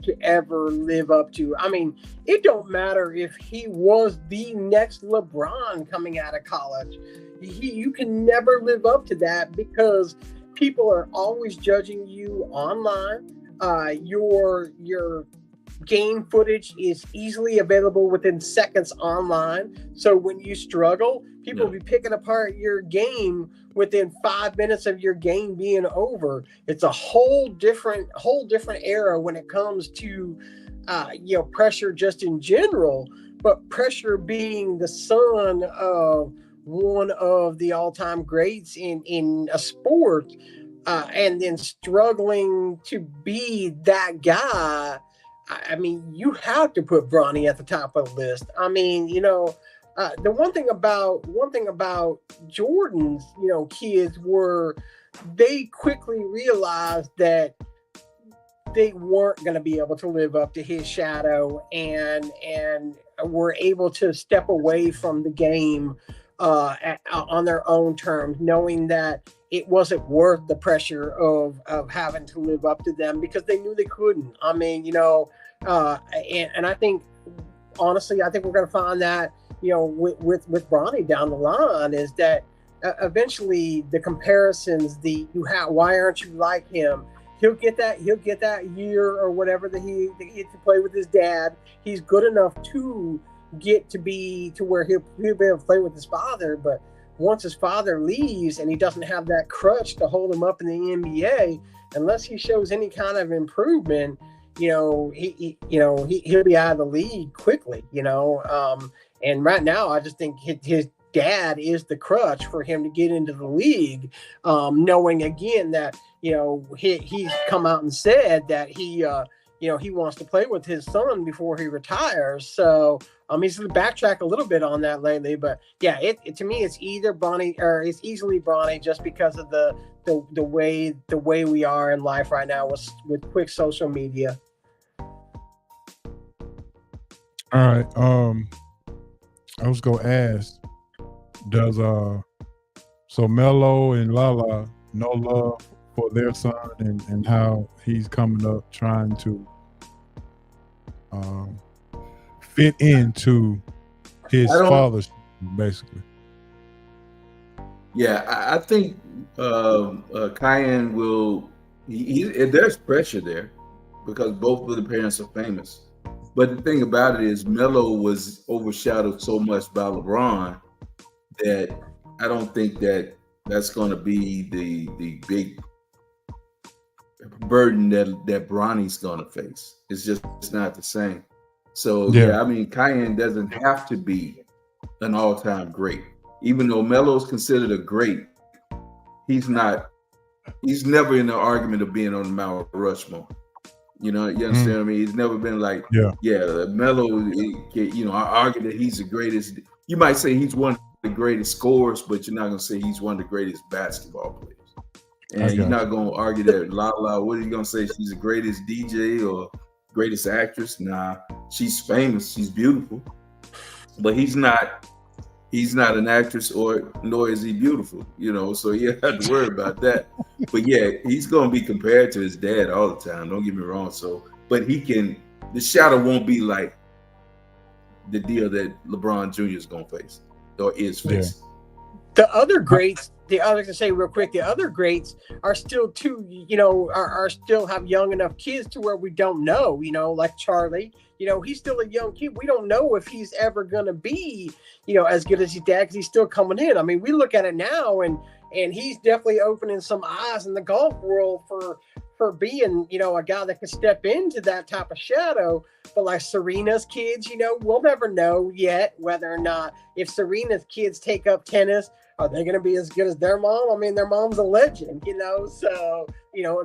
S3: live up to. I mean, it don't matter if he was the next LeBron coming out of college. You can never live up to that because people are always judging you online. Your game footage is easily available within seconds online. So when you struggle, people will be picking apart your game within 5 minutes of your game being over. It's a whole different era when it comes to pressure just in general, but pressure being the son of one of the all-time greats in a sport, and then struggling to be that guy. I mean, you have to put Bronny at the top of the list. I mean, the one thing about Jordan's, kids were they quickly realized that they weren't going to be able to live up to his shadow, and were able to step away from the game on their own terms, knowing that it wasn't worth the pressure of having to live up to them because they knew they couldn't. I mean, and I think, honestly, I think we're going to find that, with Bronny down the line is that eventually the comparisons, why aren't you like him? He'll get that year or whatever that he gets to play with his dad. He's good enough to get to where he'll be able to play with his father, but once his father leaves and he doesn't have that crutch to hold him up in the NBA, unless he shows any kind of improvement, he'll be out of the league quickly, and right now I just think his dad is the crutch for him to get into the league, knowing again that, he's come out and said that he wants to play with his son before he retires. So he's going to backtrack a little bit on that lately, but yeah, to me, it's either Bronny or it's easily Bronny just because of the way we are in life right now with quick social media.
S1: All right. I was going to ask, does so Melo and Lala no love for their son and how he's coming up trying to fit into his father's, basically?
S2: Yeah, I think Kiyan will. There's pressure there because both of the parents are famous. But the thing about it is, Melo was overshadowed so much by LeBron that I don't think that's going to be the big burden that Bronny's going to face. It's not the same. So yeah, I mean, Kiyan doesn't have to be an all-time great. Even though Melo's considered a great, he's not. He's never in the argument of being on the Mount Rushmore. You understand what I mean? He's never been like, Melo. I argue that he's the greatest. You might say he's one of the greatest scorers, but you're not going to say he's one of the greatest basketball players. And you're not going to argue that Lala. What are you going to say? She's the greatest DJ or greatest actress? Nah, she's famous. She's beautiful, but he's not. He's not an actress, nor is he beautiful. So you have to worry about that. But yeah, he's going to be compared to his dad all the time. Don't get me wrong. But the shadow won't be like the deal that LeBron Jr. is going to face or is facing.
S3: The other greats, the other greats are still are still have young enough kids to where we don't know, like Charlie, he's still a young kid. We don't know if he's ever going to be, as good as his dad, because he's still coming in. I mean, we look at it now and he's definitely opening some eyes in the golf world for being, a guy that can step into that type of shadow. But like Serena's kids, we'll never know yet whether or not if Serena's kids take up tennis, are they going to be as good as their mom? I mean, their mom's a legend, so,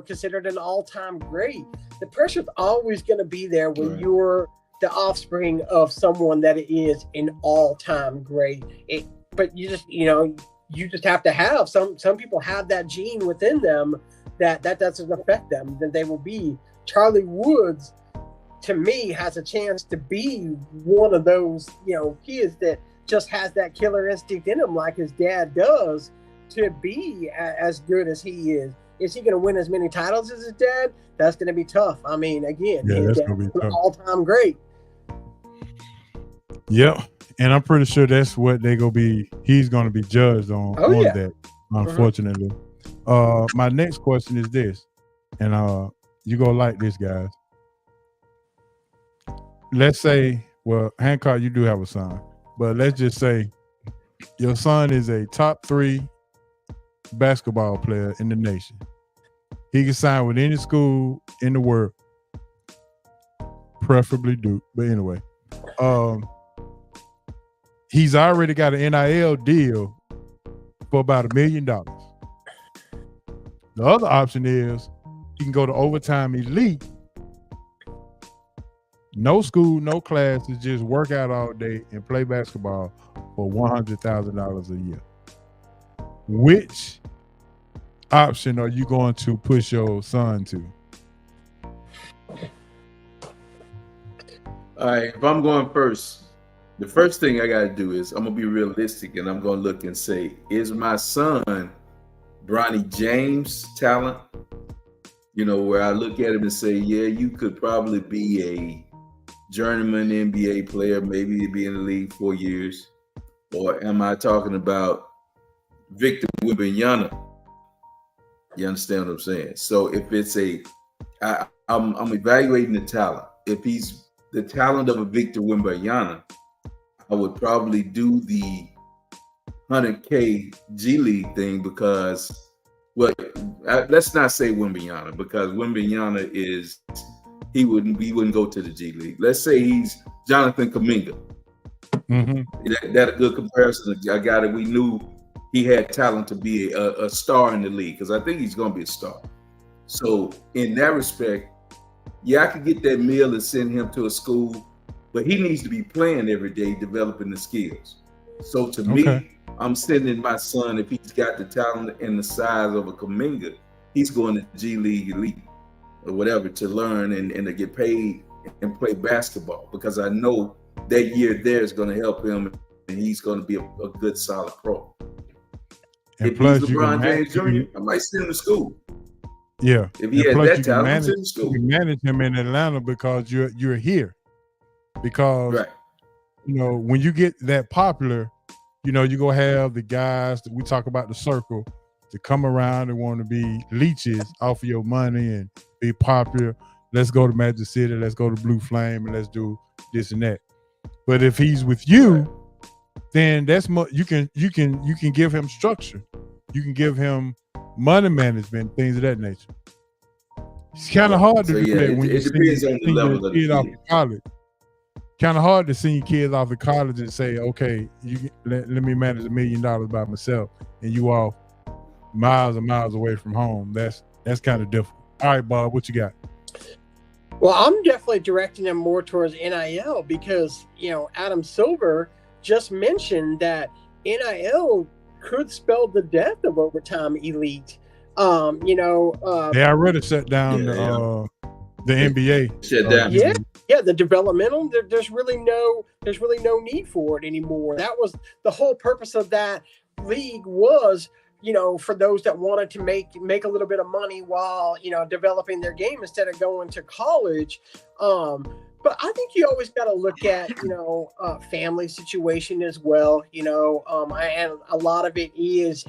S3: considered an all-time great. The pressure's always going to be there when you're the offspring of someone that is an all-time great. But you just have to have some people have that gene within them that doesn't affect them, then they will be. Charlie Woods to me, has a chance to be one of those, kids that just has that killer instinct in him, like his dad does, to be as good as he is. Is he going to win as many titles as his dad? That's going to be tough. I mean, again, his dad's an all-time great.
S1: Yep. And I'm pretty sure that's what he's going to be judged on, that, unfortunately. My next question is this, and you going to like this, guys. Let's say, well, Hancock, you do have a son, but let's just say your son is a top 3 basketball player in the nation. He can sign with any school in the world, preferably Duke. But anyway, he's already got an NIL deal for about $1 million. The other option is he can go to Overtime Elite. No school, no classes, just work out all day and play basketball for $100,000 a year. Which option are you going to push your son to?
S2: All right, if I'm going first, the first thing I got to do is I'm going to be realistic, and I'm going to look and say, is my son Bronny James talent? Where I look at him and say, yeah, you could probably be a journeyman NBA player, maybe be in the league 4 years. Or am I talking about Victor Wembanyama? You understand what I'm saying? So if it's I'm evaluating the talent. If he's the talent of a Victor Wembanyama, I would probably do the $100K G League thing because, let's not say Wembanyama, because Wembanyama he wouldn't go to the G League. Let's say he's Jonathan Kuminga. Mm-hmm. That a good comparison. A guy that we knew he had talent to be a star in the league, because I think he's going to be a star. So in that respect, yeah, I could get that meal and send him to a school, but he needs to be playing every day, developing the skills. So to me, I'm sending my son, if he's got the talent and the size of a Kuminga, he's going to G League Elite or whatever to learn and to get paid and play basketball, because I know that year there is going to help him and he's going to be a good, solid pro.
S1: And
S2: if he's LeBron James Jr., I might send him to school.
S1: Yeah.
S2: If he has that talent, send him to school.
S1: You can manage him in Atlanta because you're here. Because, when you get that popular, you're going to have the guys that we talk about, the circle, to come around and want to be leeches off of your money and be popular. Let's go to Magic City. Let's go to Blue Flame and let's do this and that. But if he's with you, then that's you can give him structure. You can give him money management, things of that nature. It's kind of hard to do that when you send your kid off of college. Kind of hard to send your kids off of college and say, okay, let me manage $1 million by myself, and you off miles and miles away from home. That's kind of difficult. All right, Bob, what you got?
S3: Well, I'm definitely directing them more towards NIL because, Adam Silver just mentioned that NIL could spell the death of Overtime Elite.
S1: They already shut down the NBA.
S2: Shut down.
S3: Yeah, the developmental. There's really no need for it anymore. That was the whole purpose of that league was, for those that wanted to make a little bit of money while developing their game instead of going to college. But I think you always got to look at, family situation as well. And a lot of it is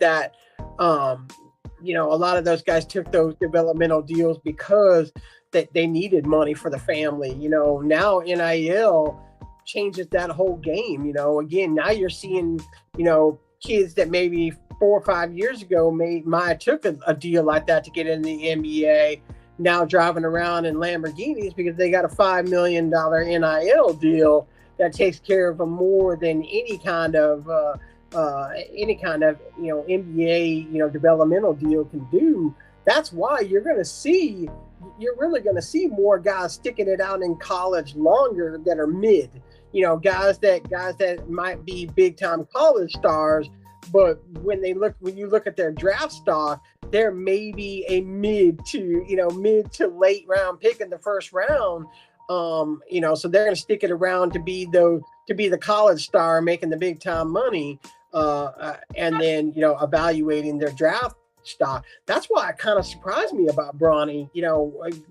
S3: that, a lot of those guys took those developmental deals because that they needed money for the family. Now NIL changes that whole game. Again, now you're seeing, kids that maybe 4 or 5 years ago might have took a deal like that to get in the NBA. Now driving around in Lamborghinis because they got a $5 million NIL deal that takes care of them more than any kind of NBA developmental deal can do. That's why you're really going to see more guys sticking it out in college longer that are mid. Guys that might be big time college stars, but when you look at their draft stock, they're maybe a mid to late round pick in the first round. So they're going to stick it around to be the college star making the big time money, and then evaluating their draft stock. That's why it kind of surprised me about Bronny,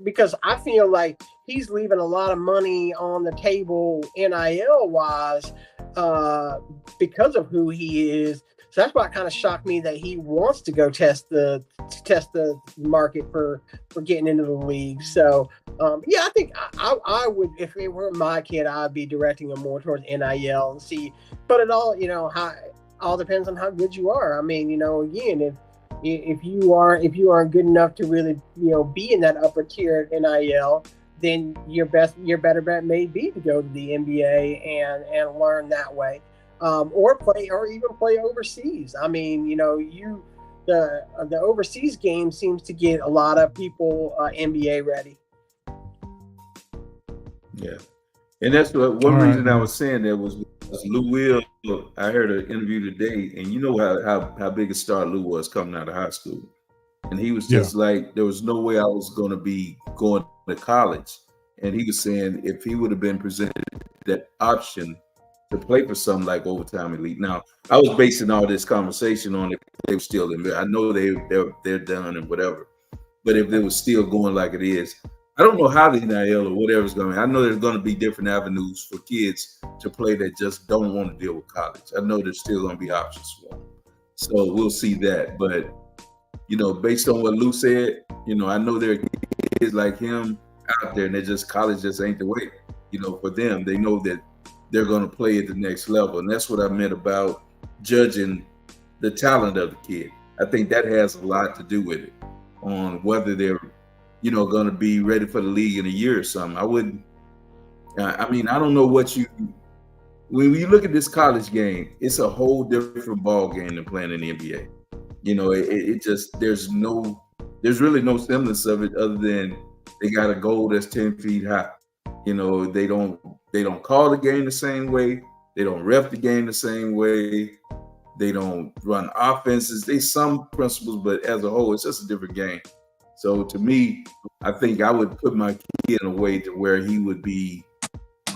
S3: because I feel like he's leaving a lot of money on the table NIL wise, because of who he is. So that's why it kind of shocked me that he wants to go test the market for getting into the league. So I think I would, if it were my kid, I'd be directing him more towards NIL and see. But it all depends on how good you are. I mean, again, if you aren't good enough to really be in that upper tier at NIL, then your better bet may be to go to the NBA and learn that way, or even play overseas. I mean, the overseas game seems to get a lot of people NBA ready.
S2: Yeah, and that's one reason I was saying that was Lou Will. I heard an interview today, and you know how big a star Lou was coming out of high school, and he was just like, there was no way I was going to be going to college, and he was saying if he would have been presented that option to play for something like Overtime Elite. Now, I was basing all this conversation on if they were still in there. I know they're done and whatever, but if it was still going like it is, I don't know how the NIL or whatever's going. I know there's going to be different avenues for kids to play that just don't want to deal with college. I know there's still going to be options for them. So we'll see that. But, based on what Lou said, I know there are kids like him out there, and college just ain't the way, for them. They know that they're going to play at the next level. And that's what I meant about judging the talent of the kid. I think that has a lot to do with it, on whether they're going to be ready for the league in a year or something. I don't know when you look at this college game, it's a whole different ball game than playing in the NBA. There's really no semblance of it other than they got a goal that's 10 feet high. They don't call the game the same way. They don't ref the game the same way. They don't run offenses. There's some principles, but as a whole, it's just a different game. So to me, I think I would put my kid in a way to where he would be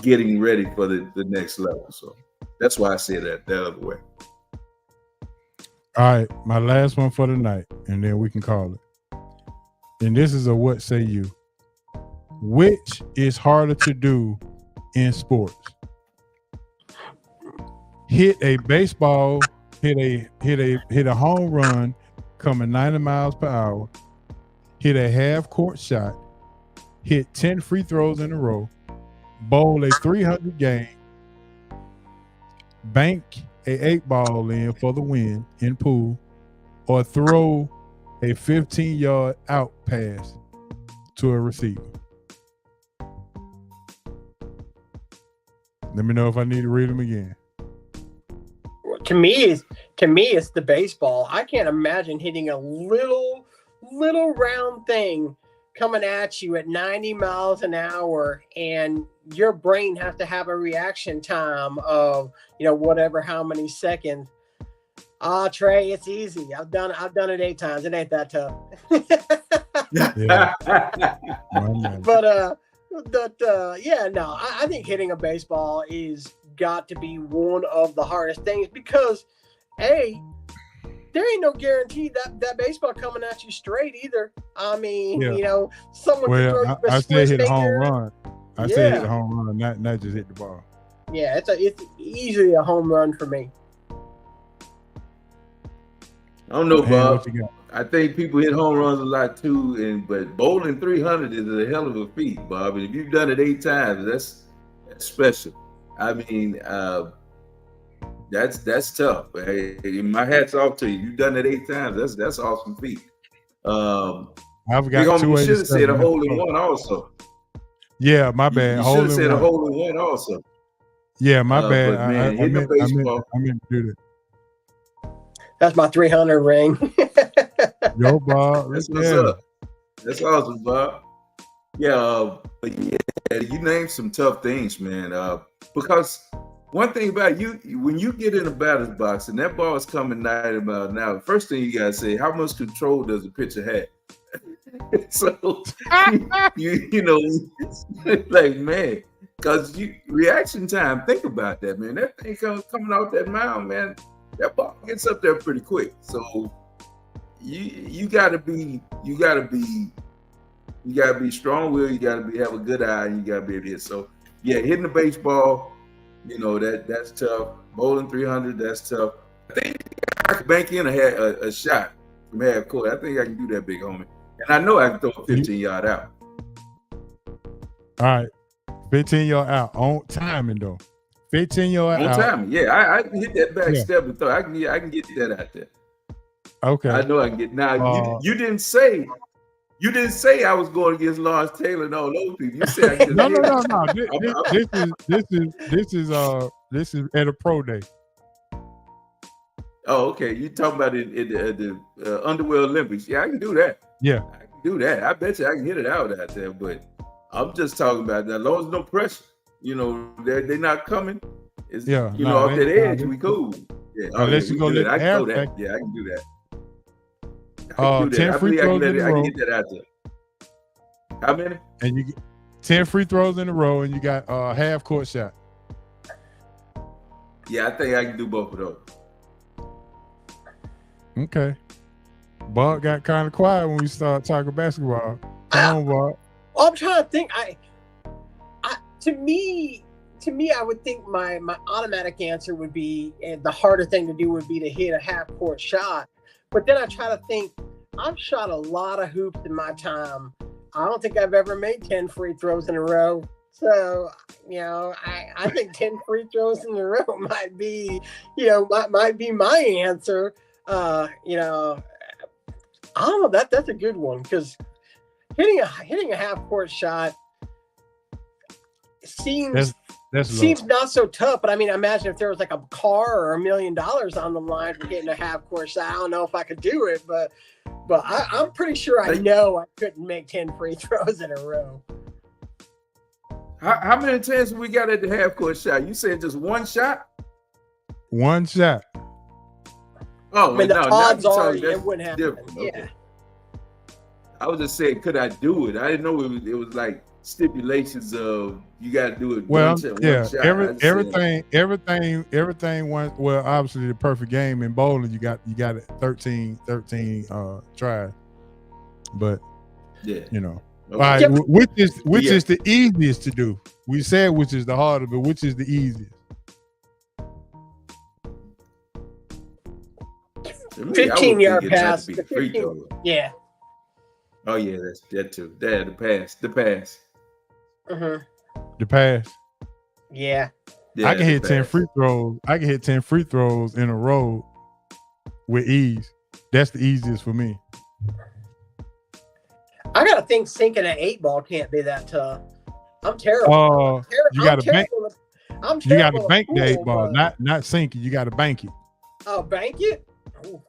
S2: getting ready for the next level. So that's why I say that other way.
S1: All right, my last one for the night, and then we can call it. And this is a what say you. Which is harder to do in sports? Hit a baseball, hit a home run coming 90 miles per hour, hit a half court shot, hit 10 free throws in a row, bowl a 300 game, bank a 8-ball in for the win in pool, or throw a 15-yard out pass to a receiver. Let me know if I need to read them again.
S3: To me, it's the baseball. I can't imagine hitting a little round thing coming at you at 90 miles an hour, and your brain has to have a reaction time of whatever how many seconds. Trey, it's easy. I've done it 8 times. It ain't that tough.
S1: Yeah.
S3: I think hitting a baseball is got to be one of the hardest things, because there ain't no guarantee that baseball coming at you straight either. I mean, someone can throw you
S1: I still hit a home
S3: finger.
S1: run. I still hit a home run, not just hit the ball.
S3: Yeah, it's easily a home run for me.
S2: I don't know, Bob.
S1: What you got?
S2: I think people hit home runs a lot too, but bowling 300 is a hell of a feat, Bob. And if you've done it 8 times, that's special. I mean, that's tough. Hey, my hat's off to you. You've done it 8 times. That's awesome feat.
S1: I've got 2.
S2: You should have said a hole in one also.
S1: Yeah, my bad.
S2: You should have said a hole in one also.
S1: Yeah, my bad.
S2: But man,
S1: I meant to do that.
S3: That's my 300 ring.
S1: Yo, Bob.
S2: That's what's up. That's awesome, Bob. Yeah, but you named some tough things, man. Because one thing about you, when you get in a batter's box and that ball is coming 90 miles an hour, first thing you gotta say, how much control does the pitcher have? So you know, like man, because reaction time. Think about that, man. That thing coming off that mound, man. That ball gets up there pretty quick. So you gotta be strong-willed. You gotta have a good eye. And you gotta be able to hit. So yeah, hitting the baseball, you know that's tough. Bowling 300, that's tough. I think I could bank in a shot from half court. I think I can do that, big homie. And I know I can throw a 15-yard out.
S1: All right, 15-yard out on timing though. 15-yard
S2: on
S1: out.
S2: timing. Yeah, I can hit that back step and throw. I can get that out there.
S1: Okay,
S2: I know I can get. Now you didn't say I was going against Lawrence Taylor and all those people. You said I could
S1: no. This is at a pro day.
S2: Oh, okay. You talking about it at the Underwear Olympics? Yeah, I can do that.
S1: Yeah,
S2: I can do that. I bet you I can hit it out there. But I'm just talking about that. As long as no pressure, you know, they're not coming. It's, off that edge, we cool. Yeah,
S1: unless you go let
S2: I
S1: the air
S2: can do that.
S1: back.
S2: Yeah, I can do that.
S1: 10 free throws in a
S2: I
S1: row.
S2: can get that out there. How many?
S1: And you get 10 free throws in a row, and you got half court shot.
S2: Yeah, I think I can do both of those.
S1: Okay. Bob got kind of quiet when we started talking basketball. Come on, Bob.
S3: Well, I'm trying to think. To me, I would think my automatic answer would be, and the harder thing to do would be to hit a half court shot. But then I try to think, I've shot a lot of hoops in my time. I don't think I've ever made 10 free throws in a row. So, I think 10 free throws in a row might be my answer. I don't know. That's a good one, because hitting a half court shot seems not so tough. But I mean, imagine if there was like a car or $1 million on the line for getting a half court shot. I don't know if I could do it, but I'm pretty sure I know I couldn't make 10 free throws in a row.
S2: How many chances we got at the half court shot? You said just one shot?
S1: One shot.
S2: Oh,
S3: I mean, the odds are it wouldn't happen.
S2: Okay.
S3: Yeah.
S2: I was just saying, could I do it? I didn't know it was like stipulations of you got to do it.
S1: Well,
S2: one shot.
S1: Everything. Well, obviously the perfect game in bowling, you got it 13 tries. But
S2: yeah,
S1: okay.
S2: All
S1: right, which is the easiest to do? We said which is the harder, but which is the easiest?
S3: 15-yard pass. Yeah.
S2: Oh yeah, that's that too. The pass.
S3: Mm-hmm.
S1: The pass.
S3: Yeah.
S1: I can hit 10 free throws. I can hit 10 free throws in a row with ease. That's the easiest for me.
S3: I gotta think sinking an 8-ball can't be that tough. I'm terrible.
S1: You gotta bank. You gotta bank the 8-ball, not sink it. You gotta bank it.
S3: Oh, bank it? Ooh.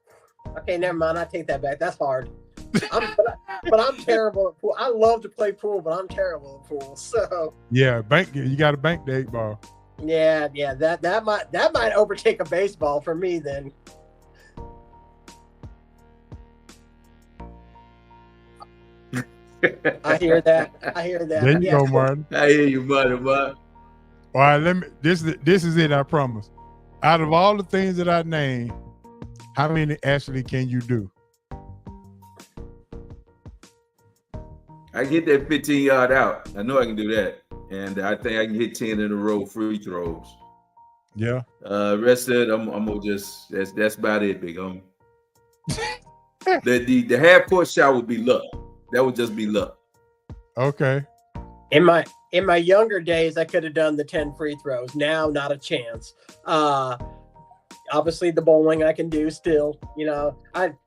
S3: Okay, never mind. I take that back. That's hard. But I'm terrible at pool. I love to play pool, but I'm terrible at pool. So
S1: yeah, bank it. You gotta bank the 8-ball.
S3: Yeah. That might overtake a baseball for me then. I hear that.
S1: There you go, Martin.
S2: I hear you, Martin.
S1: All right, this is it, I promise. Out of all the things that I named, how many actually can you do?
S2: I get that 15-yard out. I know I can do that. And I think I can hit 10 in a row free throws.
S1: Yeah.
S2: Rest of it, I'm gonna just that's about it, big homie. The half court shot would be luck. That would just be luck.
S1: Okay.
S3: In my younger days, I could have done the 10 free throws. Now, not a chance. Obviously, the bowling I can do still. In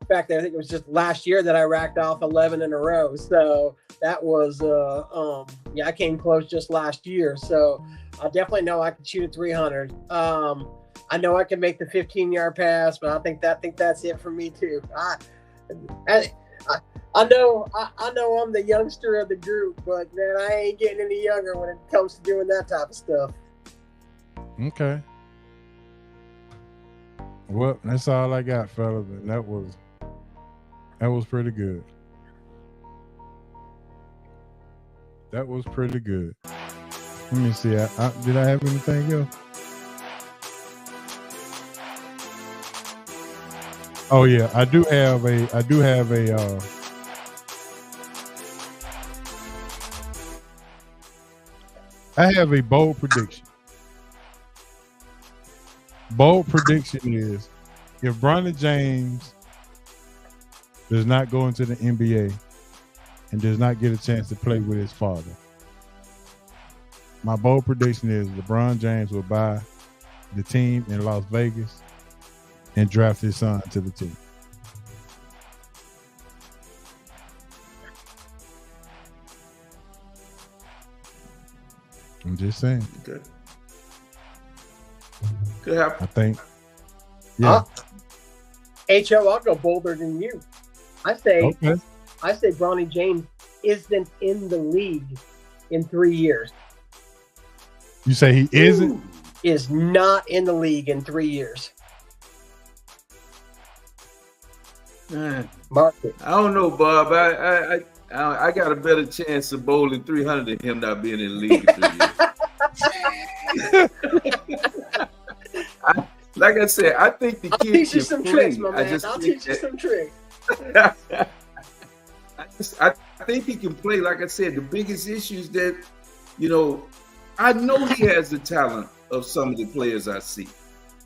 S3: fact, I think it was just last year that I racked off 11 in a row. So that was, I came close just last year. So I definitely know I can shoot a 300. I know I can make the 15-yard pass, but I think that's it for me too. I know I'm the youngster of the group, but man, I ain't getting any younger when it comes to doing that type of stuff.
S1: Okay. Well, that's all I got, fellas. And that was pretty good. That was pretty good. Let me see. Did I have anything else? Oh yeah, I do have a I have a bold prediction. Bold prediction is if Bronny James does not go into the NBA and does not get a chance to play with his father, my bold prediction is LeBron James will buy the team in Las Vegas and draft his son to the team. I'm just saying.
S2: Good. Could happen.
S1: I think. Yeah.
S3: HL, I'll go bolder than you. I say
S1: Okay.
S3: Bronny James isn't in the league in 3 years.
S1: You say he isn't?
S3: Is not in the league in 3 years.
S2: Man,
S3: Mark it.
S2: I don't know, Bob. I got a better chance of bowling 300 than him not being in the league in 3 years. Like I said, I think the
S3: I'll
S2: kid
S3: teach you
S2: can
S3: some
S2: play.
S3: tricks, my
S2: I
S3: man.
S2: just
S3: I'll
S2: think
S3: teach you some tricks.
S2: I think he can play. Like I said, the biggest issue is that, I know he has the talent of some of the players I see.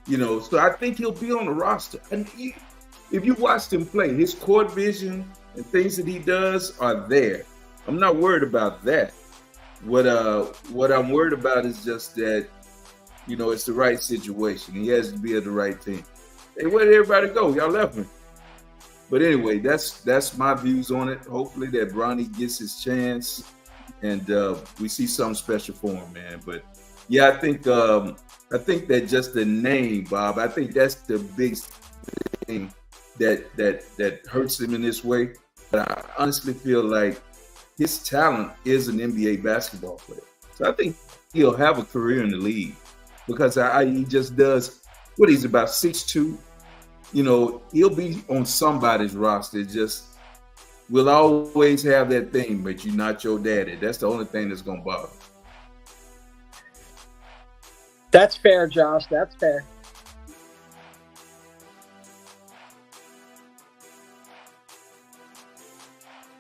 S2: So I think he'll be on the roster. And if you watched him play, his court vision and things that he does are there. I'm not worried about that. What I'm worried about is just that, it's the right situation. He has to be at the right team. Hey, where did everybody go? Y'all left me. But anyway, that's my views on it. Hopefully that Bronny gets his chance and we see something special for him, man. But yeah, I think that just the name, Bob, I think that's the biggest thing that hurts him in this way. But I honestly feel like his talent is an NBA basketball player. So I think he'll have a career in the league because he just does what he's about 6'2". He'll be on somebody's roster. Just we'll always have that thing, but you're not your daddy. That's the only thing that's gonna bother.
S3: That's fair, Josh. That's fair.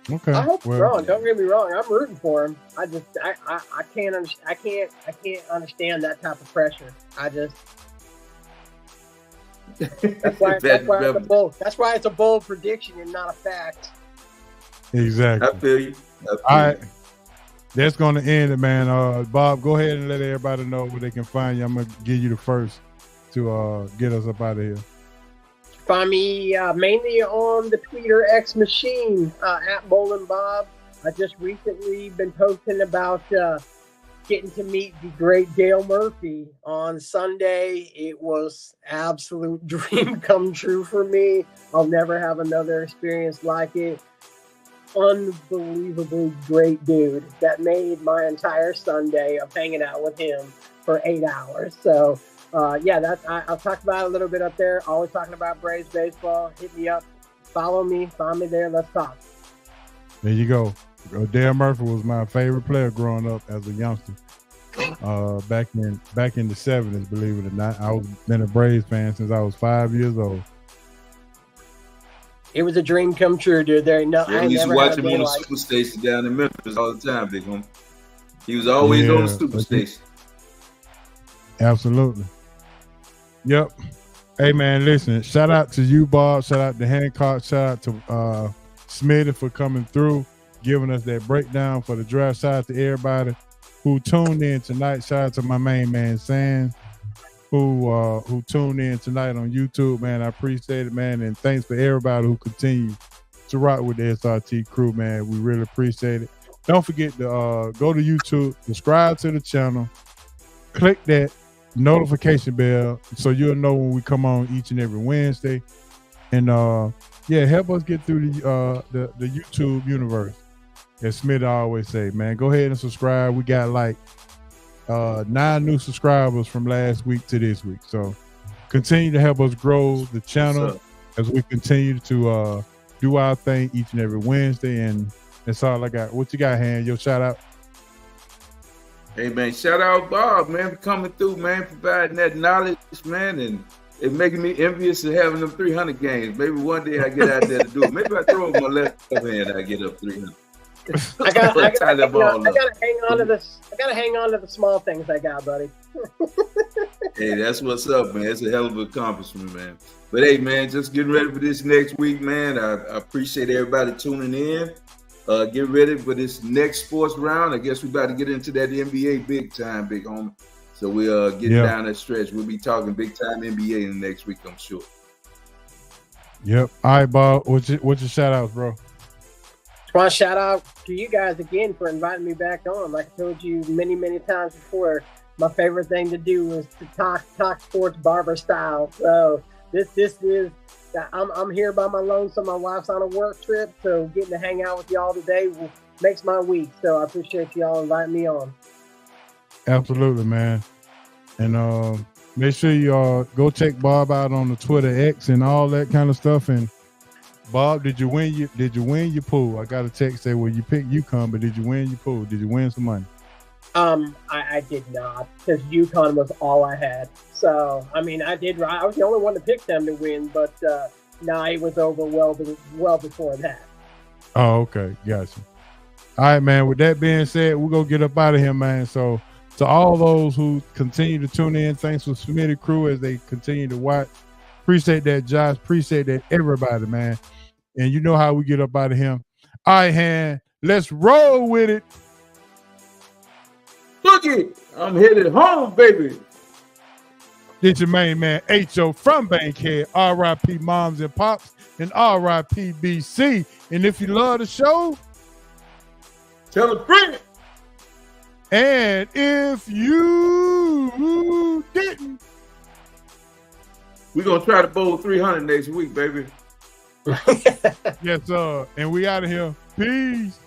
S1: Okay.
S3: I hope he's wrong. Don't get me wrong. I'm rooting for him. I can't understand that type of pressure. That's why it's a bold. That's why it's a bold prediction and not a fact.
S1: Exactly.
S2: I feel you.
S1: All right. That's going to end it, man. Bob, go ahead and let everybody know where they can find you. I'm going to give you the first to get us up out of here.
S3: Find me mainly on the Twitter X machine at Bowling Bob. I just recently been posting about getting to meet the great Dale Murphy on Sunday. It was absolute dream come true for me. I'll never have another experience like it. Unbelievably great dude that made my entire Sunday of hanging out with him for 8 hours. So I'll talk about it a little bit up there. Always talking about Braves baseball. Hit me up, follow me, find me there. Let's talk.
S1: There you go. Dale Murphy was my favorite player growing up as a youngster. Back in the 70s, believe it or not. I've been a Braves fan since I was 5 years old.
S3: It was a dream come true, dude. I
S2: used to watch him on the Superstation down in Memphis all the time, big homie. He was always on the Superstation.
S1: Absolutely. Yep. Hey, man, listen. Shout out to you, Bob. Shout out to Hancock. Shout out to Smitty for coming through, giving us that breakdown for the draft. Shout out to everybody who tuned in tonight. Shout out to my main man, Sam, who tuned in tonight on YouTube, man. I appreciate it, man. And thanks for everybody who continue to rock with the SRT crew, man. We really appreciate it. Don't forget to go to YouTube, subscribe to the channel, click that notification bell so you'll know when we come on each and every Wednesday. And help us get through the YouTube universe. As Smith always say, man, go ahead and subscribe. We got like 9 new subscribers from last week to this week. So continue to help us grow the channel as we continue to do our thing each and every Wednesday. And that's all I got. What you got, Han? Your shout out?
S2: Hey man, shout out Bob, man, for coming through, man, providing that knowledge, man, and it making me envious of having them 300 games. Maybe one day I get out there to do it. Maybe I throw it with my left hand, I get up 300.
S3: I gotta hang on to this. I gotta hang on to the small things I got, buddy.
S2: Hey, that's what's up, man. It's a hell of an accomplishment, man. But hey, man, just getting ready for this next week, man. I appreciate everybody tuning in. Get ready for this next sports round. I guess we about to get into that NBA big time, big homie. So we'll get down that stretch. We'll be talking big time NBA in the next week, I'm sure.
S1: Yep. All right, Bob. What's your shout outs, bro?
S3: I want to shout out to you guys again for inviting me back on. Like I told you many, many times before, my favorite thing to do is to talk sports barber style. So this is. I'm here by my lonesome. My wife's on a work trip, so getting to hang out with y'all today makes my week. So I appreciate y'all inviting me on.
S1: Absolutely, man. And make sure you go check Bob out on the Twitter X and all that kind of stuff. And Bob, did you win your pool? I got a text say, well, you picked UConn, but did you win your pool? Did you win some money?
S3: I did not, because UConn was all I had. So, I mean, I was the only one to pick them to win, but no, it was over well before that.
S1: Oh, okay. Gotcha. All right, man. With that being said, we're going to get up out of here, man. So, to all those who continue to tune in, thanks for Smitty Crew as they continue to watch. Appreciate that, Josh. Appreciate that, everybody, man. And you know how we get up out of here. All right, Han, let's roll with it.
S2: Boogie, I'm headed home, baby.
S1: This your main man, H.O. from Bankhead, R.I.P. Moms and Pops, and R.I.P. BC. And if you love the show,
S2: tell a friend.
S1: And if you didn't,
S2: we're going to try to bowl 300 next week, baby.
S1: Yes, sir. And we out of here. Peace.